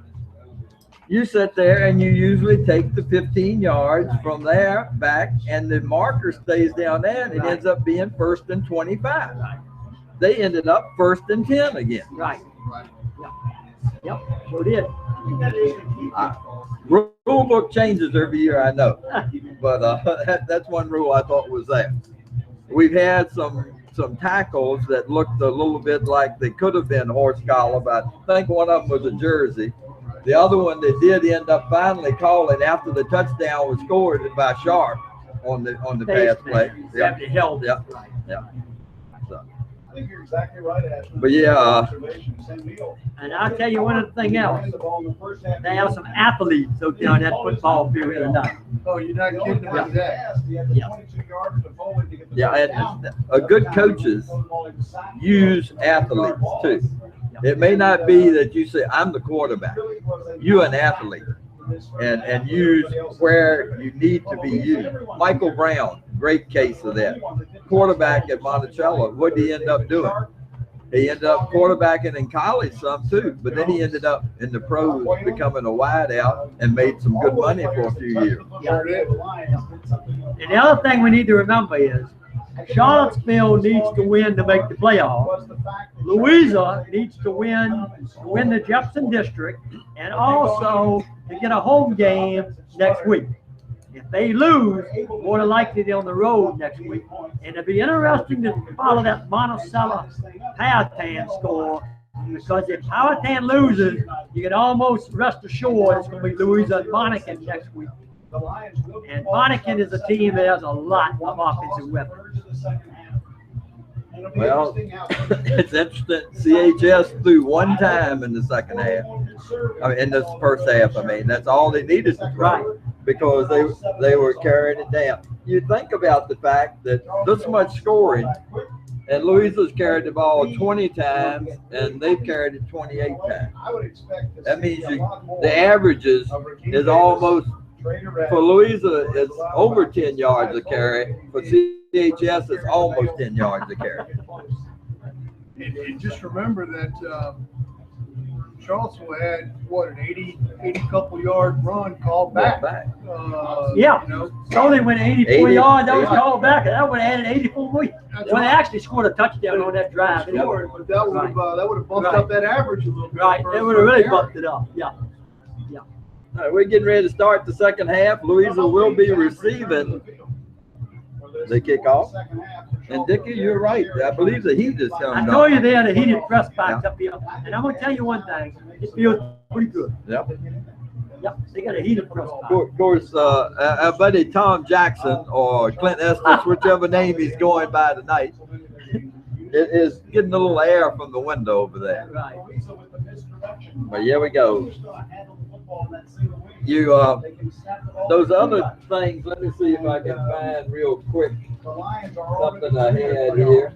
You sit there and you usually take the 15 yards from there back, and the marker stays down there, and it ends up being 1st and 25. They ended up 1st and 10 again. Right. Yep. Sure did. Rule book changes every year, I know, but that's one rule I thought was there. We've had some tackles that looked a little bit like they could have been horse collar, but I think one of them was a jersey. The other one they did end up finally calling after the touchdown was scored by Sharp on the pass play. Yeah. Held. Yeah. Yeah. So. I think you're exactly right, Ashton. But yeah, and I'll tell you one thing else. They have some athletes out there on that football field tonight. Oh, you're not kidding about that. Yeah, and good coaches use athletes too. It may not be that you say, I'm the quarterback. You're an athlete. And use where you need to be used. Michael Brown, great case of that. Quarterback at Monticello, what did he end up doing? He ended up quarterbacking in college some too, but then he ended up in the pros becoming a wideout and made some good money for a few years. And the other thing we need to remember is Charlottesville needs to win to make the playoffs. Louisa needs to win the Jefferson District, and also to get a home game next week. If they lose, more than likely they're on the road next week. And it'll be interesting to follow that Monticello Powhatan score, because if Powhatan loses, you can almost rest assured it's going to be Louisa and Monacan next week. And Monacan is a team that has a lot of offensive weapons. Well, it's interesting. CHS threw one time in the second half. I mean, in the first half. I mean, that's all they needed to throw, because they were carrying it down. You think about the fact that this much scoring, and Louisa's carried the ball 20 times, and they've carried it 28 times. That means the averages is almost, for Louisa, it's over 10 yards a carry. For CHS, it's almost 10 yards a carry. And just remember that Charlottesville had, what, an 80 couple yard run called back. Yeah. You know, So they went 84 yards. That was called back, and that would have added 84 more. Well, they actually scored a touchdown on that drive. scored, but that would have bumped up that average a little bit. Right. They would have really bumped it up. Yeah. All right, we're getting ready to start the second half. Louisa will be receiving the kickoff. And Dickie, you're right. I believe the heat is coming I on. told you they had a heated press box up here. And I'm going to tell you one thing. It feels pretty good. Yep. Yep. They got a heated press box. Of course, our buddy Tom Jackson, or Clint Estes, whichever name he's going by tonight, is getting a little air from the window over there. Right. But here we go. You those other things, let me see if I can find real quick something I had here.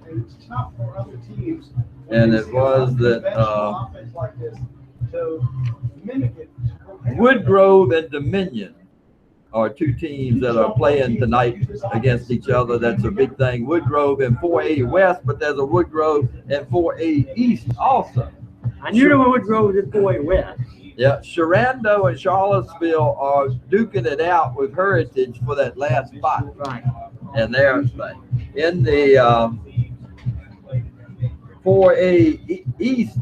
And it was that Woodgrove and Dominion are two teams that are playing tonight against each other. That's a big thing. Woodgrove and 4A West, but there's a Woodgrove and 4A East also. I knew there was Woodgrove in 4A West. Yeah, Sharando and Charlottesville are duking it out with Heritage for that last spot. Right. And there's in the 4A East,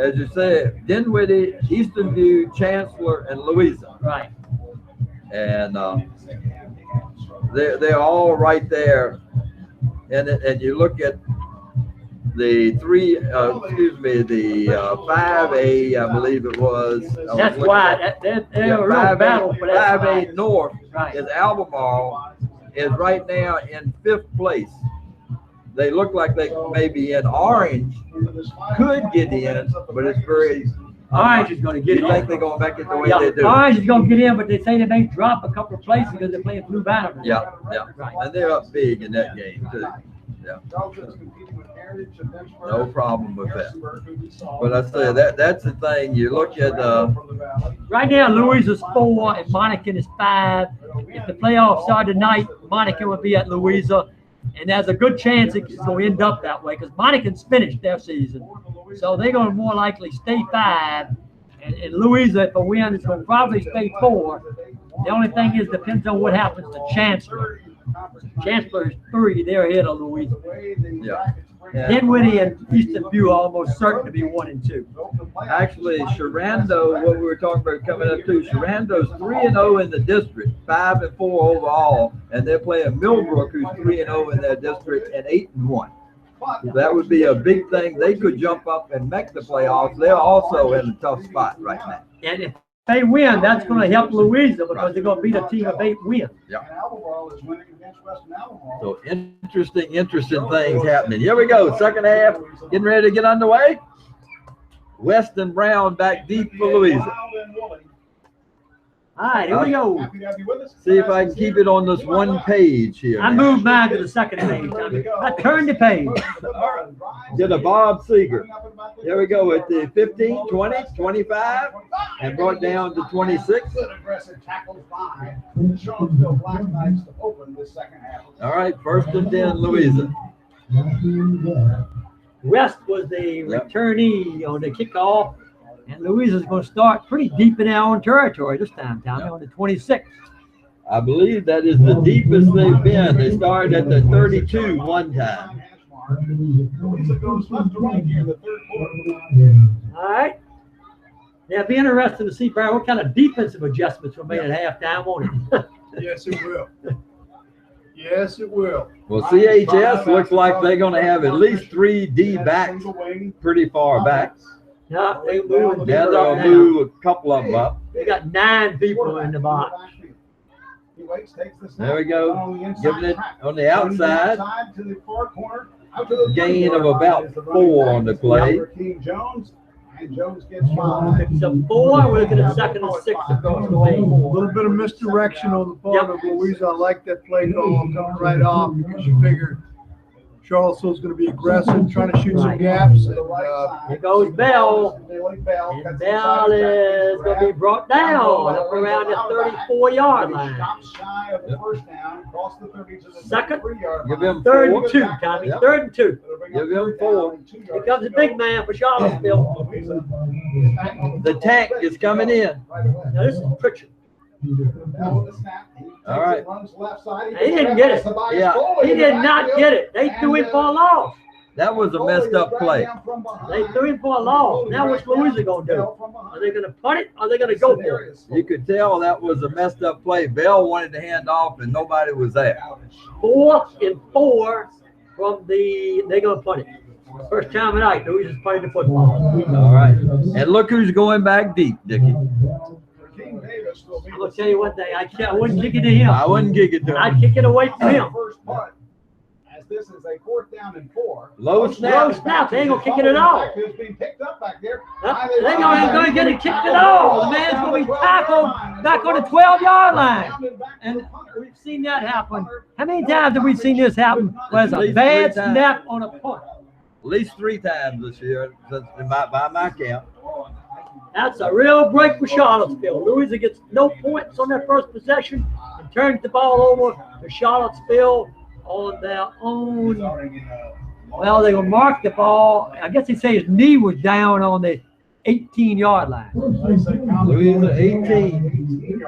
as you said, Dinwiddie, Eastern View, Chancellor, and Louisa. Right. And they're all right there. And you look at the 5A, I believe it was. That's why they're a real battle for that. 5A North Right. is Albemarle is right now in 5th place. They look like they may be in. Orange could get in, but it's very. Orange is going to get You in. think they're going to make it the way they do? Orange is going to get in, but they say they may drop a couple of places because they're playing Blue Banner. Yeah. Right. And they're up big in that game too. Yeah. No problem with that. But I say that's the thing. You look at Right now, Louisa's 4 and Monacan is 5. If the playoffs start tonight, Monacan will be at Louisa. And there's a good chance it's going to end up that way because Monacan's finished their season. So they're going to more likely stay 5 And Louisa, if a win, is going to probably stay 4. The only thing is, depends on what happens to Chancellor. Chancellor is 3. They're ahead of Louisa. Yeah. Dinwiddie and Easton View are almost certain to be 1 and 2. Actually, Sharando, what we were talking about coming up to, Sharando's 3-0 in the district, 5-4 overall, and they're playing Millbrook, who's 3-0 in their district and 8-1. So that would be a big thing. They could jump up and make the playoffs. They're also in a tough spot right now. And if they win, that's going to help Louisa because they're going to beat a team of 8 wins. Yeah. And Albemarle is winning against Western Albemarle. So interesting things happening. Here we go. Second half, getting ready to get underway. Weston Brown back deep for Louisa. Wild and Woolly. All right, here we go. Happy to have you with us. See if I can keep it on this one page here. I moved mine to the second page. I turned the page. Get a Bob Seeger. There we go at the 15, 20, 25, and brought down to 26. Good aggressive tackles by the Charlottesville Black Knights to open this second half. All right, 1st and 10, Louisa. West was the returnee on the kickoff, and Louisa's going to start pretty deep in their own territory this time, Tommy, on the 26. I believe that is the deepest they've been. They started at the 32 one time. Louisa goes left to right here in the third quarter. All right. Now, it'll be interesting to see, Brian, what kind of defensive adjustments were made at halftime, won't it? Yes, it will. Yes, it will. Well, CHS looks like they're going to have at least 3 D backs pretty far back. Yeah, they move. Yeah, they'll move a couple of them up. They got 9 people in the box. He waits, takes the snap. There we go. On the inside Giving it track. on the outside. To the far corner. Out to the Gain of 30-yard about line is the 4 running on the back. play. Number King Jones, and Jones gets 5. It's a 4. We're looking at 2nd and 6 across the A field. little bit of misdirection on the part of Louisa. I like that play call coming right off because you figure Charlottesville's going to be aggressive, trying to shoot some gaps. And, Here goes Bell. And Bell is going to be brought down up around the 34-yard line. Stops shy of the first down, across the 30 to the Second. 3-yard Give line. him 3rd 4. and 2, Tommy. Yep. 3rd and 2. Give him 4. Here comes the big man for Charlottesville. The tank is coming in. Now, this is Pritchard. All right. He didn't get it. Yeah. He did not get it. They threw him for a loss. That was a messed up play. They threw him for a loss. Now what's Louisa going to do? Are they going to punt it or are they going to go for it? You could tell that was a messed up play. Bell wanted to hand off and nobody was there. 4th and 4 from the, they're going to punt it. First time tonight, Louisa's punting the football. All right. And look who's going back deep, Dickie. King Davis will be I'm going to tell you one thing. I wouldn't kick it to him. I wouldn't kick it to him. I'd kick it away from him. first punt. As this is a 4th down and 4. Low snap. Low snap. They ain't going to kick it at all. It's being picked up back there. They're going to get it kicked at all. The man's going to be tackled back on the 12-yard line. And we've seen that happen. How many times have we seen this happen? Where there's a bad snap on a punt. At least 3 times this year, by my count. That's a real break for Charlottesville. Louisa gets no points on their first possession and turns the ball over to Charlottesville on their own. Well, they will mark the ball. I guess they say his knee was down on the 18-yard line. Louisa 18.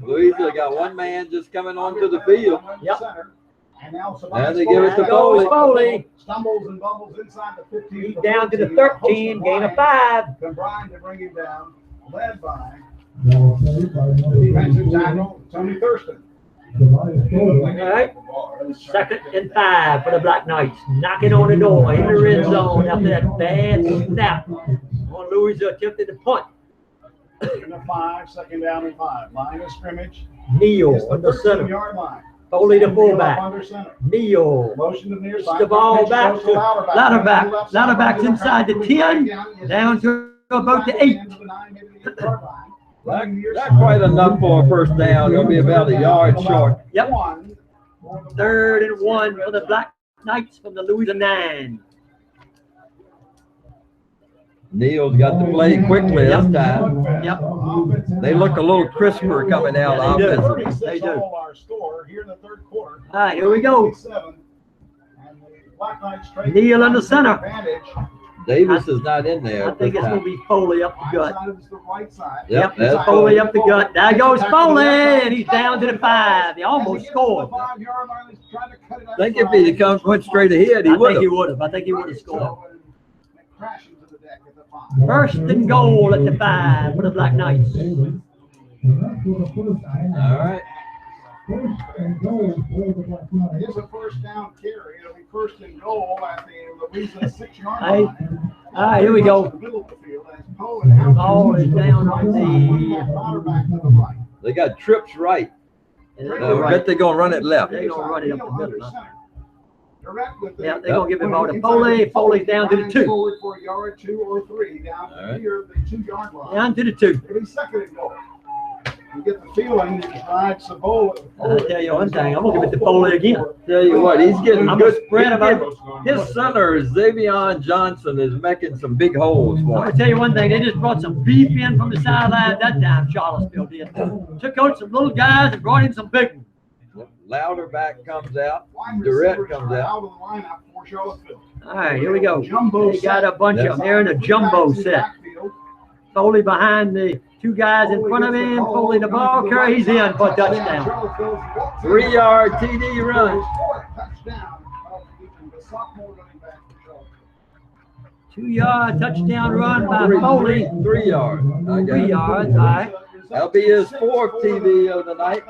Louisa got one man just coming onto the field. Yep. And now they give it to Foley. Foley. Stumbles and bumbles inside the 15. He's down to the 13, gain of 5. Combined to bring him down, led by defensive tackle Tony Thurston. All right. 2nd and 5 for the Black Knights. Knocking on the door in the red zone after that bad snap on Louisa attempted to punt. In the 5, 2nd down and 5. Line of scrimmage. Neal It's on the center. 13-yard line. Foley the Neal fullback. under center. Neal. Motion to the near Push side. the ball Pitch back goes to Louderback. Louderback. Louderback's inside the 10, down to about the 8. Not quite enough for a first down. It'll be about a yard short. Yep. 3rd and 1 for the Black Knights from the Louisa 9. Neal's got to play quickly this time. Yep. They look a little crisper coming out Yeah, they do. offensively. They do. Our score here in the third quarter. All right, here we go. 37. And the Black Knights Neal in the center. Advantage. Davis is not in there. I think it's going to be Foley up the gut. Side is the right side. Yep, It's that's Foley up the gut. There goes Foley, and he's down to the 5. He almost scored. I think if he went straight ahead, he I would think he have. would have. I think he would have scored. First and goal at the 5 for the Black Knights. All right. Here's a first down carry. It'll be first and goal at the Louisa 6-yard line. All right, here we go. The middle of the field as Poe and Ball is down on the. the They got trips right. I bet they're going to run it left. They're going to run it up the middle. Huh? Yeah, they're going to give it ball to Foley. Foley's down to the 2. Forward for a yard, 2 or 3 down near the 2-yard line. Down to the 2. It'll be second and goal. You get the feeling that Ryan Savola. I'll tell you one thing. I'm going to give it to Foley again. Tell you what, he's getting I'm good. a spread about it. His center, Xavier Johnson, is making some big holes I'm for going him. to tell you one thing. They just brought some beef in from the sideline that time, Charlottesville did. Took out some little guys and brought in some big ones. Louderback comes out. Wide Durrett receivers comes are out. out of the lineup for Charlottesville. All right, here we go. Jumbo They got a bunch of them. Yes. They're in a jumbo set. Foley behind the 2 guys in front of him. Foley the ball carrier. He's in for a touchdown. 3-yard TD run. Touchdown of the sophomore running back for Charlottesville. 2-yard touchdown run by Foley. 3 yards. I got 3 it. yards. All right. That'll be his 4th TD of the night.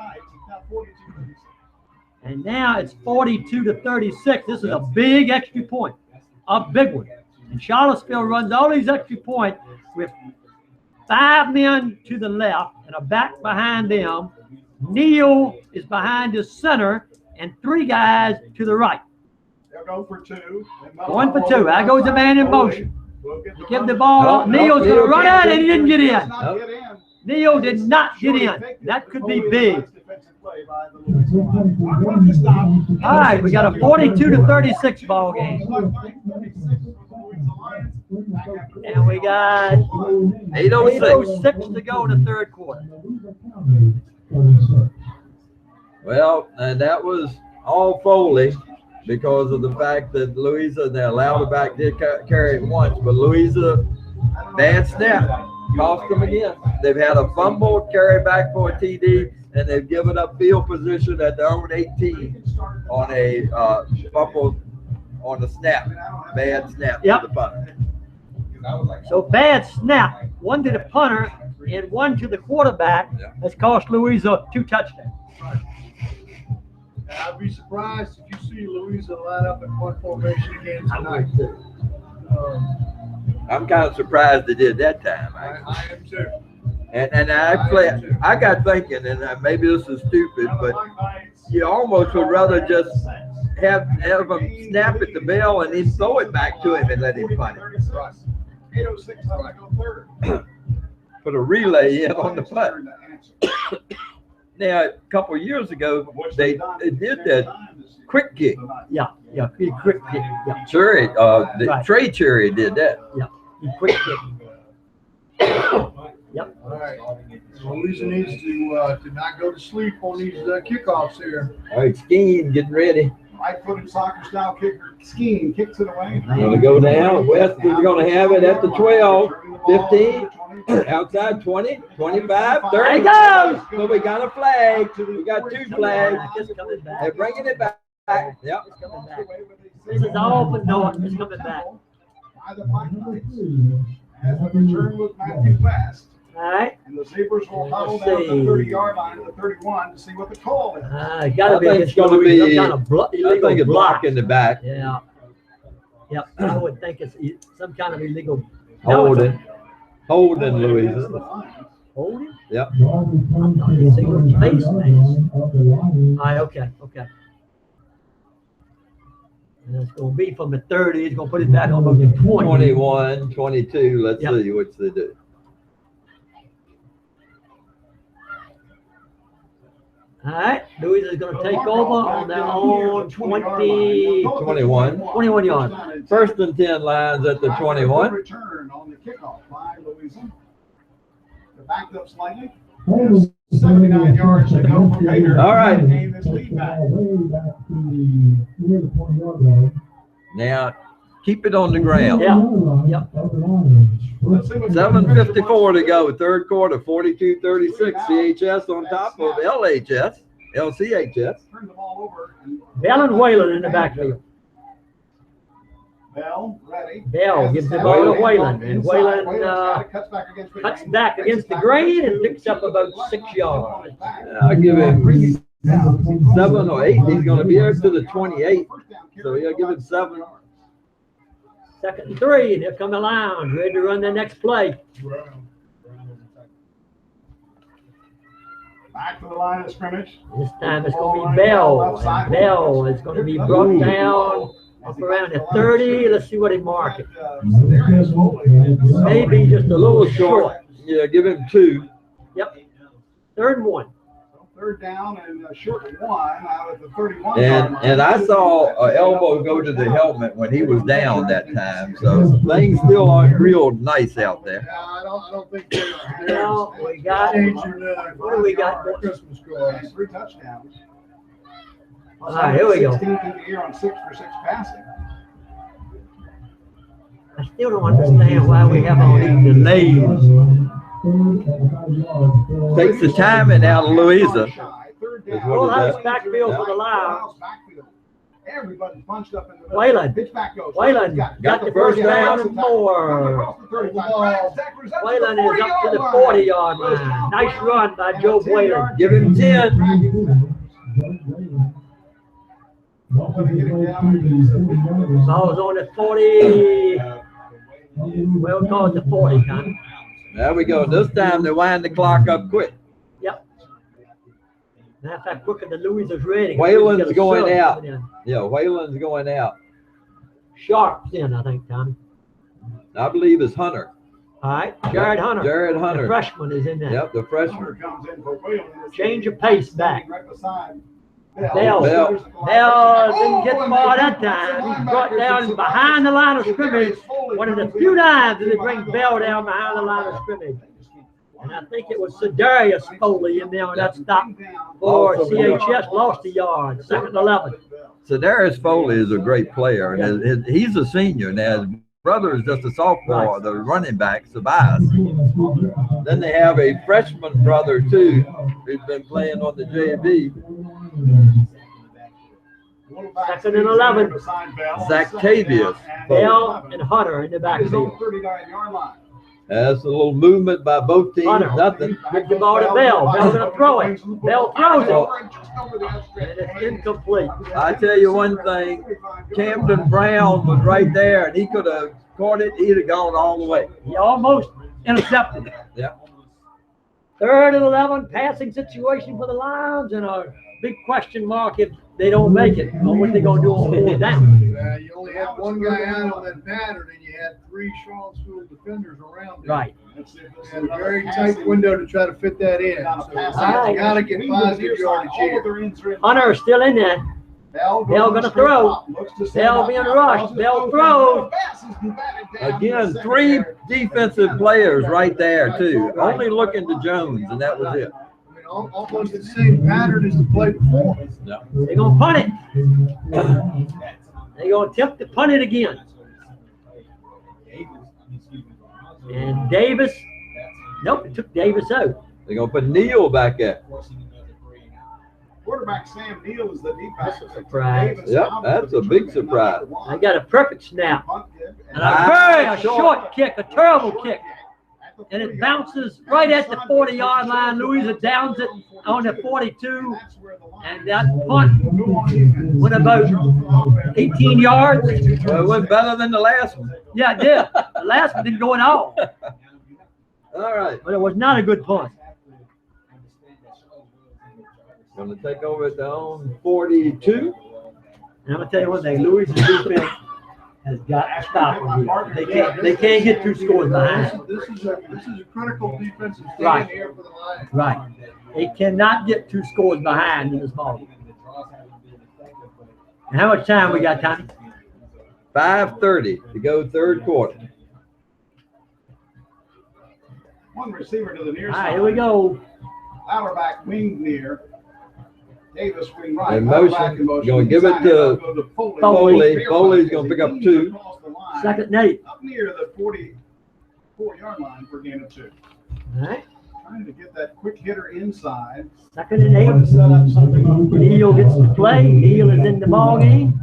And now it's 42-36. This is a big extra point. A big one. And Charlottesville runs all these extra points with 5 men to the left and a back behind them. Neal is behind the center and 3 guys to the right. They'll go for 2. Going for 2. There goes the man in motion. They give the ball up. No, Neal's going to run Neal it, and he didn't get in. Nope. Neal did not get in. That could be big. All right, we got a 42-36 ball game. And we got 8:06 to go in the 3rd quarter. Well, and that was all Foley because of the fact that Louisa, their Louderback did carry it once, but Louisa, bad snap, cost them again. They've had a fumble, carry back for a TD, and they've given up field position at their own 18 on a fumble on the snap, bad snap Yep. to the punter. So bad snap. 1 to the punter and 1 to the quarterback. Yeah. Has cost Louisa 2 touchdowns. I'd be surprised if you see Louisa line up in one formation again tonight. I'm kind of surprised they did that time. I am too. And I got thinking, and maybe this is stupid, but you almost would rather just have him snap at the bell and then throw it back to him and let him punt it. 8:06 left to go third. Put a relay in on the punt. Now, a couple of years ago, they did that quick kick. Yeah, he quick kick. Yeah, Cherry, the Right. Trey Cherry did that. he quick kick. Yep. All right. Louisa needs to not go to sleep on these kickoffs here. All right, Skeen getting ready. Right-footed soccer style kicker, Skeen kicks it away. Going to go down. West is going to have it at the 12, 15, outside 20, 25, 30. There he goes. So we got a flag. We got 2 flags. It's coming back. They're bringing it back. Yep. It's coming back. This is all but north. It's coming back. By the Black Knights. As the return with Matthew West. All right. And the Zebras will huddle Let's down at the see. 30-yard line to the 31 to see what the call is. It's got to I be think against it's gonna Louisa, be- some kind of I illegal think it's block. block in the back. Yeah. Yep. I would think it's some kind of illegal. Holding. Holding Louisa. Holding? Yep. I'm not even seeing what face makes. All right, okay. And it's going to be from the 30. It's going to put it back on the 20. 21, 22. Let's Yep. see what they do. All right. Louisa is going to take over on their own 21 yards. First and 10 lines at the 21. Return on the kickoff by Louisa. They're backed up slightly. 79 yards to go for Gator. All right. Gain this lead back. Now, keep it on the ground. Yeah. Yep. 7:54 to go, third quarter, 42-36. CHS on top of LCHS. Turn the ball over. And Bell and Whalen in the backfield. Bell, ready. Bell gives the ball to Whalen, and Whalen cuts cuts back against the grain and picks up about 6 yards. I'll give him 7 or 8. He's going to be there to the 28. So he'll give him 7. 2nd and 3, and here come the Lions, ready to run their next play. Back to the line of scrimmage. This time it's going to be Bell, and Bell is going to be brought down up around the 30. Let's see what he marks it. Maybe just a little short. Yeah, give him 2. Yep. 3rd and 1. Third down and short 1 out of the 31. And I saw an elbow go to the helmet when he was down that time. So things still aren't real nice out there. Yeah, I don't think they're Well, we got, what do we got? Christmas cards. 3 touchdowns. All right, here we go. 16th in the year on 6 for 6 passing. I still don't understand why we have all these delays. Takes the timing out of Louisa. Full house backfield for the Lions. Everybody's bunched up in the Whalen. Pitch back goes. Whalen got the first down and 4. Whalen is up to the 40-yard line. Nice run by Joe Whalen. Give him 10. Ball's on the 40. Well, call it the 40, Connie. There we go. This time they wind the clock up quick. Yep. Matter of fact, quicker than Louisa's ready. Whalen's going out. Yeah, Whalen's going out. Sharp's in, I think, Tommy. I believe it's Hunter. All right, Jared Hunter. Jared The Hunter. freshman is in there. Yep, the freshman. Change of pace back. Bell. Bell didn't get the ball that time. He's brought down behind the line of scrimmage. One of the few times that they bring Bell down behind the line of scrimmage. And I think it was Sedarius Foley in there on that stop for CHS. Lost a yard. 2nd and 11. So Darius Foley is a great player, and he's a senior now. His brother is just a sophomore. The running back, Tobias. Then they have a freshman brother too, who's been playing on the JV. 2nd and 11. Zactavius. Bell and Hunter in the backfield. That's a little movement by both teams. Hunter. Nothing. Give the ball to Bell. Bell's going to throw it. Bell throws it. And it's incomplete. I tell you one thing, Camden Brown was right there, and he could have caught it. He'd have gone all the way. He almost intercepted it. Yeah. 3rd and 11, passing situation for the Lions, and a big question mark if they don't make it on what they're going to do on 4th down. You only had one guy out on that pattern, and you had 3 Charlottesville defenders around him. Right. You had a very tight window to try to fit that in. So you got to get positive yardage here. Hunter is still in there. Bell going to throw. Bell being rushed. Bell throws. Again, 3 defensive players right there too. Only looking to Jones, and that was it. I mean, almost the same pattern as the play before. Yeah. They're going to punt it. They're going to attempt to punt it again. And Davis. Nope, it took Davis out. They're going to put Neal back there. Quarterback Sam Neal is the deep back. That's a surprise. Yep, that's a big surprise. I got a perfect snap. And a short kick, a terrible kick. And it bounces right at the 40-yard line. Louisa downs it on the 42. And that punt went about 18 yards. Well, it went better than the last one. Yeah, it did. The last one didn't go at all. All right. But it was not a good punt. Going to take over at their own 42. And I'm going to tell you one thing. Louisa's defense has got to stop them here. They can't get 2 scores behind. This is a critical defensive stand Right. here for the Lions. Right. They cannot get 2 scores behind in this ball. And how much time we got, Tommy? 5:30 to go, 3rd quarter. One receiver to the near All side. right, here we go. Auerbach wing near. Davis wing right. In motion. Auerbach in motion. Gonna give it to Foley. Foley. Foley's going to pick up 2. Across the Second and 8. Up near the 44-yard line for a gain of 2. All right. Trying to get that quick hitter inside. Second and 8. Set up something. Neal gets the play. Neal is in the ball game.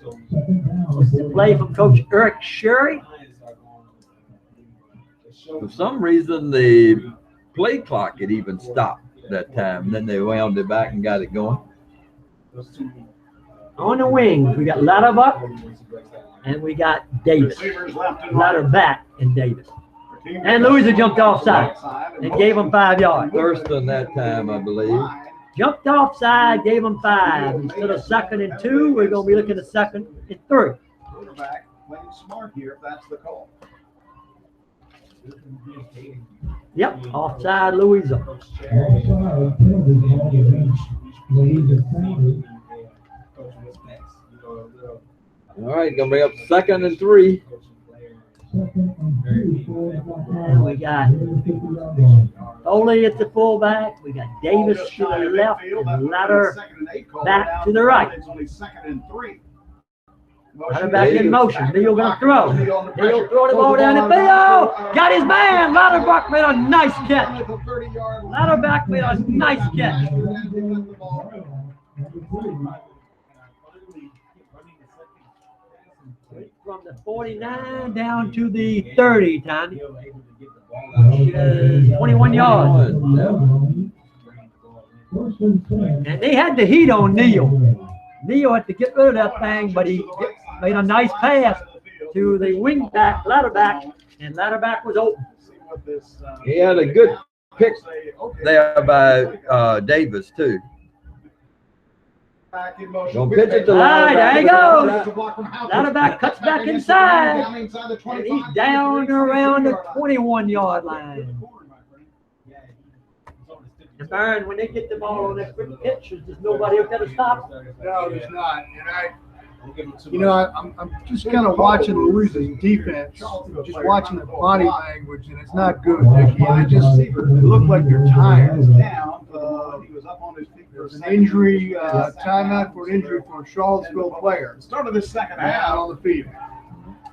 It's the play from Coach Eric Sherry. For some reason, the play clock had even stopped that time. Then they wound it back and got it going. On the wings, we got Latterbuck and we got Davis. Receivers left and right. Latterback and Davis. And Louisa jumped offside and gave him 5 yards. Thurston that time, I believe. Jumped offside, gave him 5. Instead of second and 2, we're going to be looking at second and 3. Quarterback playing smart here, if that's the call. Yep, offside Louisa. All right, gonna bring up second and 3. And we got Foley at the fullback. We got Davis to the left and Latter back to the right. It's only second and 3. Latter back in motion. Neal gonna throw. Neal throw the ball down the field. Got his man. Latterback made a nice catch. Latterback made a nice catch. From the 49 down to the 30, Tony. 21 yards. And they had the heat on Neal. Neal had to get rid of that thing, but he made a nice pass to the wing back, Latterback, and Latterback was open. He had a good pick there by Davis, too. Don't pitch it to Latterback. There he goes. Latterback Latterback cuts back inside, and he's down around the 21-yard line. And Byron, when they get the ball on that quick pitch, there's nobody up there to stop. No, there's not. And I'm just kind of watching Louisa's defense, just watching the body language, and it's not good, Nicky. And they look like they're tired. There's an injury, timeout for an injury for a Charlottesville player. Start of the second Out half. on the field.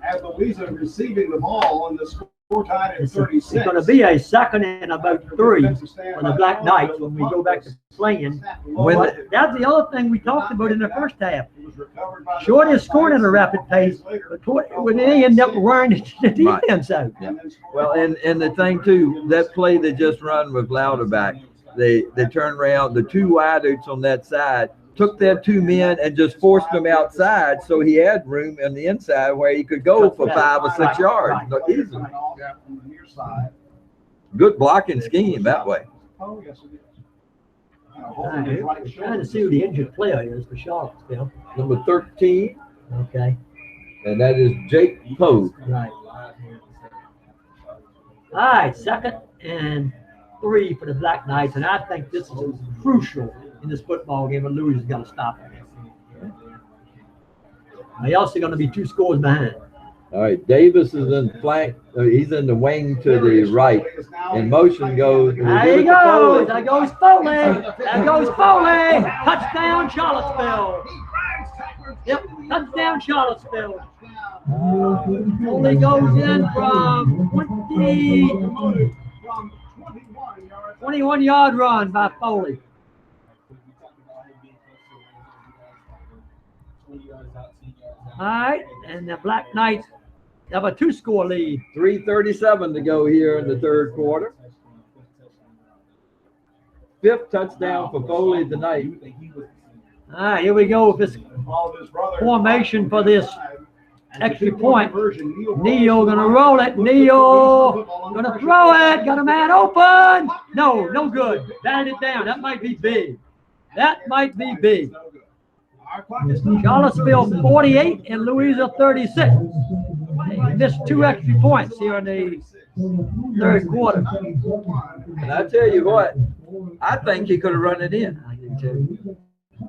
As Louisa receiving the ball on the score tied at It's 36. going to be a second and about 3 for the Black Knights when we go back to playing. But that's the other thing we talked about in the first half. Short is scoring at a rapid pace, but when they end up wearing the defense out. Yeah. Well, and the thing, too, that play they just run with Louderback, they turned around, the 2 wideouts on that side, took their 2 men and just forced them outside so he had room on the inside where he could go for 5 or 6 yards easily. Good blocking scheme that way. Oh, yes, it is. Right. Trying to see who the injured player is for Charlottesville. Number 13, Okay. and that is Jake Poe. Right. All right, second and 3 for the Black Knights, and I think this is crucial in this football game, and Louis has got to stop it. They also going to be 2 scores behind. All right, Davis is in flank. He's in the wing to the right. And motion goes. There he goes. There goes Foley. There goes Foley. Touchdown, Charlottesville. Yep, touchdown, Charlottesville. Foley goes in from 21-yard run by Foley. All right, and the Black Knights have a 2-score lead. 3:37 to go here in the 3rd quarter. 5th touchdown for Foley tonight. All right, here we go with this formation for this extra point. Neal gonna roll it. Neal gonna throw it. Got a man open. No good. Batted it down. That might be big. That might be big. Charlottesville 48 and Louisa 36. They missed 2 extra points here in the 3rd quarter. And I tell you what, I think he could have run it in.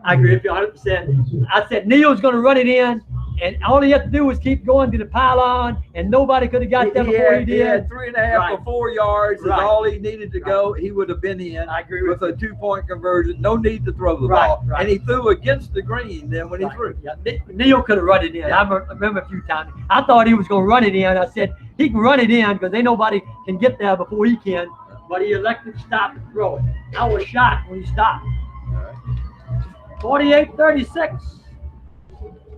I agree with you 100%. I said Neal's going to run it in, And all he had to do was keep going to the pylon, and nobody could have got there before he He did. had 3.5 Right. or 4 yards is Right. all he needed to go. He would have been in. I agree with with a 2-point conversion. No need to throw the Right, ball. right. And he threw against the green then when he threw. Yeah, Neil could have run it in. I remember a few times. I thought he was going to run it in. I said, he can run it in because ain't nobody can get there before he can. But he elected to stop and throw it. I was shocked when he stopped. 48-36.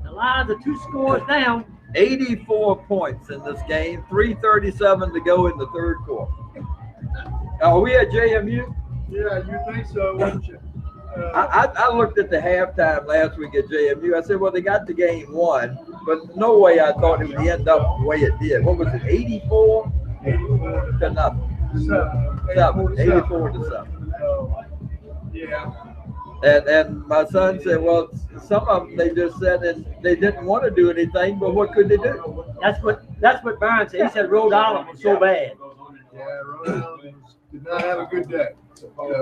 The Lions are 2 scores down. 84 points in this game. 3:37 to go in the third quarter. Are we at JMU? Yeah, you think so, wouldn't you? I looked at the halftime last week at JMU. I said, well, they got the game won, but no way I thought it would end up the way it did. What was it, 84 to nothing? 84 to 7. Yeah. And my son said, well, some of them, they just said that they didn't want to do anything, but what could they do? That's what Byron said. He said Rhode Island was so bad. Yeah, Rhode Island did not have a good day.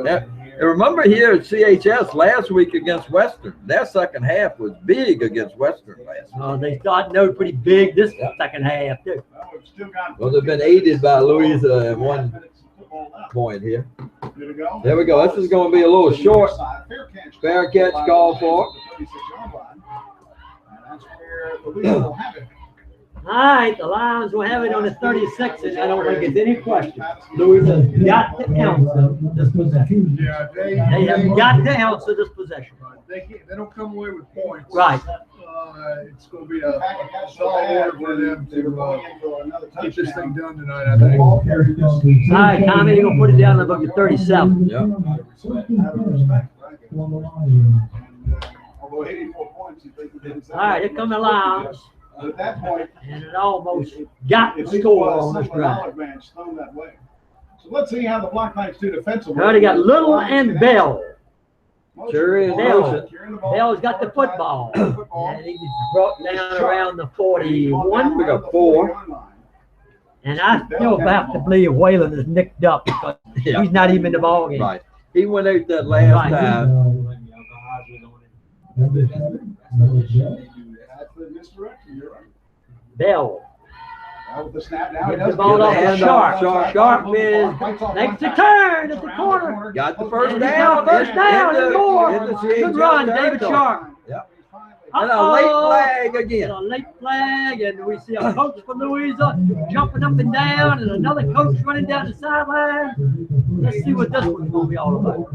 Yeah. And remember here at CHS last week against Western, their second half was big against Western last week. They started out pretty big this second half, too. Well, they've been aided by Louisa at one point here. There we go. This is going to be a little short. Fair catch call for it. All right, the Lions will have it on the 36, and I don't think it's any question. Louisa got to answer this possession. Yeah, They have got to answer this possession. They don't come away with points. Right. It's going to be a solid order for them to get this thing done tonight, I think. All right, Tommy, you're going to put it down and look at 37. Yeah. All right, here come the Lions. At that point, And it almost got the score on this drive. So let's see how the Black Knights do defensively. Already got Little and Bell. Sure is. Bell. Bell's got the football. And he brought down around the 41. We got 4. And I still have to believe Whalen is nicked up because Yeah. he's not even in the ball game. Right. He went out that last Right. time. That's the misdirection, you're right. Bell. Now with the snap, now he Gets the does ball get off the to hand Sharp. off. Sharp is makes the turn at the corner. Got the first And he's down. got a first down in and the- more. in the Good run, David territory. Sharp. Yep. And a late flag again. And a late flag, and we see a coach for Louisa jumping up and down, and another coach running down the sideline. Let's see what this one's going to be all about.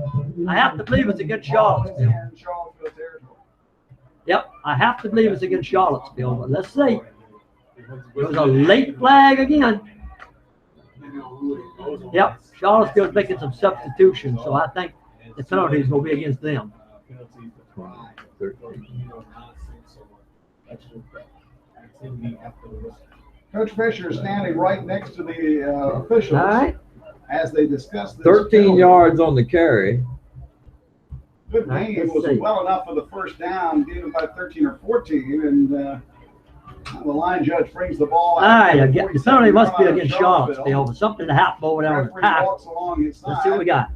I have to believe it's against Charlottesville. Yep, I have to believe it's against Charlottesville, but let's see. It was a late flag again. Yep, Charlottesville's making some substitutions, so I think the penalty is going to be against them. Coach Fisher is standing right next to the officials All right. as they discuss this. 13 penalty. yards on the carry. Good All right, game. It let's was see. well enough for the first down, gave it by 13 or 14, and the line judge brings the ball All out. right, the penalty must be against Charlottesville. Something happened over there on the Referee top. walks along his Let's see what we side. got.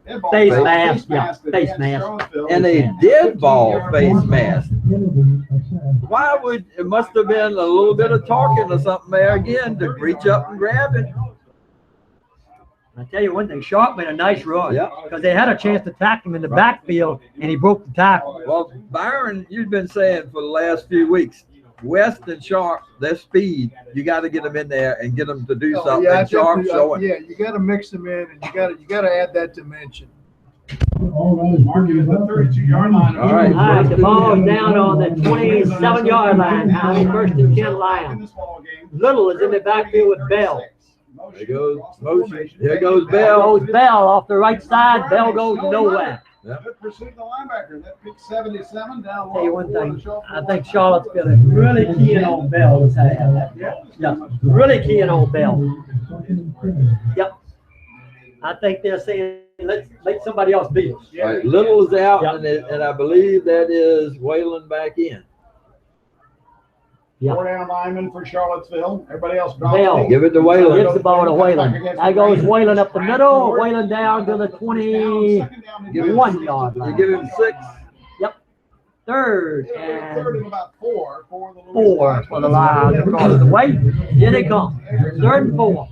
Dead ball Face foul, mask, yeah, against face mask. Charlottesville. And a dead ball face mask. Why would, it must have been a little bit of talking or something there again to reach up and grab it. I tell you one thing, Sharp made a nice run. Yeah. Because they had a chance to tackle him in the backfield, and he broke the tackle. Well, Byron, you've been saying for the last few weeks, West and Sharp, their speed, you got to get them in there and get them to do something. I And Sharp definitely- showing. Yeah, you got to mix them in, and you got to add that dimension. Marking at the 32-yard line. All right. All right, the ball is down on the 27-yard line. Now, first and 10 In Lions. this ball game. Little is in the backfield with Bell. There goes motion. Here goes Bell Bell. goes Bell off the right side. Bell goes nowhere. Good pursuit of the linebacker. That pick 77 down. Tell you one thing, I think Charlottesville is really keying on Bell this half. Yeah, really keying on Bell. Yep. I think they're saying, let's make somebody else beat us. All right, Little is out, Yep. and I believe that is Whalen back in. Yeah. 4 down lineman for Charlottesville. Everybody else drops. Bell. deep. Give it to Whalen. Gives the ball to Whalen. That goes Whalen up the middle, Whalen down to the 21-yard You line. give him 6. third Third and and about four for the 4 for the Lions across the way. Here they come. 3rd and 4.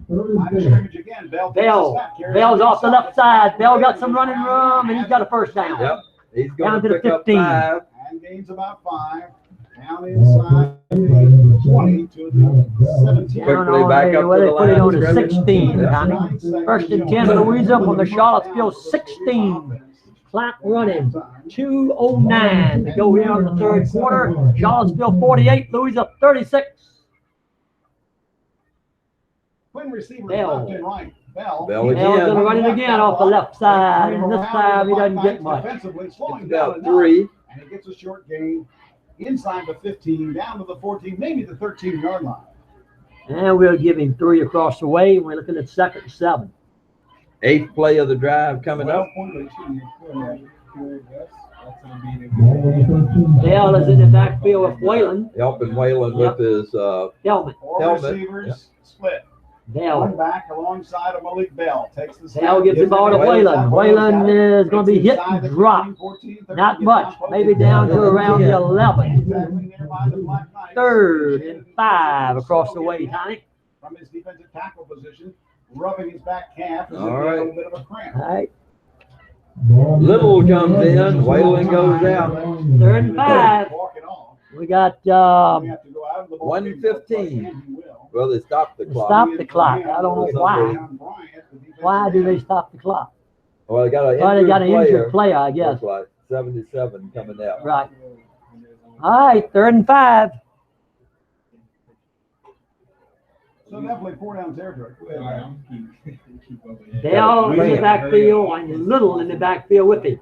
Line of scrimmage again. Bell. Bell's off the left side. Bell got some running room, and he's got a first down. Yep. He's Down going to to the pick up 15. 5. And gains about 5. Down inside the 20 to the 17. Down Quickly on back the, up well, to they the put it line on of to scrimmage. 16, Yeah. Connie. 1st and 10 for Louisa from the Charlottesville 16. Clock running. 2:09 to go here on the 3rd quarter. Charlottesville 48, Louisa 36. Twin receivers Bell. left and right. Bell. Bell Bell's again. going to run it again off the left side, and this time he doesn't get much. Defensively slowing It's down about enough, 3. and he gets a short gain inside the 15, down to the 14, maybe the 13-yard line. And we'll give him 3 across the way. We're looking at 2nd and 7. 8th play of the drive coming up. Bell is in the backfield with Whalen. Helping Waylon with his Helmet. Four Helmet. receivers split. One Bell. back alongside of Malik Bell. Takes the Bell gets the ball to Whalen. Whalen is going to be hit and dropped. Not much. Maybe down to around the 11. 3rd and 5 across the way, Connie. From his defensive tackle position, rubbing his back calf. As All a right. little bit of a cramp. All right. Little comes in. Waylon goes out. 3rd and 5. Walking off. We got We have to go out of the ball game. 1:15. And he will. Well, they stopped the clock. Stop the clock. I don't know why. Why do they stop the clock? Well, they got an Well, they got an injured injured player, I guess. Looks like 77 coming out. Right. All right, 3rd and 5. So definitely 4-down territory. Bell in the backfield and Little in the backfield with him.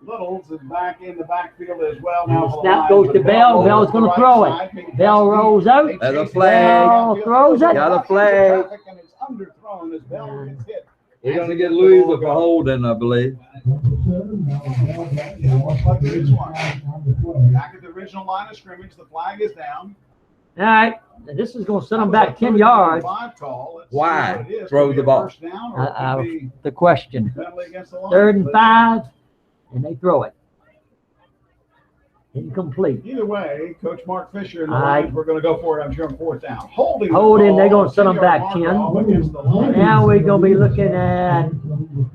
Littles is back in the backfield as well now. And the snap goes to Bell. Bell's going to throw it. Bell rolls out. There's a flag. Bell throws it. Got a flag. And it's underthrown as Bell gets hit. They're going to get Louisa for holding, I believe. Back at the original line of scrimmage, the flag is down. All right, this is going to send them back 10 yards. Why throw the ball? The question. 3rd and 5, and they throw it. Incomplete. Either way, Coach Mark Fisher and the All right. Lions, we're going to go for it, I'm sure, on 4th down. Holding. They're going to send them back 10. Now we're going to be looking at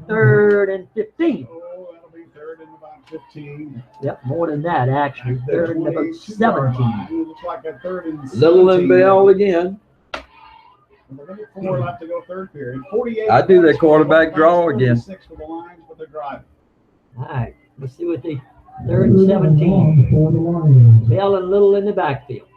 3rd and 15. Oh, that'll be 3rd and about 15. Yep, more than that, actually. 3rd and about 17. It looks like a 3rd and 17. Little and Bell again. We're going to get 4 left to go 3rd period. 48. I do that quarterback draw again. 46 for the Lions, but they're driving. All right, let's see what they. 3rd and 17. Bell and Little in the backfield.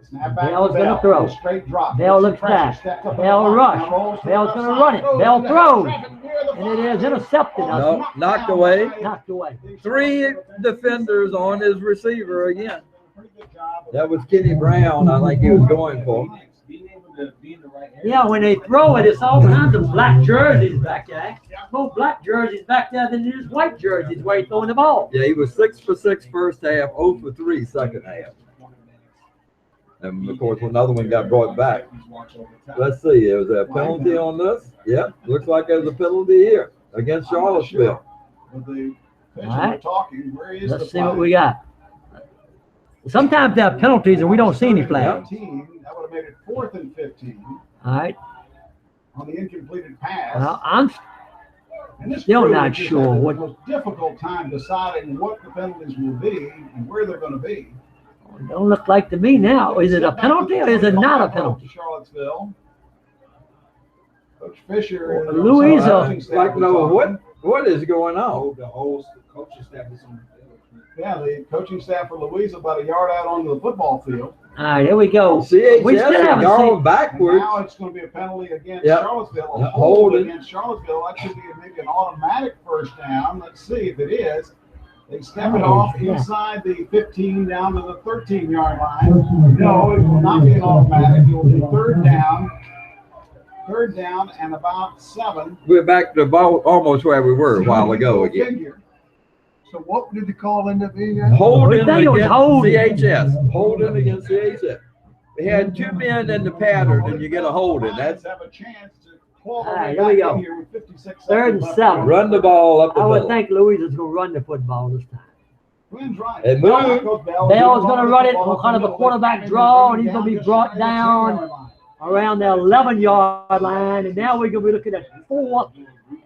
Snap back Bell's to gonna Bell. throw. Straight drop. Bell Gets looks some pressure, back. steps up in Bell the rush. line, rolls to the Bell's left gonna side, run it. goes Bell to the throws. traffic near the And it is line. intercepted. No, knocked away. Knocked away. 3 defenders on his receiver again. Pretty good job of- That was Kenny Brown, I think he was going for. Being able to be in the right area. Yeah, when they throw it, it's all kinds of black jerseys back there. More black jerseys back there than it is white jerseys where he's throwing the ball. Yeah, he was 6 for 6 first half, 0 for 3 second half. And of course, another one got brought back. Let's see, there was a penalty on this. Yep, looks like there's a penalty here against Charlottesville. With the officials All right. talking, where is the Let's see what flag? we got. Sometimes there are penalties and we don't see any flags. 15, that would have made it 4th and 15 All right. on the incompleted pass. Well, I'm And this still crew not just sure had the what- most difficult time deciding what the penalties will be and where they're going to be. don't look like to me now. Is it a penalty or is it not a penalty? Charlottesville. Coach Fisher. and Louisa. some coaching staff Like, were no, talking. what is going on? The whole coaching staff is on the field. Yeah, the coaching staff for Louisa about a yard out onto the football field. All right, here we go. CHS We still is haven't going seen. backwards. Now it's going to be a penalty against Yep. Charlottesville. A Yep, hold holding. against Charlottesville. That should be maybe an automatic first down. Let's see if it is. They step it off inside the 15 down to the 13-yard line. No, it will not be an automatic. It will be 3rd down. 3rd down and about 7. We're back to about almost where we were a while ago again. Figure. So what did the call end up being? Holding We think it was against holding. CHS. Holding against CHS. They had 2 men in the pattern and you get a holding. Lions That's have a chance to claw their All right, way here we back go. in here with 56 Third and seconds left. 7. Run the ball up the I would middle. think Louisa's going to run the football this time. Twins right. And Bell, move. out goes Bell. Bell's going to Moving run it the ball on kind of a up the quarterback middle. draw, and he's going to be Just brought shy of the down 10-yard line. around the 11-yard line, and now we're going to be looking at 4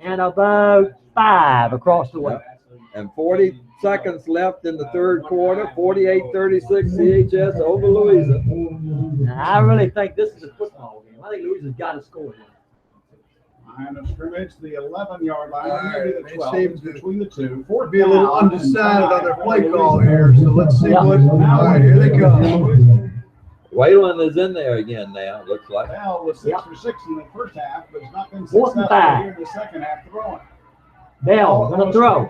and about 5 across the way. And 40 seconds left in the third quarter. 48-36 CHS over Louisa. Now, I really think this is a football game. I think Louisa's got to score here. Line of scrimmage, the 11-yard line, All right, maybe the they 12. seem It's to between the two. Be a little Down, undecided on their play Louisa. call here, so let's see Yeah. what. All right, here they come. Whalen is in there again now, looks like. Bell was 6 Yep. for 6 in the first half, but has not been 4th and successful 5. here in the second half throwing. Bell going to throw.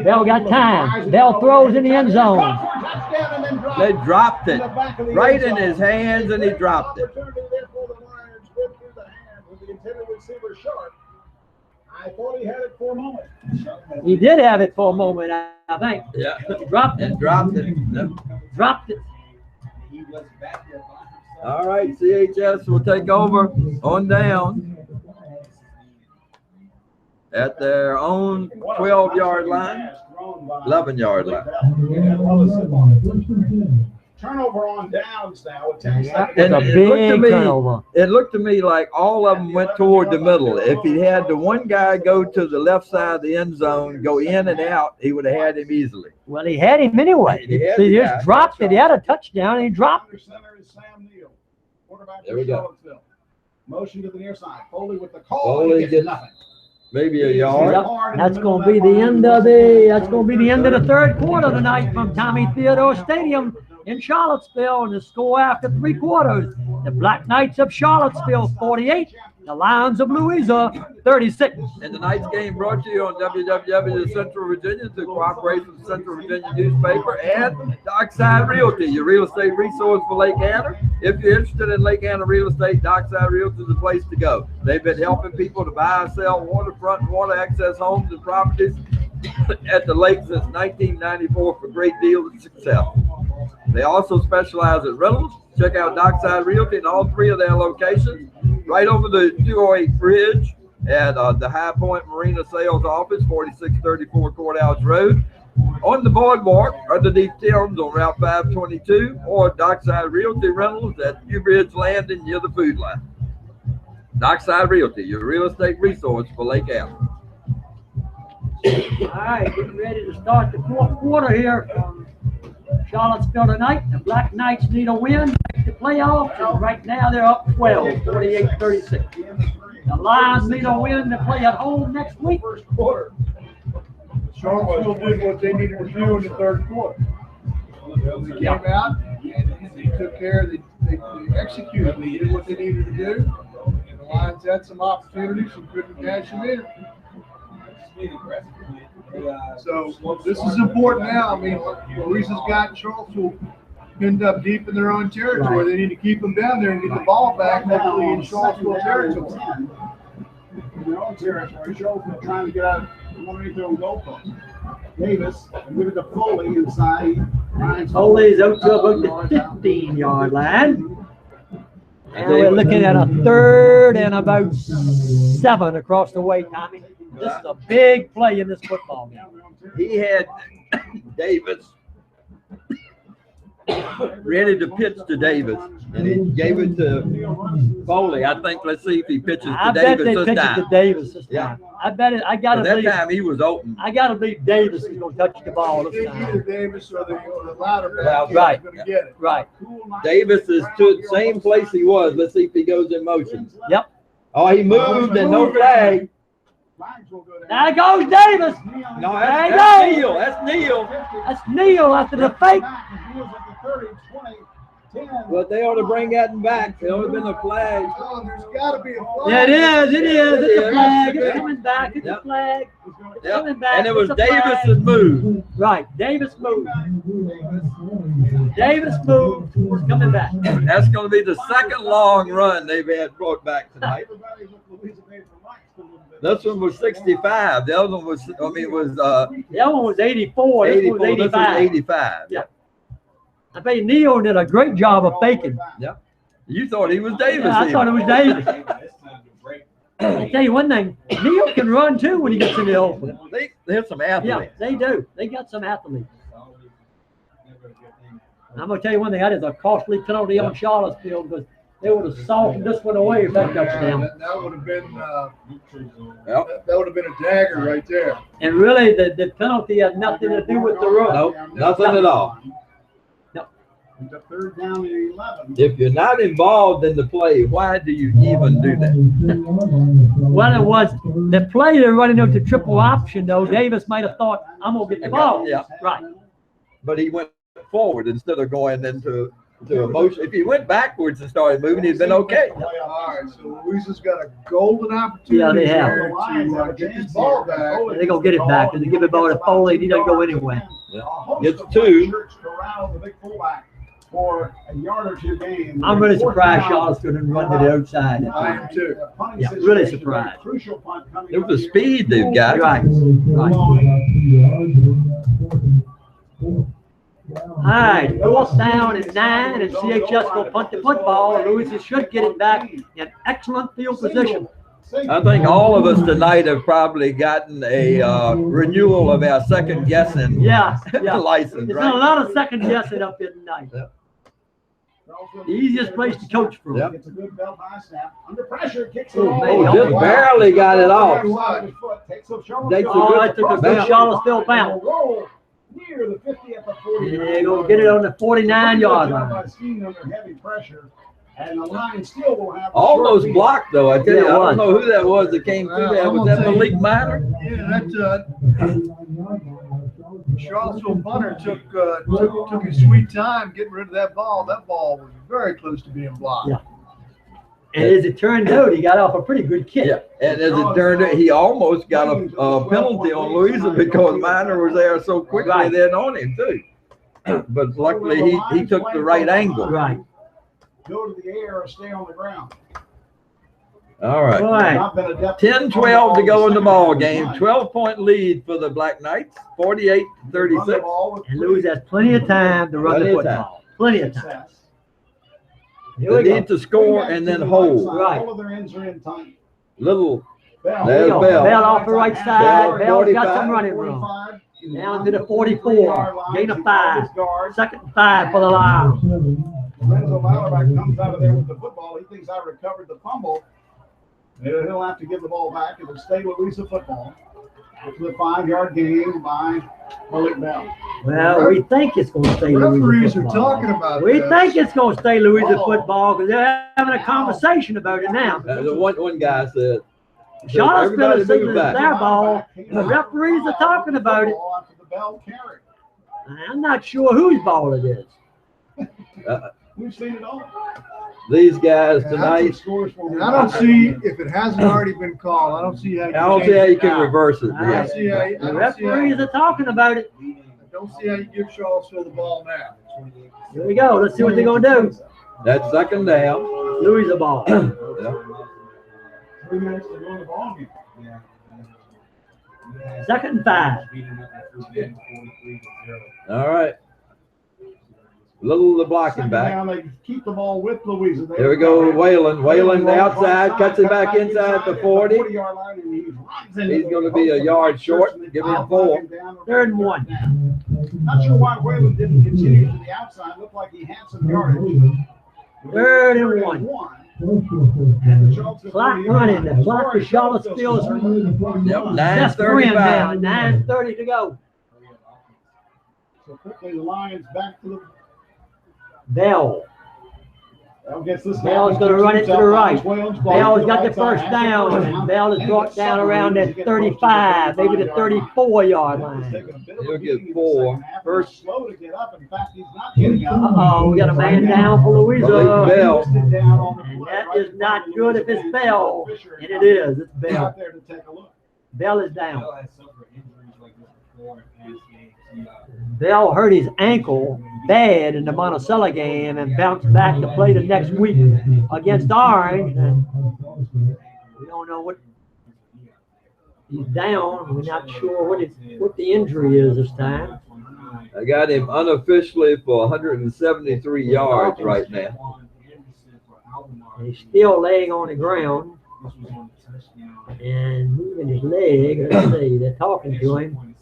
Bell got time. Bell throws in the end zone. They dropped it right in his hands, and he dropped it. Opportunity there for the Lions. Good through the hand with the intended receiver Sharp. I thought he had it for a moment. He did have it for a moment, I think. Yeah. But he dropped it. And dropped it. Yep. Dropped it. He was back there by himself. All right, CHS will take over on down at their own 12-yard line, 11-yard line. Turnover on downs now with 10 Yeah, seconds. it's a And it looked to big me- turnover. It looked to me like all of them went toward the middle. If he had the one guy go to the left side of the end zone, go in and out, he would have had him easily. Well, he had him anyway. He had He the just guy. dropped it. He had a touchdown, and he dropped it. Under center is Sam Neal. Quarterback There for we go. Charlottesville. Motion to the near side. Foley with the call. Foley He gets gets nothing. maybe a yard. Yep, that's going to be the end of the third quarter tonight from Tommy Theodore Stadium in Charlottesville. And the score after 3 quarters: the Black Knights of Charlottesville 48, the Lions of Louisa 36. And tonight's game brought to you on WWW Central Virginia through cooperation with the Central Virginia newspaper and Dockside Realty, your real estate resource for Lake Anna. If you're interested in Lake Anna real estate, Dockside Realty is the place to go. They've been helping people to buy and sell waterfront and water access homes and properties at the lake since 1994 for great deals of success. They also specialize in rentals. Check out Dockside Realty in all 3 of their locations. Right over the 208 bridge at the High Point Marina Sales Office, 4634 Courthouse Road. On the boardwalk underneath Tim's on Route 522, or Dockside Realty Rentals at New Bridge Landing near the food line. Dockside Realty, your real estate resource for Lake Anna. All right, getting ready to start the 4th quarter here from Charlottesville tonight. The Black Knights need a win to make the playoffs, and right now they're up 12, 48-36. The Lions need a win to play at home next week. First quarter. Charlottesville did what they needed to do in the third quarter. They came out and they took care of they executed. They did what they needed to do. And the Lions had some opportunities and couldn't cash them in. So this is important now. I mean, Louisa's got Charlottesville pinned up deep in their own territory. They need to keep them down there and get the ball back, hopefully in Charlottesville territory. In their own territory, Charlottesville trying to get out underneath their own goalpost. Davis, give it to Foley inside. Foley's out to about the 15-yard line. And we're looking at a 3rd and about 7 across the way, Tommy. This is a big play in this football game. He had Davis ready to pitch to Davis, and he gave it to Foley. I think, let's see if he pitches I to bet Davis they this pitch it to time. Davis this Yeah. time. I bet it. I gotta But that believe. time he was open. I gotta believe Davis is gonna touch the ball I this think either time. Davis or the louder Well, back right. is going to get it. Right. Davis is to the same place he was. Let's see if he goes in motion. Yep. Oh, he moved and no flag. There goes Davis. No, There that's you go. Neal. That's Neal. That's Neal after the fake. But they ought to bring that back. There would have been a flag. Oh, there's got to be a flag. Yeah, it is. It is. It's a flag. It It's is. coming back. It's a Yep. flag. Yep. Coming back. And it was It's a Davis flag. that moved. Right. Davis moved. Davis moved. It's coming back. That's going to be the second long run they've had brought back tonight. This one was 65. The other one was, The other one was 84. This 84. one was This was 85. 85. Yeah. I bet Neal did a great job of faking. You thought he was Davis. Yeah, I even. thought it was Davis. I tell you one thing, Neil can run too when he gets in the open. There's some Yeah, athletes. they do. They got some athletes. And I'm gonna tell you one thing. That is a costly penalty on Charlottesville because they would have softened this one away if that touchdown. That would have been Yep. that would have been a dagger right there. And really, the penalty had nothing to do with the run. Nope, nothing at all. The third down and 11. If you're not involved in the play, why do you even do that? Well, it was the play they're running up to triple option though. Davis might have thought, I'm gonna get the ball. Yeah. Right. But he went forward instead of going into a motion. If he went backwards and started moving, he'd been okay. All right, so Louisa's got a golden opportunity Yeah, they have. here to get this ball back. They're gonna get it back because they give it ball to Foley. He doesn't go anywhere. Gets two. For a yard or two gain. I'm really surprised Charlottesville didn't run to the outside. I am too. Yeah, really surprised. Look at the speed they've got. Right. Right. All right, fourth down and 9, and CHS will punt the football. Louisa should get it back in excellent field position. I think all of us tonight have probably gotten a renewal of our second guessing Yeah, license, There's right? a lot of second guessing up here tonight. Yep. The easiest place to coach from. Yep. Gets a good belt high snap. Under pressure, kicks it Oh, all man. the way. Oh, just barely got it off. Takes a Oh, that took a good Charlottesville bounce. Roll near the 50 at the 40. They're going to get it on the 49-yard line. Scheme under heavy pressure, and the line still will have the Almost short blocked though. I tell Yeah, you, it I don't was. know who that was that came through there. Was that Malik Minor? Yeah, that Charlottesville punter took his sweet time getting rid of that ball. That ball was very close to being blocked. Yeah. And as it turned out, he got off a pretty good kick. Yeah, and as it turned out, he almost got a penalty on Louisa because Minor was there so quickly Right. then on him too. But luckily he took the right angle. Right. Go to the air or stay on the ground. All right. Right. Not been adept- 10-12 to go in the ball game. 12-point lead for the Black Knights. 48-36. And Louisa has plenty of time to run the Plenty of time. football. Plenty of time. Here They we go. need to score and then hold. Right. All of their ends are in time. Little. Bell. Here we There's go. Bell. Bell off the right side. Bell, Bell's got 45. some running room. 45. Down to the 44. Gain of 5. Second and 5 for the Lions. Lorenzo Vallerback comes out of there with the football. He thinks I recovered the fumble. He'll have to give the ball back. It'll stay Louisa football. It's a 5-yard gain by Malik Bell. Well, we think it's going to stay Louisa Referees are football. talking about We this. think it's going to stay Louisa Oh. football because they're having a conversation about it now. The one guy said, Charlottesville everybody is thinking move it's back. their ball. The referees are talking about it. After the Bell carry. I'm not sure whose ball it is. We've seen it all. these guys Yeah, tonight, And I don't see, if it hasn't already been called, I don't see how I you don't change see how you it can now. reverse it. I I Yeah. don't see how you, I The don't see referees how, are talking about it. I don't see how you give Charlottesville the ball now. Here we go. Let's see what they're going to do. That's second down. Louisa ball. Yeah. 3 minutes to go in the ball game. Second and 5. All right. Little the blocking Second back. down, they keep the ball with Louisa. They- Here we go, Whalen. Whalen the Rolls outside, right cuts it side, back cuts inside the at the 40. 40-yard line, and he runs into He's the gonna be a post. yard short. Give him I'll 4. knock him down. 3rd and 1. Not sure why Whalen didn't continue to the outside. Looked like he had some yardage. 3rd and 1. And the Charlottesville Clock 40 running. The clock for Charlottesville is Yep, just 3 now. 9:35. 9:30 to go. So quickly the Lions back to the Bell. Bell gets this Bell is down. going to run it to the right. Williams, Bell has got the first down, and Bell is brought down around that 35, maybe the 34-yard line. He'll get 4. First, Slow to get up. In fact, he's not getting up. Uh-oh, we got a man down for Louisa. Malik Bell. And that is not good if it's Bell. And it is. It's Bell. Out there to take a look. Bell is down. Bell hurt his ankle bad in the Monticello game and bounced back to play the next week against Orange. And we don't know what he's down. We're not sure what the injury is this time. I got him unofficially for 173 yards right now. He's still laying on the ground. And moving his leg. Let's see. They're talking to him.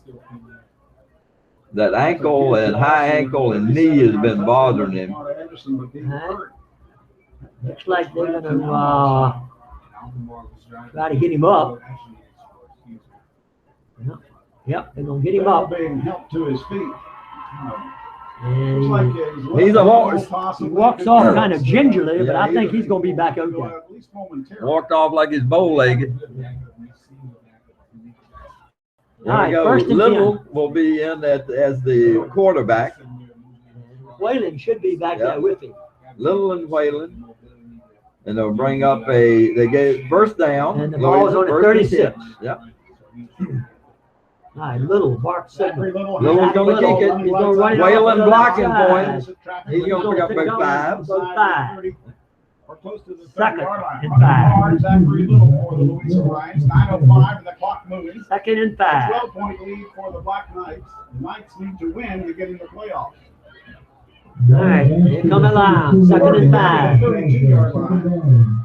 That ankle and high ankle and knee has been bothering him. Looks like they're gonna try to get him up. Yep, they're gonna get him up. Being helped to his feet. And He's a horse. he walks off kind of gingerly, but I think he's gonna be back okay. Walked off like he's bow-legged. All right, There we first go. and Little 10. will be in as the quarterback. Whalen should be back Yep. there with him. Little and Whalen. And they'll bring up they gave first down. And the ball's on the First and 36. 10. Yep. All right, Little, Bart Sidney. Little's gonna kick it. He's gonna run it Whalen off the blocking left for side. him. He's gonna pick up about 5. Go 5. Or close to the Second 30-yard line. and 5. Zachary Little for the Louisa Lions. 9:05 and the clock moving. Second and 5. 12-point lead for the Black Knights. The Knights need to win to get in the playoffs. All right, here come the line. Second and 5. 32-yard line.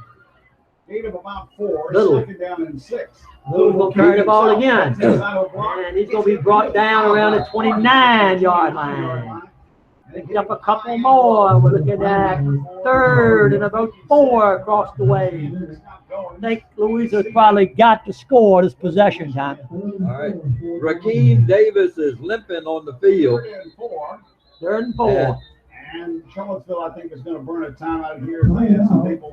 Gain of about 4. Little. Second down and 6. Little's gonna carry the ball again. And he's gonna be brought down around the 29-yard line. Picked up a couple more. We're looking at third and about 4 across the way. I think Louisa's probably got to score this possession time. All right. Rakeem Davis is limping on the field. 3rd and 4. Third and 4. And Charlottesville, I think, is going to burn a timeout here. They had some people.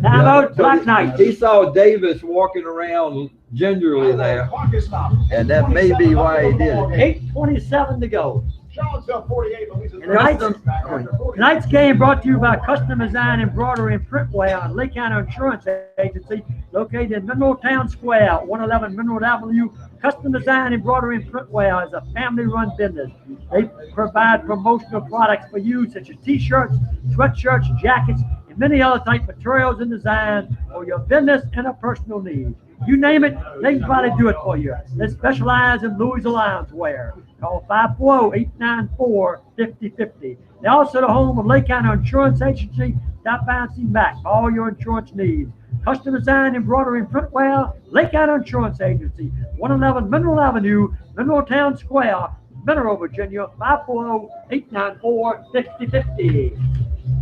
Timeout, Black Knights. He saw Davis walking around gingerly there, Clock is stopped. and that may be why he did it. 8:27 to go. Charlottesville 48, Louisa. And tonight's game brought to you by Custom Design Embroidery and Printwear on Lake County Insurance Agency, located in Mineral Town Square, 111 Mineral Avenue. Custom Design Embroidery and Printwear is a family-run business. They provide promotional products for you, such as T-shirts, sweatshirts, jackets, and many other type materials and designs for your business and a personal need. You name it, they can probably do it for you. They specialize in Louisa loungewear. Call 540-894-5050. They're also the home of Lake County Insurance Agency. Stop by and see Mac for all your insurance needs. Custom Design Embroidery and Printwear, Lake County Insurance Agency, 111 Mineral Avenue, Mineral Town Square, Mineral, Virginia, 540-894-5050.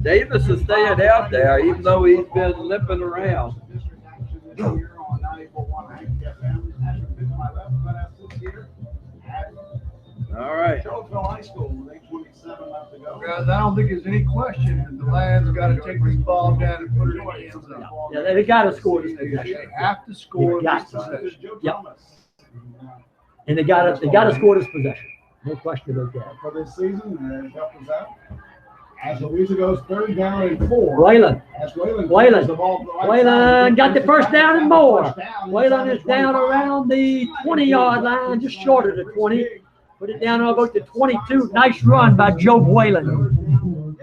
Davis is staying out there, even though he's been limping around. All right. Charlottesville High School with 8:27 left to go. Guys, I don't think there's any question that the Lions got to take this ball down and put it in the end zone. Yeah, they got to score this They possession. have to score They got this to. possession. Joe Yep. Thomas. And they got to score this possession. No question about that. For this season, help us out. As Louisa goes 3rd down and 4. Whalen. As Whalen Whalen. the ball to the right Whalen side. got the first down and more. First down Whalen inside is the down 25. around the 20-yard line, just short of the 20. Put it down about the 22. Nice run by Joe Whalen.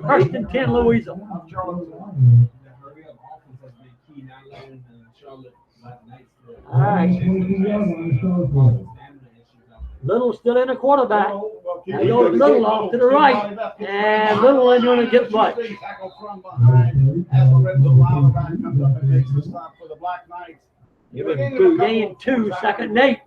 First and 10, Louisa. All right. Little still in the quarterback. Now goes Little off to the right. And Little ain't going to get much. Tackle from behind. As Lorenzo Lauerback comes up and makes the stop for the Black Knights. Give him gain 2, second and 8.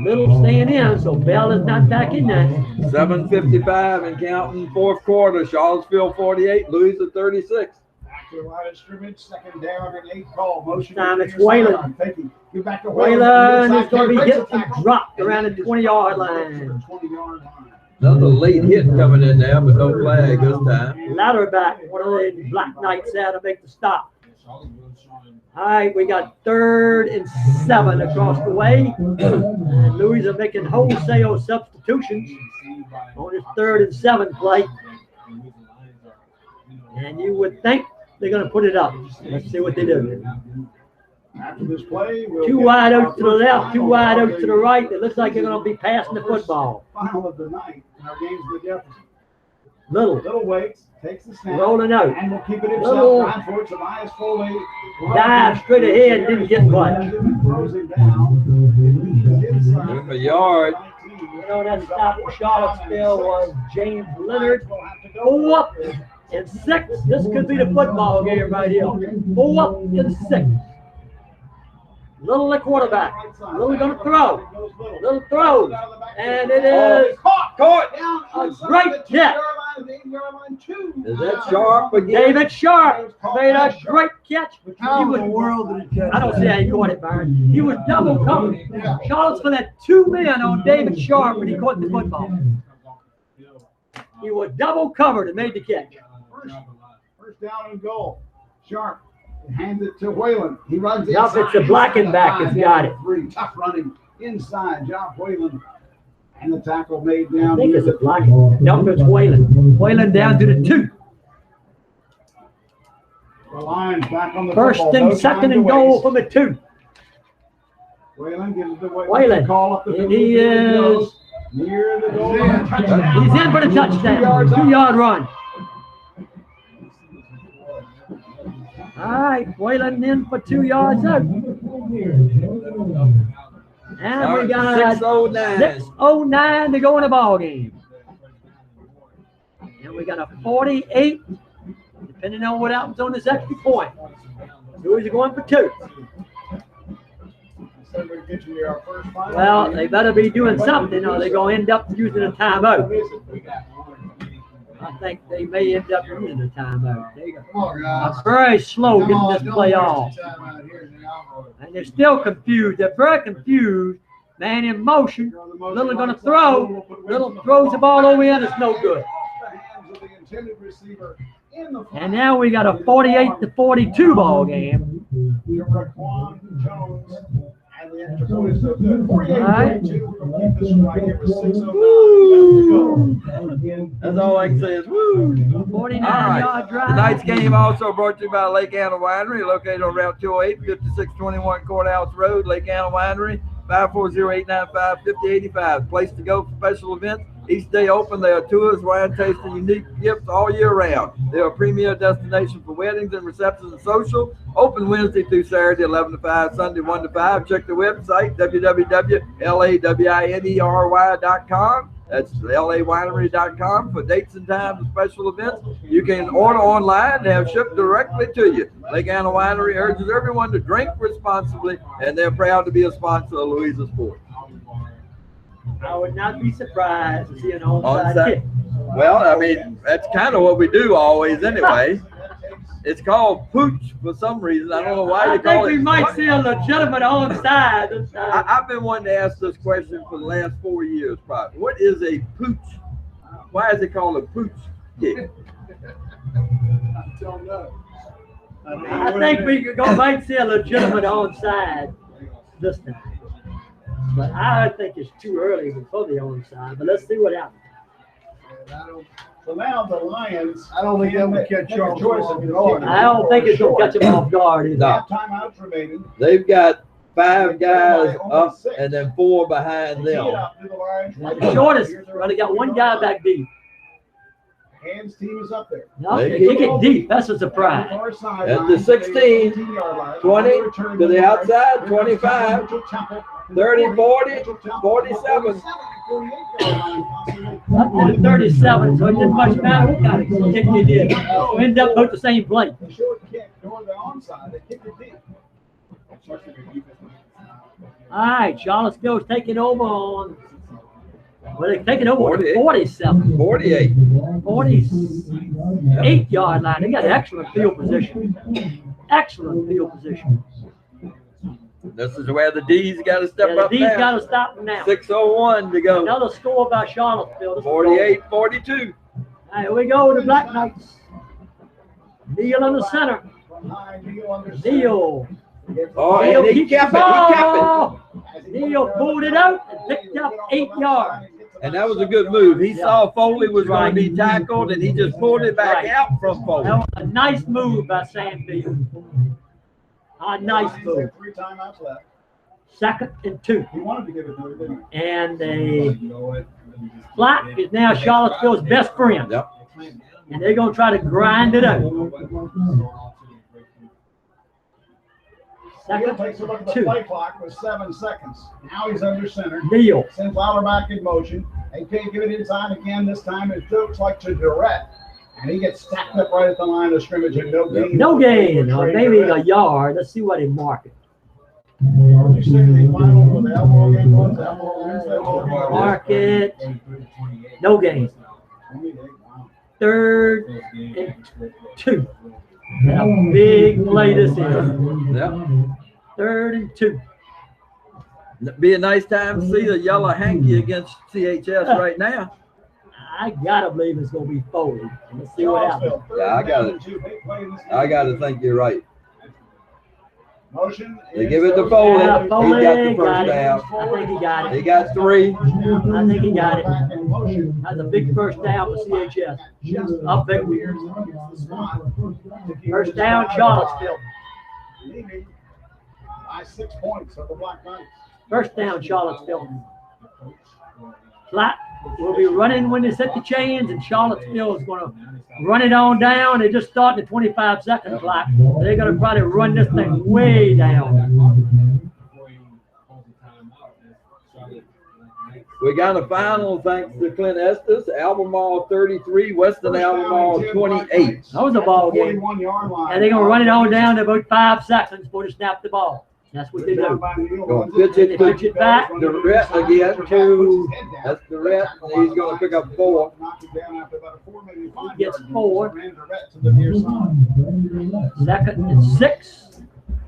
Little staying in, so Bell is not back in there. 7:55 and counting, 4th quarter. Charlottesville 48, Louisa 36. Back to the line of scrimmage, 2nd down and 8 call. Motion. Time to it's the near Whalen. sideline. Thank you. You're back to Whalen is Inside going to be breaks hit the and tackle. dropped around the 20-yard line. 20-yard line. Another late hit coming in there, but no flag this time. Louderback, one of the Black Knights there to make the stop. All right, we got 3rd and 7 across the way. And Louisa making wholesale substitutions on his 3rd and 7 play. And you would think they're going to put it up. Let's see what they do. After this play, we'll 2 get wide our out to the first left, 2 final wide of out to the right. It looks like they're going to be passing the football. Final of the night in our games with Jefferson. Little waits, takes the snap. rolling out. And will keep it Little himself. Trying for it. Tobias Foley. dive straight ahead, didn't get much. Throws him down. Give him a yard. You know, that stop for Charlottesville was James Leonard. Oh, up. and 6. This could be the football game right here. 4th and 6. Little the quarterback. Little gonna throw. Little throws. And it is Caught. a great catch. Is that Sharp again? David Sharp made a great catch. How in the world did he catch I don't that? see how he caught it, Byron. He was double covered. Charlottesville had 2 men on David Sharp when he caught the football. He was double covered and made the catch. First down and goal. Sharp hands it to Whalen. He runs Now inside. it's the black and back has got it. 3. Tough running inside. John Whalen. And the tackle made I down think near it's a the black. No, it's Whalen. Whalen down to the 2. Lions back on the First football. and No second time and to goal waste. from the 2. Whalen gives it to Whalen. Call up the And middle. he is. Near the goal line. Touchdown. He's in for the touchdown. 2-yard run. All right, Whalen in for 2 yards out. And we got 6:09. 6:09 to go in the ball game. And we got a 48, depending on what happens on this extra point. Louisa going for 2. Well, they better be doing something or they're going to end up using a timeout. I think they may end up using a timeout. They Come on, guys. are very slow Come getting on, this don't play waste off. your time out here, then I'll- And they're still confused. They're very confused. Man in motion. Little going to throw. Little throws the ball over in. It's no good. And now we got a 48-42 ball game. That's all I can say is woo. 49-yard drive. Tonight's game also brought to you by Lake Anna Winery, located on Route 208, 5621 Courthouse Road, Lake Anna Winery, 540-895-5085. Place to go for special events. Each day open, there are tours, wine tasting, unique gifts all year round. They are a premier destination for weddings and receptions and social. Open Wednesday through Saturday, 11 to 5, Sunday 1 to 5. Check the website, www.lawinery.com. That's lawinery.com for dates and times and special events. You can order online and have shipped directly to you. Lake Anna Winery urges everyone to drink responsibly, and they're proud to be a sponsor of Louisa Sports. I would not be surprised to see an onside kick. Well, I mean, that's kind of what we do always anyway. It's called pooch for some reason. I don't know why I you think call it. we might see a legitimate onside this time. I've been wanting to ask this question for the last 4 years, probably. What is a pooch? Why is it called a pooch kick? I don't know. I think we might see a legitimate onside this time. But I think it's too early before the onside. But let's see what happens. So now the Lions. I don't think that would catch make a Charles choice off of guard. I don't think it's going to catch him off guard either. No. Timeouts remaining. They've got 5 guys up and then 4 behind them. Now, the shortest, well, they got 1 guy back deep. Hands team is up there. No, they kick it deep. That's a surprise. At the 16, 20 to the outside, 25, 30, 40, 47. Up to the 37, so it didn't much matter what kind of kick they did. So end up both the same play. The short kick going to the onside. They kick it deep. All right, Charlottesville's taking over on. Well, they're taking over on the 47. 47, 48. 48-yard line. They got excellent field position. Excellent field position. This is where the D's got to step Yeah, the up D's now. got to stop them now. 6:01 to go. Another score by Charlottesville. This is 48-42. All right, here we go. The Black Knights. Neal in the center. Neal. Oh, Neal and he keeps the kept it. He ball. Neal pulled it out and picked up 8 yards. And that was a good move. He saw Foley was going to be tackled, and he just pulled it back out from Foley. That was a nice move by Sandfield. A nice move. 3 timeouts left. 2nd and 2. He wanted to give it to her, didn't he? And the flat is now Charlottesville's best friend. Yep. And they're going to try to grind it out. Neal takes a look at the 2. play clock with 7 seconds. Now he's under center. Neal. Sends Lowler back in motion. They can't give it inside again. This time it looks like to Durrett. And he gets stacked up right at the line of scrimmage and no gain. No gain, or maybe a yard. Let's see what he marked it. What did you say the final for the Alamo game was? Alamo wins that ball game? Mark it. No gain. 28, wow. 3rd and 2. How big play this is. Yeah. 3rd and 2. Be a nice time to see the yellow hanky against CHS right now. I gotta believe it's gonna be Foley. Let's see what happens. Yeah, I got to think you're right. Motion. They give it to Foley. Yeah, He Foley got the got first it. down. I think he got He it. got 3. I think he got it. That's a big first down for CHS. Up big. First down, Charlottesville. Leading by 6 points of the Black Knights. First down, Charlottesville. Flat will be running when they set the chains, and Charlottesville is going to run it on down. They just start the 25-second clock. They're going to probably run this thing way down. We got a final thanks to Clint Estes. Albemarle 33, Weston Albemarle 28. That was a ball game. 41-yard line. And they're going to run it on down to about 5 seconds before they snap the ball. That's what they do. Going pitch it They pitch it back. to Rhett again. That's the Rhett. He's going to pick up 4. He gets 4. 2nd and 6.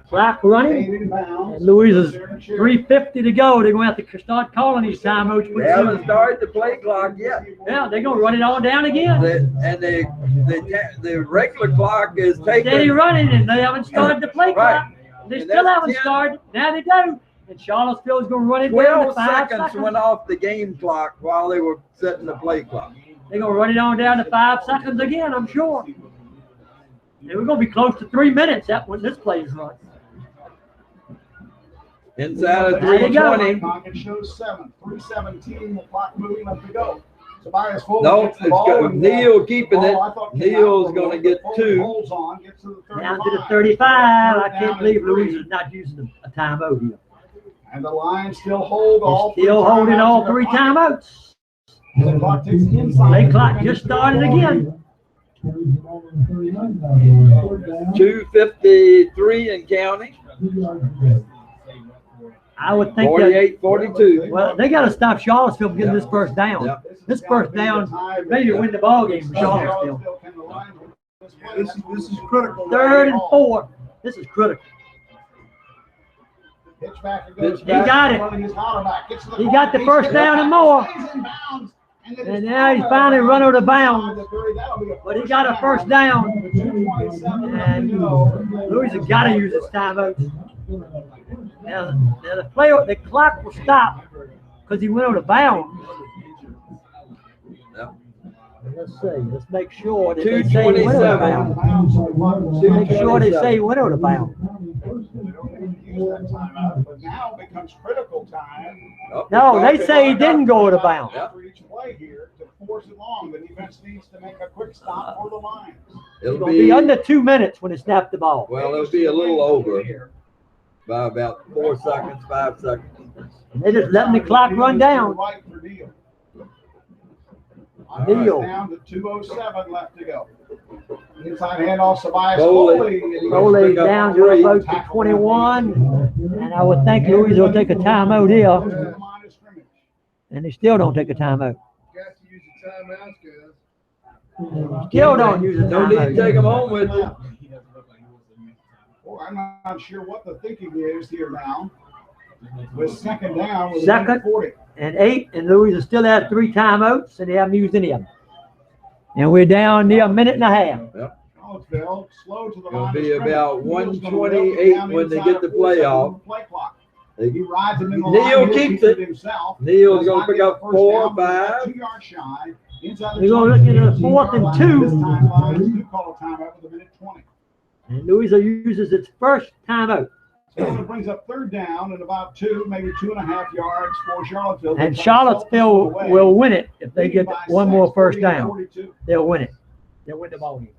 Clock running. And Louisa's 3:50 to go. They're going to have to start calling these timeouts. They haven't started the play clock yet. Yeah, they're going to run it on down again. The regular clock is Steady taking. running, and they haven't started the play clock. They And still that's haven't 10. started. Now they do. And Charlottesville is going to run it down 12 to 5 seconds went off the game clock while they were setting the play clock. They're going to run it on down to 5 seconds again, I'm sure. And we're going to be close to 3 minutes when this play is run. Inside of There you go. 3:20. Clock it shows 7. 3:17. The clock moving up to go. Tobias Foley No, gets the ball and, Neil keeping ball, it. I thought, came Neil's out going to from get Foley 2. holds on, gets to the 35. Down to the 35. I Third can't down believe and 3. Louisa's not using a timeout here. And the Lions still hold all They're still holding all 3 timeouts. timeouts. The clock takes inside. Play clock just started again. 2:53 and counting. I would think that, 48-42. well, they got to stop Charlottesville from getting this first down. Yeah. This first down, ready to win the ball game for Charlottesville. This is critical. 3rd and 4. This is critical. Pitch back and goes He back. got it. Running his halfback, gets to the He corner. got the He's first still down back. and more. Stays in bounds. And it And is now he Fowler finally run out of bounds. inside the 30. That'll be a But he first got a first down. With 2:27 left And to go. Louisa got to use his timeout. Now the clock will stop because he went out of bounds. Yeah. Let's see. Let's make sure that they say he went out of 2:27. bounds. Make sure they say he went out of bounds. They don't even use that timeout, but now becomes critical time. Oh, No, they say he didn't go out of bounds. After each play here to force it long, the defense needs to make a quick stop for the Lions. It's It'll going to be be, under 2 minutes when they snap the ball. well, it'll be a little over by about 4 seconds, 5 seconds. They're just letting the clock run down. Right for Neal. Neal. Down to 2:07 left to go. Inside handoff, Tobias Foley. Foley. Foley down to about to 21. And I would think Louisa will take a timeout here. And they still don't take a timeout. Got to use the timeouts, guys. Still don't use a No need to timeout. take them home with you. Well, I'm not sure what the thinking is here now. With second down, with Second. 40. And 8, and Louisa still has 3 timeouts, and they haven't used any of them. And we're down near a minute and a half. Charlottesville, slow to the It'll line. be of scrimmage. about Neal's gonna 1:28 down when they inside get the of play 4 off. seconds play clock. They- He rides him in the Neal line. He'll keeps keep it. himself. Neal's Does gonna not pick get up the first 4, down, but he's 5. 2 yards shy. Inside the They're gonna 20. look at a 4th and 2. This time Lions do call a timeout with a minute 20. And Louisa uses its first timeout. So it brings up third down and about 2, maybe 2.5 yards for Charlottesville. And Charlottesville will win it if they get one more first down. 42. They'll win it. They'll win the ball game.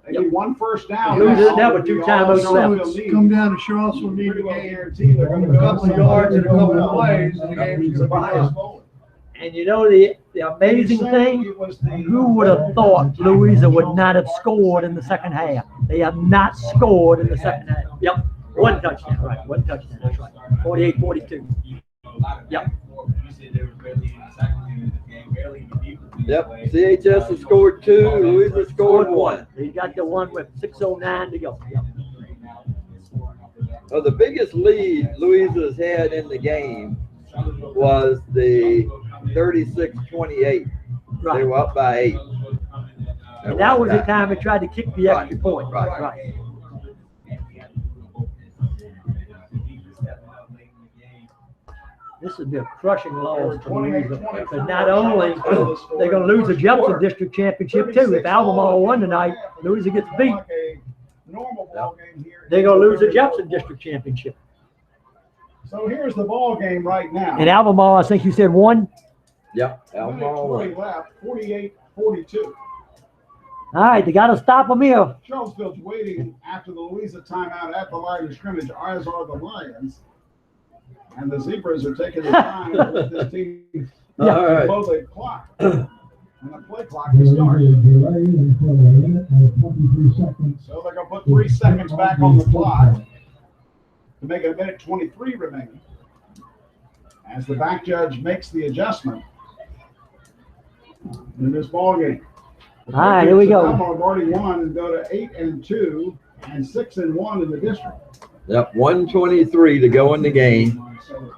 They need one first down. Lose it now with 2 timeouts So left. it's come down to Charlottesville need Pretty to well gain guaranteed they're going to a couple of yards and a couple of plays, and the game's going to be And you know the the amazing thing, It was the- who would have thought Louisa would not have scored in the second half? They have not scored in the second half. Yep, one touchdown, right, one touchdown, that's right. 48-42. Yep. Yep. CHS has scored 2. Louisa scored 1. He got the one with 6:09 to go. Yep. Well, the biggest lead Louisa's had in the game was the 36-28. They Right. were up by 8. And that was the time they tried to kick the extra point. Right. This would be a crushing loss for Louisa. Because not only they're going to lose the Jefferson District Championship too. If Albemarle won tonight, Louisa gets beat. They're going to lose the Jefferson District Championship. So here's the ball game right now. And Albemarle, I think you said won. Yep. Albemarle won. 20 left, 48-42. All right, they got to stop them here. Charlottesville's waiting after the Louisa timeout at the line of scrimmage, as are the Lions. And the Zebras are taking the time to let this team All right. blow the clock. And the play clock to start. So they're going to put 3 seconds back on the clock to make it a minute 23 remaining. As the back judge makes the adjustment in this ball game. All right, here we go. Have already won and go to 8-2 and 6-1 in the district. Yep. 1:23 to go in the game.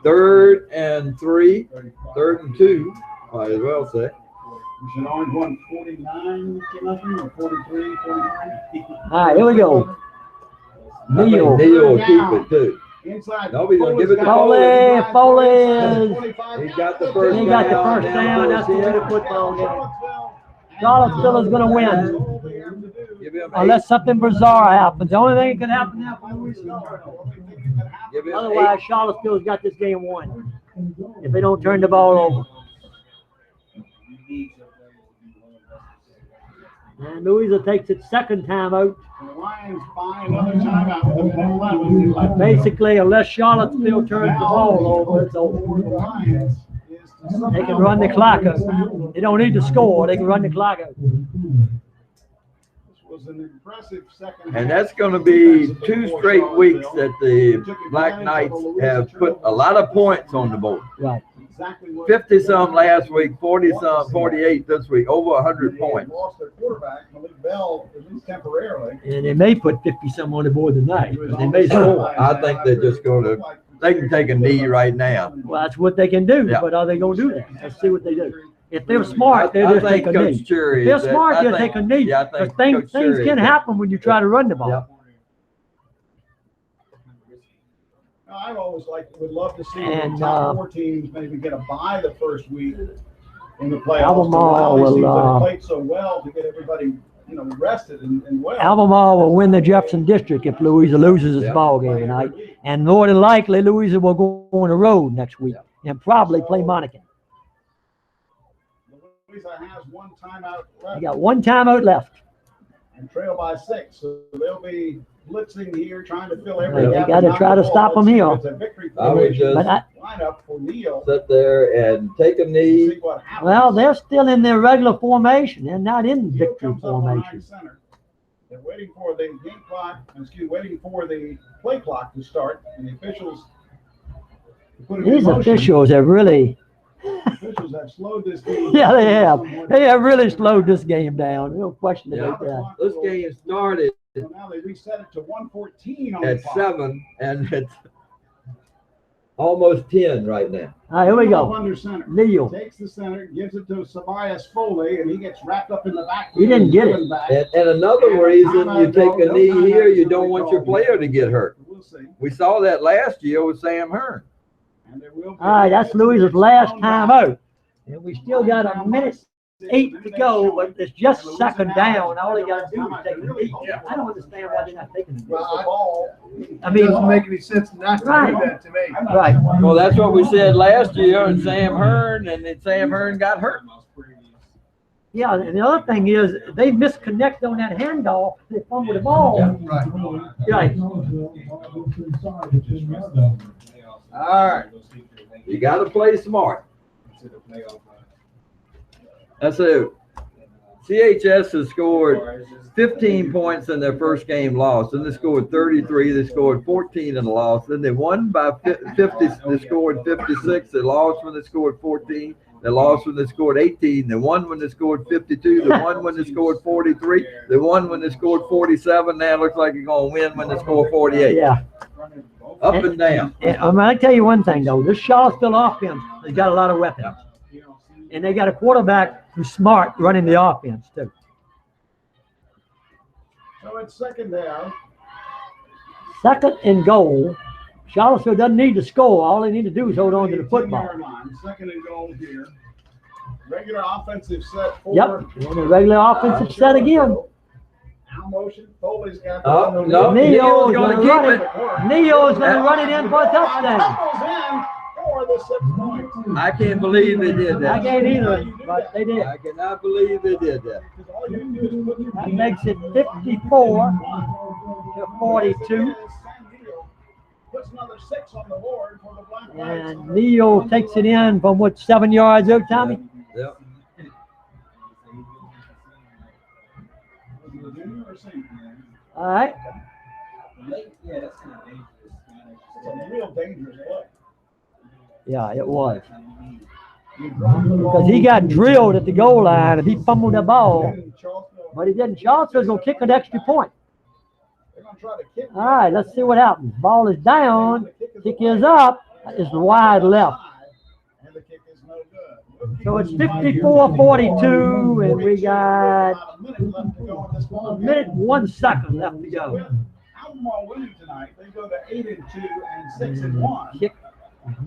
3rd and 3. 3rd and 2. Might as well say. St. Orange won 49-0 or 43. All right, here we go. I think Neal. Neal will keep it too. Inside. Nobody's gonna give it to Foley. He's got the first He got the first down. That's the way the football game. Charlottesville is going to win. Give him 8. Unless something bizarre happens. The only thing that can happen now for Louisa. Give him Otherwise, Charlottesville's got this game won. If they don't turn the ball over. And Louisa takes its second time out. The Lions buy another timeout with a 11. Basically, unless Charlottesville turns the ball over, it's over. The Lions is to They can run the clock out. They don't need to score. They can run the clock out. This was an impressive second. And that's going to be 2 straight weeks that the Black Knights have put a lot of points on the board. Right. 50-some last week, 40-some, 48 this week, over 100 points. Lost their quarterback, Malik Bell, at least temporarily. And they may put 50-some on the board tonight. They may score. I think they're just going to, they can take a knee right now. Well, that's what they can do. Yeah. But are they going to do that? Let's see what they do. If they're smart, they'll just take a knee. If they're smart, they'll take a knee. Yeah, I Because think things can happen when you try to run the ball. Yeah. I always would love to see And, the top 4 teams maybe get a bye the first week in the playoffs. Albemarle Teams that will, have played so well to get everybody, rested and well. Albemarle will win the Jefferson District if Louisa loses its ball game tonight. And more than likely, Louisa will go on the road next week and probably play Monacan. Louisa has 1 timeout left. They got 1 timeout left. And trail by 6, so they'll be blitzing here, trying to fill They every gap. gotta try to stop them here. It's a victory I would just lineup for Neal. sit there and take a knee. See what happens. Well, they're still in their regular formation. They're not in Neal victory comes up behind formation. center. They're waiting for the game clock, waiting for the play clock to start, and the officials put it in These motion. officials have really, Officials have slowed this game. yeah, they have. They have really slowed this game down. No question about that. This game started So now they reset it to 1:14 on at the clock. 7 and it's almost 10 right now. All right, here we go. Under center. Neal. Takes the center, gives it to Sabias Foley, and he gets wrapped up in the back. He didn't get it. And another reason you take a knee here, you don't want your player to get hurt. We'll see. We saw that last year with Sam Hearn. And there will be All right, that's Louisa's last time out. And we still got a minute 8 to go, but it's just second down. All they got to do is take a knee. I don't understand why they're not taking the knee. I It mean, doesn't make any sense not to do that to me. right. Well, that's what we said last year, and Sam Hearn, and then Sam Hearn got hurt. Yeah, and the other thing is they misconnect on that handoff. They fumble the ball. Right. Right. All right. You got to play smart. That's it. CHS has scored 15 points in their first game loss. Then they scored 33. They scored 14 in the loss. Then they won by 50. They scored 56. They lost when they scored 14. They lost when they scored 18. They won when they scored 52. They won when they scored 43. They won when they scored 47. Now it looks like you're going to win when they score 48. Yeah. Up and down. And I tell you one thing, though. This Charlottesville offense has got a lot of weapons. And they got a quarterback who's smart running the offense, too. So it's second down. Second and goal. Charlottesville doesn't need to score. All they need to do is hold on to the football. 10-yard line. Second and goal here. Regular offensive set for. Yep. And the regular offensive set again. Now motion. Foley's got Oh, no. Neo's gonna going to keep run it. it. Neo's going to run it in for a touchdown. Tumbles in for the 6 points. I can't believe they did I that. can't either, but they did. I cannot believe they did that. Because all you do is put your That makes it 54 to 42. Puts another 6 on the board for the Black Knights. And Neo takes it in from what, 7 yards out, Tommy? Yep. All right. It's a real dangerous play. Yeah, it was. Because he got drilled at the goal line and he fumbled the ball, but he didn't. Charlottesville's going to kick an extra point. They're going to try to kick. All right, let's see what happens. Ball is down. Kick is up. It's wide left. And the kick is no good. So it's 54-42, and we got About a minute left to go in this ball a game. minute, 1 second left to go. Albemarle winning tonight, they go to 8-2 and 6-1. Kick.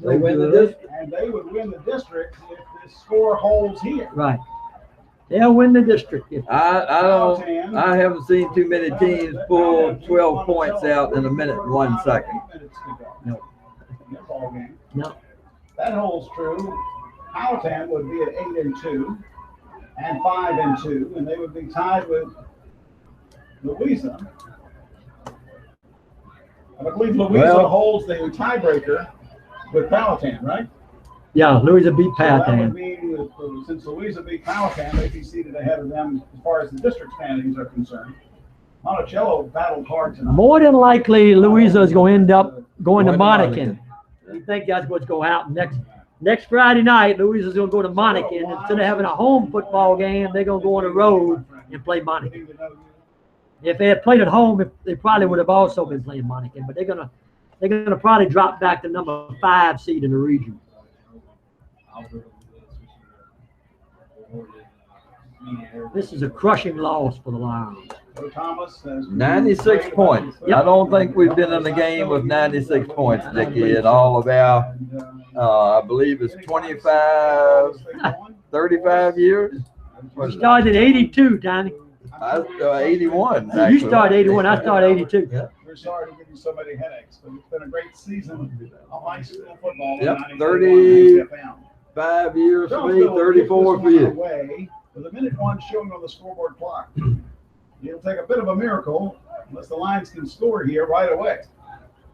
They win the district. And they would win the district if this score holds here. Right. They'll win the district. I haven't seen too many teams pull 12 points out in a minute and 1 second. No. No. That holds true. Powhatan would be at 8-2 and 5-2, and they would be tied with Louisa. And I believe Louisa holds the tiebreaker with Powhatan, right? Yeah, Louisa beat So that would Powhatan. mean, since Louisa beat Powhatan, they'd be seated ahead of them as far as the district standings are concerned. Monticello battled hard tonight. More than likely, Louisa is going to end up going to Going to Monacan. I think that's what's going to happen next Friday night. Louisa's going to go to Monacan. Instead of having a home football game, they're going to go on the road and play Monacan. If they had played at home, they probably would have also been playing Monacan. But they're gonna probably drop back to number 5 seed in the region. This is a crushing loss for the Lions. 96 points. I don't think we've been in a game with 96 points, Dickie, in all of our, I believe it's 25, 35 years. We started in 82, Tony. 81. You started 81. I started 82. Yeah. We're sorry to give you so many headaches, but it's been a great season of high school football. Yep, 30. 5 years for me, 34 for you. With a minute 1 showing on the scoreboard clock. It'll take a bit of a miracle unless the Lions can score here right away.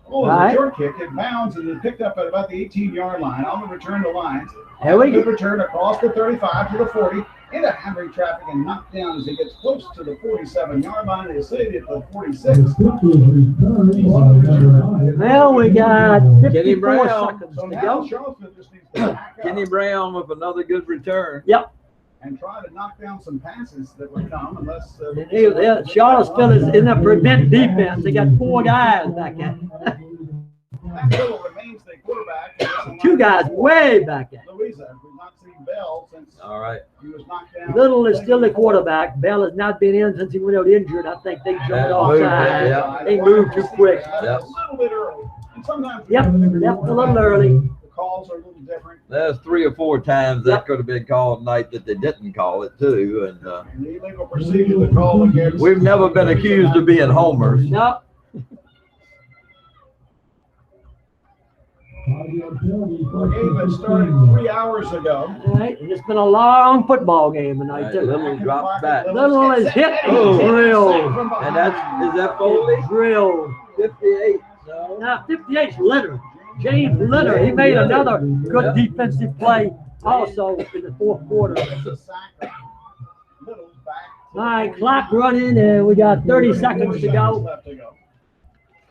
Oh, Right. the short kick. It bounds and is picked up at about the 18-yard line. On the return to Lions. There we Good go. return across the 35 to the 40. Into hammering traffic and knocked down as he gets close to the 47-yard line. They say it at the 46. Well, we got Kenny 54 Brown. seconds So to now go. Charlottesville just needs to back Kenny up Brown with another good return. Yep. and try to knock down some passes that would come unless. Charlottesville is in a prevent defense. They got 4 guys back there. Matt Little remains the quarterback. 2 guys way back there. Louisa, we've not seen Bell since All right. he was knocked down. Little is still the quarterback. Bell has not been in since he went out injured. I think they jumped Yeah, offside. yeah. They moved too quick. A little bit early. And sometimes Yep, left a little early. the calls are a little different. There's 3 or 4 times that could have been called tonight that they didn't call it too. And And the illegal procedure to call against. we've never been accused of being homers. No. A game that started 3 hours ago. All right. And it's been a long football game tonight, too. Little drop back. Little is hit. Oh. Drilled. And is that Foley? Drilled. 58. No. Now, 58's Litter. James Litter. He made another good defensive play also in the fourth quarter. It's a sack. Little's back. All right, clock running, and we got 30 seconds to go. Left to go.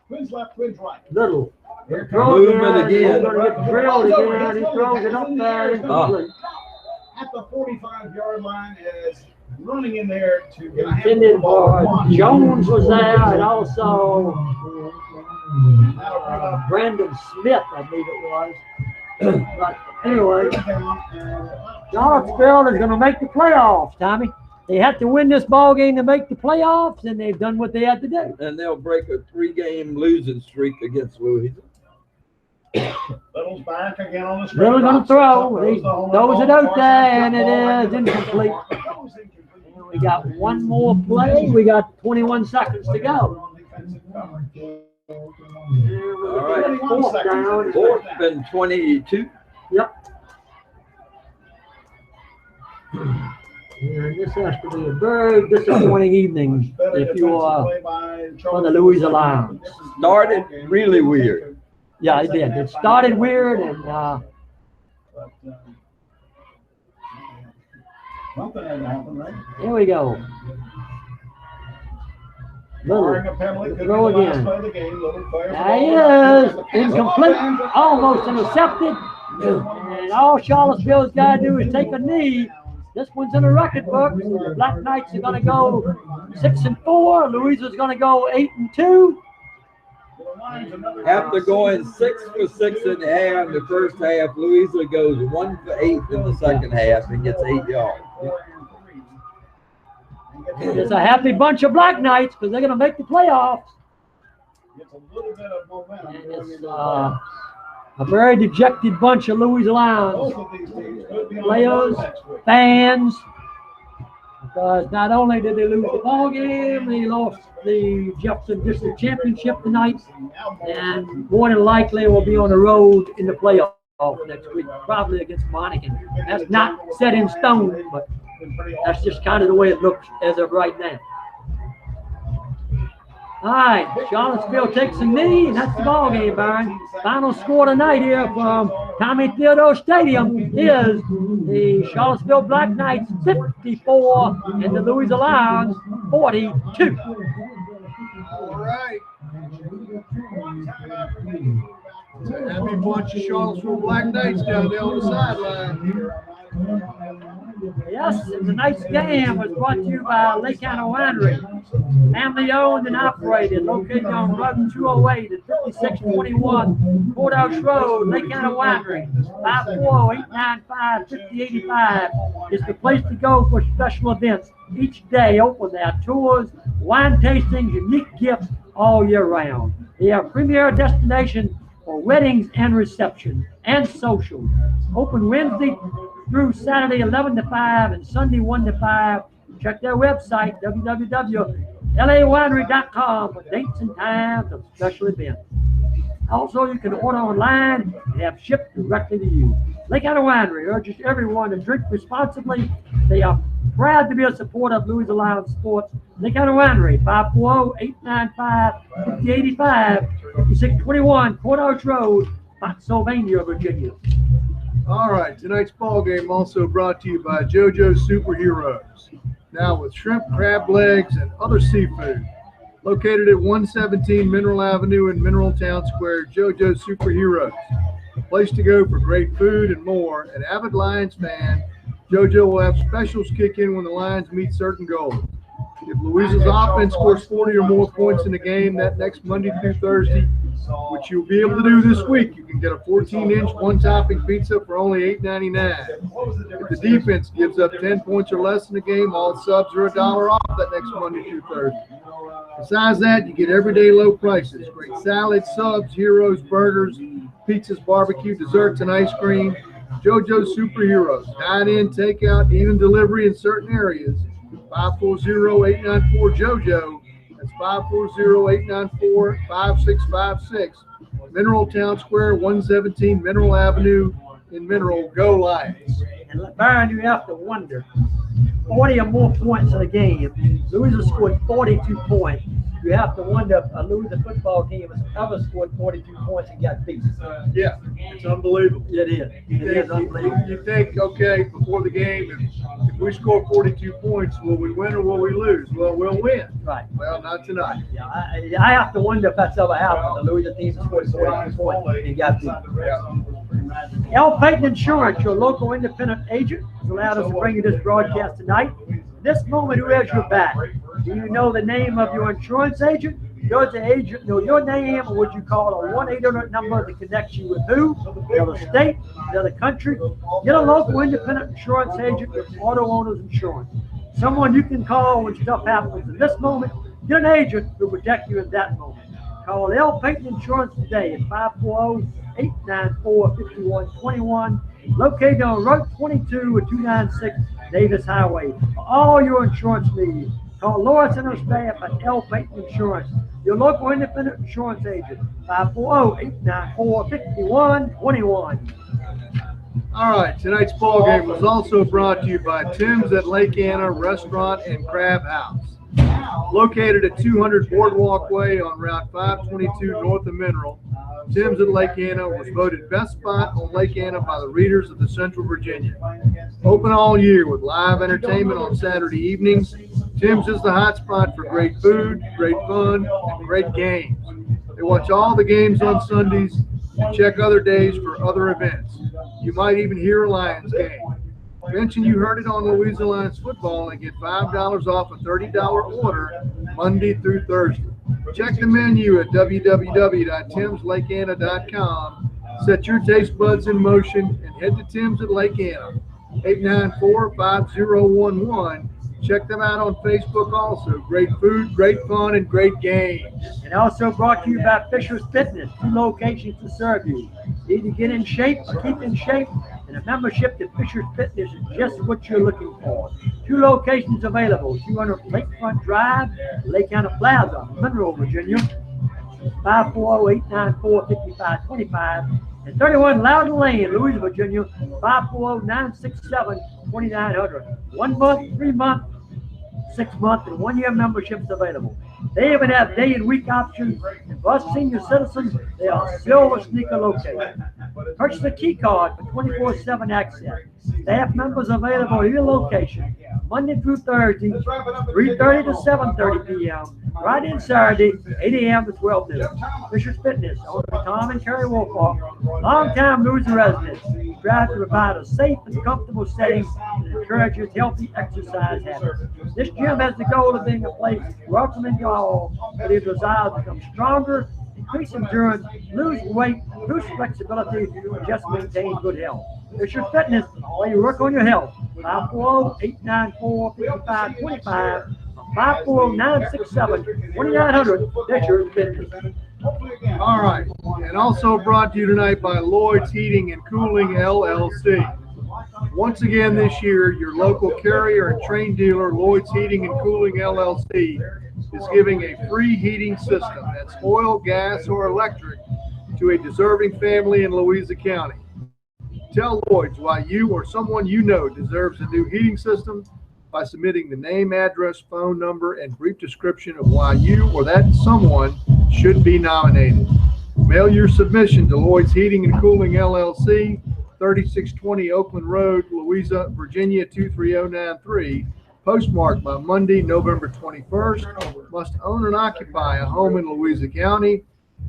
Twins left, twins right. Little. Here Throws Movement it, again. he's gonna get drilled again. He throws it up there. Incomplete. At the 45-yard line is running in there to get a Intended handle ball. for Jones was there, and also Brandon Smith, I believe it was. But anyway, Charlottesville is going to make the playoffs, Tommy. They had to win this ball game to make the playoffs, and they've done what they had to do. And they'll break a 3-game losing streak against Louisa. Little's back again on the straight. Little's going to throw. He Throws throws it out there, and it is Parsons incomplete. goes incomplete. And we got one more play. We got 21 seconds to go. All right. Fourth down. Fourth and 22. Yep. And this has to be a very disappointing evening if you are on the Louisa Lions. Started really weird. Yeah, it did. It started weird, and Something had to happen, right? here we go. Barring a Little. penalty, could be the Throw last again. play of the game. Little fires the There ball. he is. Incomplete. Almost intercepted. And all Charlottesville's got to do is take a knee. This one's in the record book. The Black Knights are going to go 6-4. Louisa's going to go 8-2. After going 6 for 6 in the half in the first half, Louisa goes 1 for 8 in the second half and gets 8 yards. It's a happy bunch of Black Knights because they're going to make the playoffs. Gets a little bit of momentum. And it's a very dejected bunch of Louisa Lions Both of these teams could be on the players, road next week. fans, because not only did they lose the ball game, they lost the Jefferson District Championship tonight, and more than likely will be on the road in the playoff next week, probably against Monacan. That's not set in stone, but that's just kind of the way it looks as of right now. All right, Charlottesville takes a knee, and that's the ball game, Byron. Final score tonight here from Tommy Theodore Stadium is the Charlottesville Black Knights 54 and the Louisa Lions 42. All right. It's a happy bunch of Charlottesville Black Knights down there on the sideline. Yes, and tonight's game was brought to you by Lake Anna Winery. Family owned and operated, located on Road 208 at 5621 Courthouse Road, Lake Anna Winery. 540-895-5085 is the place to go for special events. Each day open there, tours, wine tastings, unique gifts all year round. They are a premier destination for weddings and receptions and socials. Open Wednesday through Saturday 11 to 5 and Sunday 1 to 5. Check their website, www.lawinery.com, for dates and times of special events. Also, you can order online and have shipped directly to you. Lake Anna Winery urges everyone to drink responsibly. They are proud to be a supporter of Louisa Lions sports. Lake Anna Winery, 540-895-5085, 5621 Courthouse Road, Spotsylvania, Virginia. All right, tonight's ball game also brought to you by JoJo's Superheroes. Now with shrimp, crab legs, and other seafood. Located at 117 Mineral Avenue in Mineral Town Square, JoJo's Superheroes. A place to go for great food and more. An avid Lions fan, JoJo will have specials kick in when the Lions meet certain goals. If Louisa's offense scores 40 or more points in the game that next Monday through Thursday, which you'll be able to do this week, you can get a 14-inch one-topping pizza for only $8.99. If the defense gives up 10 points or less in the game, all subs are $1 off that next Monday through Thursday. Besides that, you get everyday low prices, great salads, subs, heroes, burgers, pizzas, barbecue, desserts, and ice cream. JoJo's Superheroes. Dine-in, takeout, even delivery in certain areas. 540-894-JoJo. That's 540-894-5656. Mineral Town Square, 117 Mineral Avenue in Mineral. Go Lions. And Byron, you have to wonder, 40 or more points in a game. Louisa scored 42 points. you have to wonder if a Louisa football team has ever scored 42 points and got beat. Yeah, it's unbelievable. It is. It is unbelievable. You think, okay, before the game, if we score 42 points, will we win or will we lose? Well, we'll win. Right. Well, not tonight. Yeah, I have to wonder if that's ever happened. The Louisa team scored 42 points and got beat. L. Payton Insurance, your local independent agent, has allowed us to bring you this broadcast tonight. This moment, who has your back? Do you know the name of your insurance agent? Does the agent know your name, or would you call a 1-800 number to connect you with who? Another state, another country? Get a local independent insurance agent with auto owner's insurance. Someone you can call when stuff happens. In this moment, get an agent who will protect you in that moment. Call L. Payton Insurance today at 540-894-5121, located on Route 22 at 296 Davis Highway. For all your insurance needs, call Lawrence and her staff at L. Payton Insurance, your local independent insurance agent, 540-894-5121. All right, tonight's ball game was also brought to you by Tim's at Lake Anna Restaurant and Crab House. Located at 200 Boardwalk Way on Route 522 north of Mineral, Tim's at Lake Anna was voted best spot on Lake Anna by the readers of the Central Virginia. Open all year with live entertainment on Saturday evenings, Tim's is the hot spot for great food, great fun, and great games. They watch all the games on Sundays and check other days for other events. You might even hear a Lions game. Mention you heard it on Louisa Lions football and get $5 off a $30 order Monday through Thursday. Check the menu at www.timslakeanna.com. Set your taste buds in motion and head to Tim's at Lake Anna, 894-5011. Check them out on Facebook also. Great food, great fun, and great games. And also brought to you by Fisher's Fitness, 2 locations to serve you. Need to get in shape or keep in shape? And a membership to Fisher's Fitness is just what you're looking for. 2 locations available, 200 Lakefront Drive, Lake Anna Plaza, Monroe, Virginia, 540-894-5525, and 31 Loudon Lane, Louisa, Virginia, 540-967-2900. 1 month, 3 month, 6 month, and 1 year memberships available. They even have day and week options. And for us senior citizens, they are silver sneaker located. Purchase a key card for 24/7 access. Staff members available at your location, Monday through Thursday, 3:30 to 7:30 p.m. Friday and Saturday, 8 a.m. to 12 noon. Fisher's Fitness, owned by Tom and Terry Wolfoff, longtime Louisa residents, strive to provide a safe and comfortable setting that encourages healthy exercise habits. This gym has the goal of being a place welcoming you all with your desire to become stronger, increase endurance, lose weight, boost flexibility, and just maintain good health. Fisher's Fitness, while you work on your health, 540-894-5525, 540-967-2900, Fisher's Fitness. All right, and also brought to you tonight by Lloyd's Heating and Cooling, LLC. Once again this year, your local carrier and train dealer, Lloyd's Heating and Cooling, LLC, is giving a free heating system that's oil, gas, or electric to a deserving family in Louisa County. Tell Lloyd's why you or someone you know deserves a new heating system by submitting the name, address, phone number, and brief description of why you or that someone should be nominated. Mail your submission to Lloyd's Heating and Cooling, LLC, 3620 Oakland Road, Louisa, Virginia, 23093. Postmarked by Monday, November 21st. Must own and occupy a home in Louisa County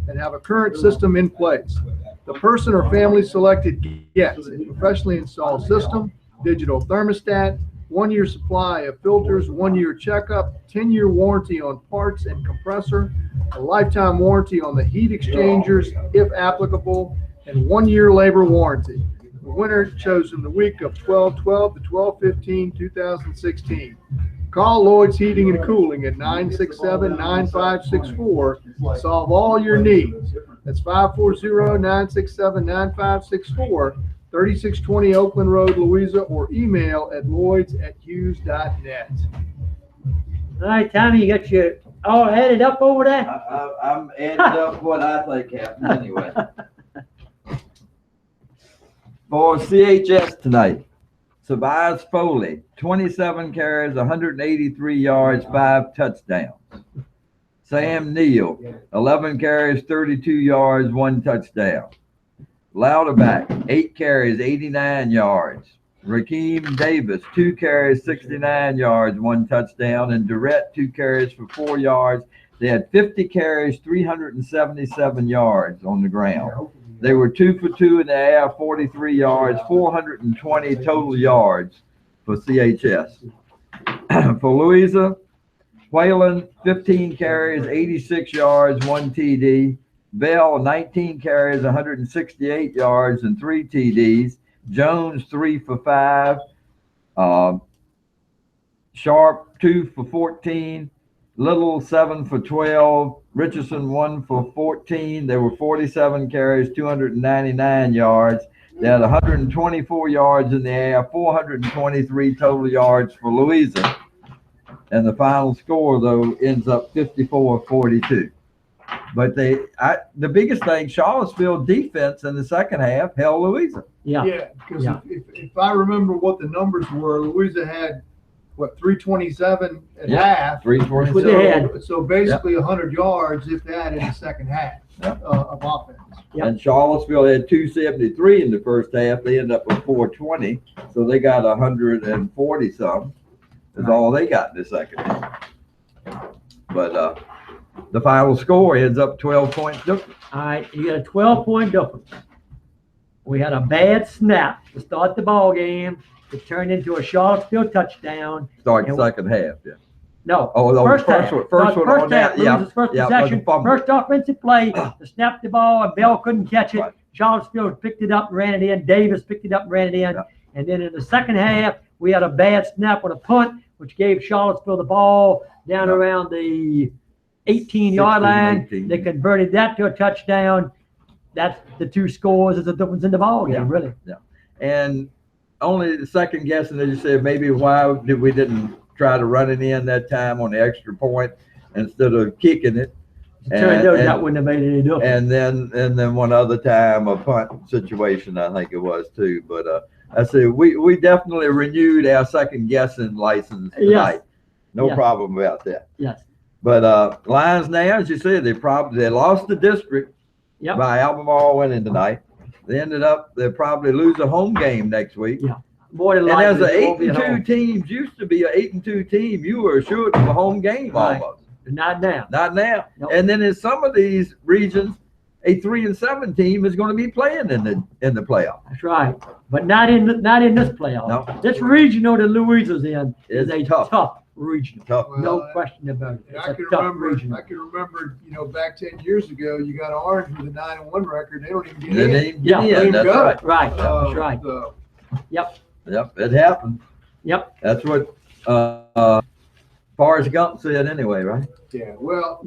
and have a current system in place. The person or family selected gets a professionally installed system, digital thermostat, 1 year supply of filters, 1 year checkup, 10-year warranty on parts and compressor, a lifetime warranty on the heat exchangers if applicable, and 1 year labor warranty. The winner chosen the week of 12/12 to 12/15/2016. Call Lloyd's Heating and Cooling at 967-9564 to solve all your needs. That's 540-967-9564, 3620 Oakland Road, Louisa, or email at lloyds@hughes.net. All right, Tommy, you got your all headed up over there? I'm adding up what I think happened anyway. For CHS tonight, Tobias Foley, 27 carries, 183 yards, 5 touchdowns. Sam Neal, 11 carries, 32 yards, 1 touchdown. Louderback, 8 carries, 89 yards. Rakeem Davis, 2 carries, 69 yards, 1 touchdown. And Durrett, 2 carries for 4 yards. They had 50 carries, 377 yards on the ground. They were 2 for 2 in the air, 43 yards, 420 total yards for CHS. For Louisa, Whalen, 15 carries, 86 yards, 1 TD. Bell, 19 carries, 168 yards, and 3 TDs. Jones, 3 for 5. Sharp, 2 for 14. Little, 7 for 12. Richardson, 1 for 14. There were 47 carries, 299 yards. They had 124 yards in the air, 423 total yards for Louisa. And the final score, though, ends up 54-42. But the biggest thing, Charlottesville defense in the second half held Louisa. Yeah, because if I remember what the numbers were, Louisa had, 327 at half. 327. So basically 100 yards, if that, in the second half of offense. And Charlottesville had 273 in the first half. They ended up with 420. So they got 140 something. Is all they got in the second half. But the final score ends up 12 points difference. All right, you got a 12-point difference. We had a bad snap to start the ball game. It turned into a Charlottesville touchdown. Start the second half, yeah. No, first half. one First on that, half, yeah. Louisa's first Yeah, possession, first offensive play, to snap the ball, and Bell couldn't catch it. Right. Charlottesville picked it up and ran it in. Davis picked it up and ran it in. Yeah. And then in the second half, we had a bad snap on a punt, which gave Charlottesville the ball down around the 18-yard line. 18. They converted that to a touchdown. That's the two scores. Is the difference in the ball game, really. Yeah. And only the second guessing, as you said, maybe why we didn't try to run it in that time on the extra point instead of kicking it. Turned out that wouldn't have made any difference. And then one other time a punt situation, I think it was too. But I say we definitely renewed our second guessing license tonight. Yes. No problem about that. Yes. But Lions now, as you said, they lost the district by Albemarle winning tonight. They'll probably lose a home game next week. Yeah. More than and as likely, an 8-2 teams used to be an 8-2 team, you were assured of a home game almost. Not now. Not now. Nope. And then in some of these regions, a 3-7 team is going to be playing in the playoff. That's right. But not in this playoff. No. This regional that Louisa's in is a tough regional. Tough. No question about it. I can remember, back 10 years ago, you got Orange with a 9-1 record. They don't even get in. That's right. Right. That's right. Yep. Yep. It happened. Yep. That's what Forrest Gump said anyway, right? Yeah. Well,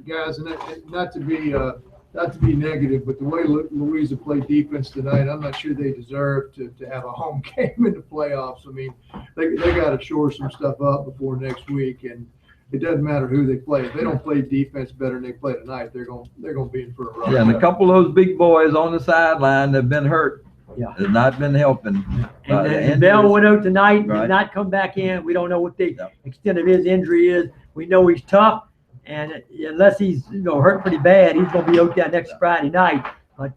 guys, and not to be negative, but the way Louisa played defense tonight, I'm not sure they deserve to have a home game in the playoffs. I mean, they got to shore some stuff up before next week, and it doesn't matter who they play. If they don't play defense better than they play tonight, they're going to be in for a run. Yeah, and a couple of those big boys on the sideline have been hurt. Yeah. Has not been helping. And Bell went out tonight, Right. did not come back in. We don't know what the extent of his injury is. We know he's tough, and unless he's hurt pretty bad, he's going to be out there next Friday night. But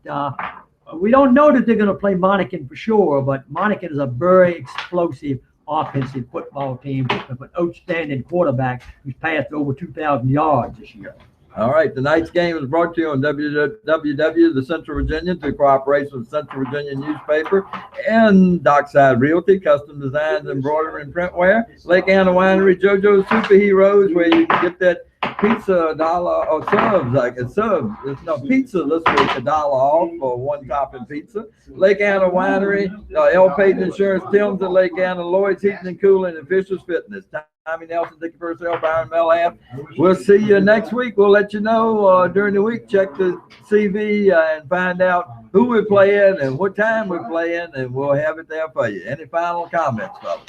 we don't know that they're going to play Monacan for sure. But Monacan is a very explosive offensive football team with an outstanding quarterback who's passed over 2,000 yards this year. All right, tonight's game is brought to you on WWW, the Central Virginia, through cooperation with Central Virginia newspaper and Dockside Realty, custom designs, embroidery, and printwear. Lake Anna Winery, JoJo's Superheroes, where you can get that pizza $1 or pizza this week $1 off for one topping pizza. Lake Anna Winery, L. Payton Insurance, Tim's at Lake Anna, Lloyd's Heating and Cooling, and Fisher's Fitness. Tommy Nelson, Dickie Purcell, Byron Melham. We'll see you next week. We'll let you know during the week. Check the CV and find out who we're playing and what time we're playing, and we'll have it there for you. Any final comments, fellas?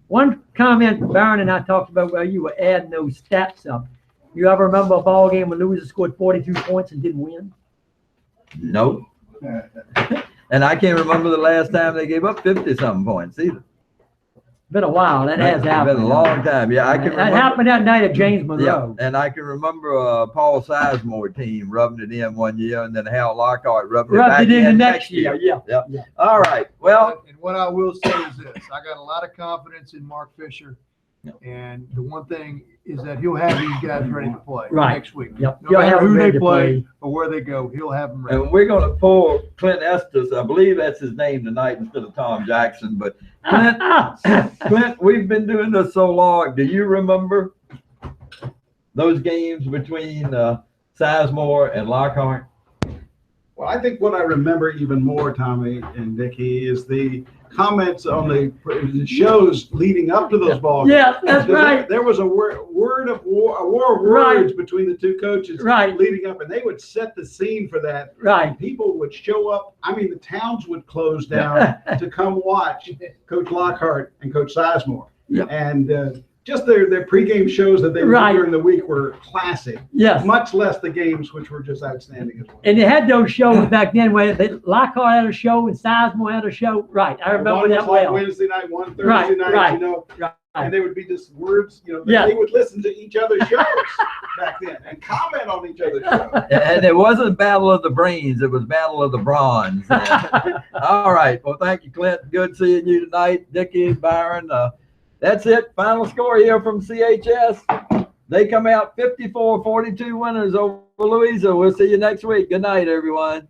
One comment Byron and I talked about where you were adding those stats up. You ever remember a ball game when Louisa scored 42 points and didn't win? Nope. And I can't remember the last time they gave up 50-something points either. Been a while. That has It's happened. been a long time. Yeah, I can That remember. happened that night at James Yeah, Monroe. and I can remember Paul Sizemore team rubbing it in one year, and then Hal Lockhart rubbing it Rubbed back it in the in next year. Yeah. Yep. Yeah. All right. Well, And what I will say is this: I got a lot of confidence in Mark Fisher, Yeah. and the one thing is that he'll have these guys ready to play Right. next week. Yep. No He'll matter have them who ready they to play or where they go, he'll have them ready. and we're going to pull Clint Estes. I believe that's his name tonight instead of Tom Jackson. But Clint, we've been doing this so long. Do you remember those games between Sizemore and Lockhart? Well, I think what I remember even more, Tommy and Dickie, is the comments on the shows leading up to those ball games. Yeah, that's Because right. There was a war of words Right. between the two coaches Right. leading up, and they would set the scene for that. Right. People would show up. I mean, the towns would close down to come watch Coach Lockhart and Coach Sizemore. Yep. And just their pregame shows that they would Right. do during the week were classic. Yes. Much less the games, which were just outstanding as well. And they had those shows back then where Lockhart had a show and Sizemore had a show. Right. I remember One that was like well. Wednesday night, one Thursday Right, night, right, you know, right. and they would be just words, you know, Yeah. they would listen to each other's shows back then and comment on each other's shows. And it wasn't Battle of the Brains, it was Battle of the Bronze. All right. Well, thank you, Clint. Good seeing you tonight. Dickie, Byron. That's it. Final score here from CHS. They come out 54-42 winners over Louisa. We'll see you next week. Good night, everyone.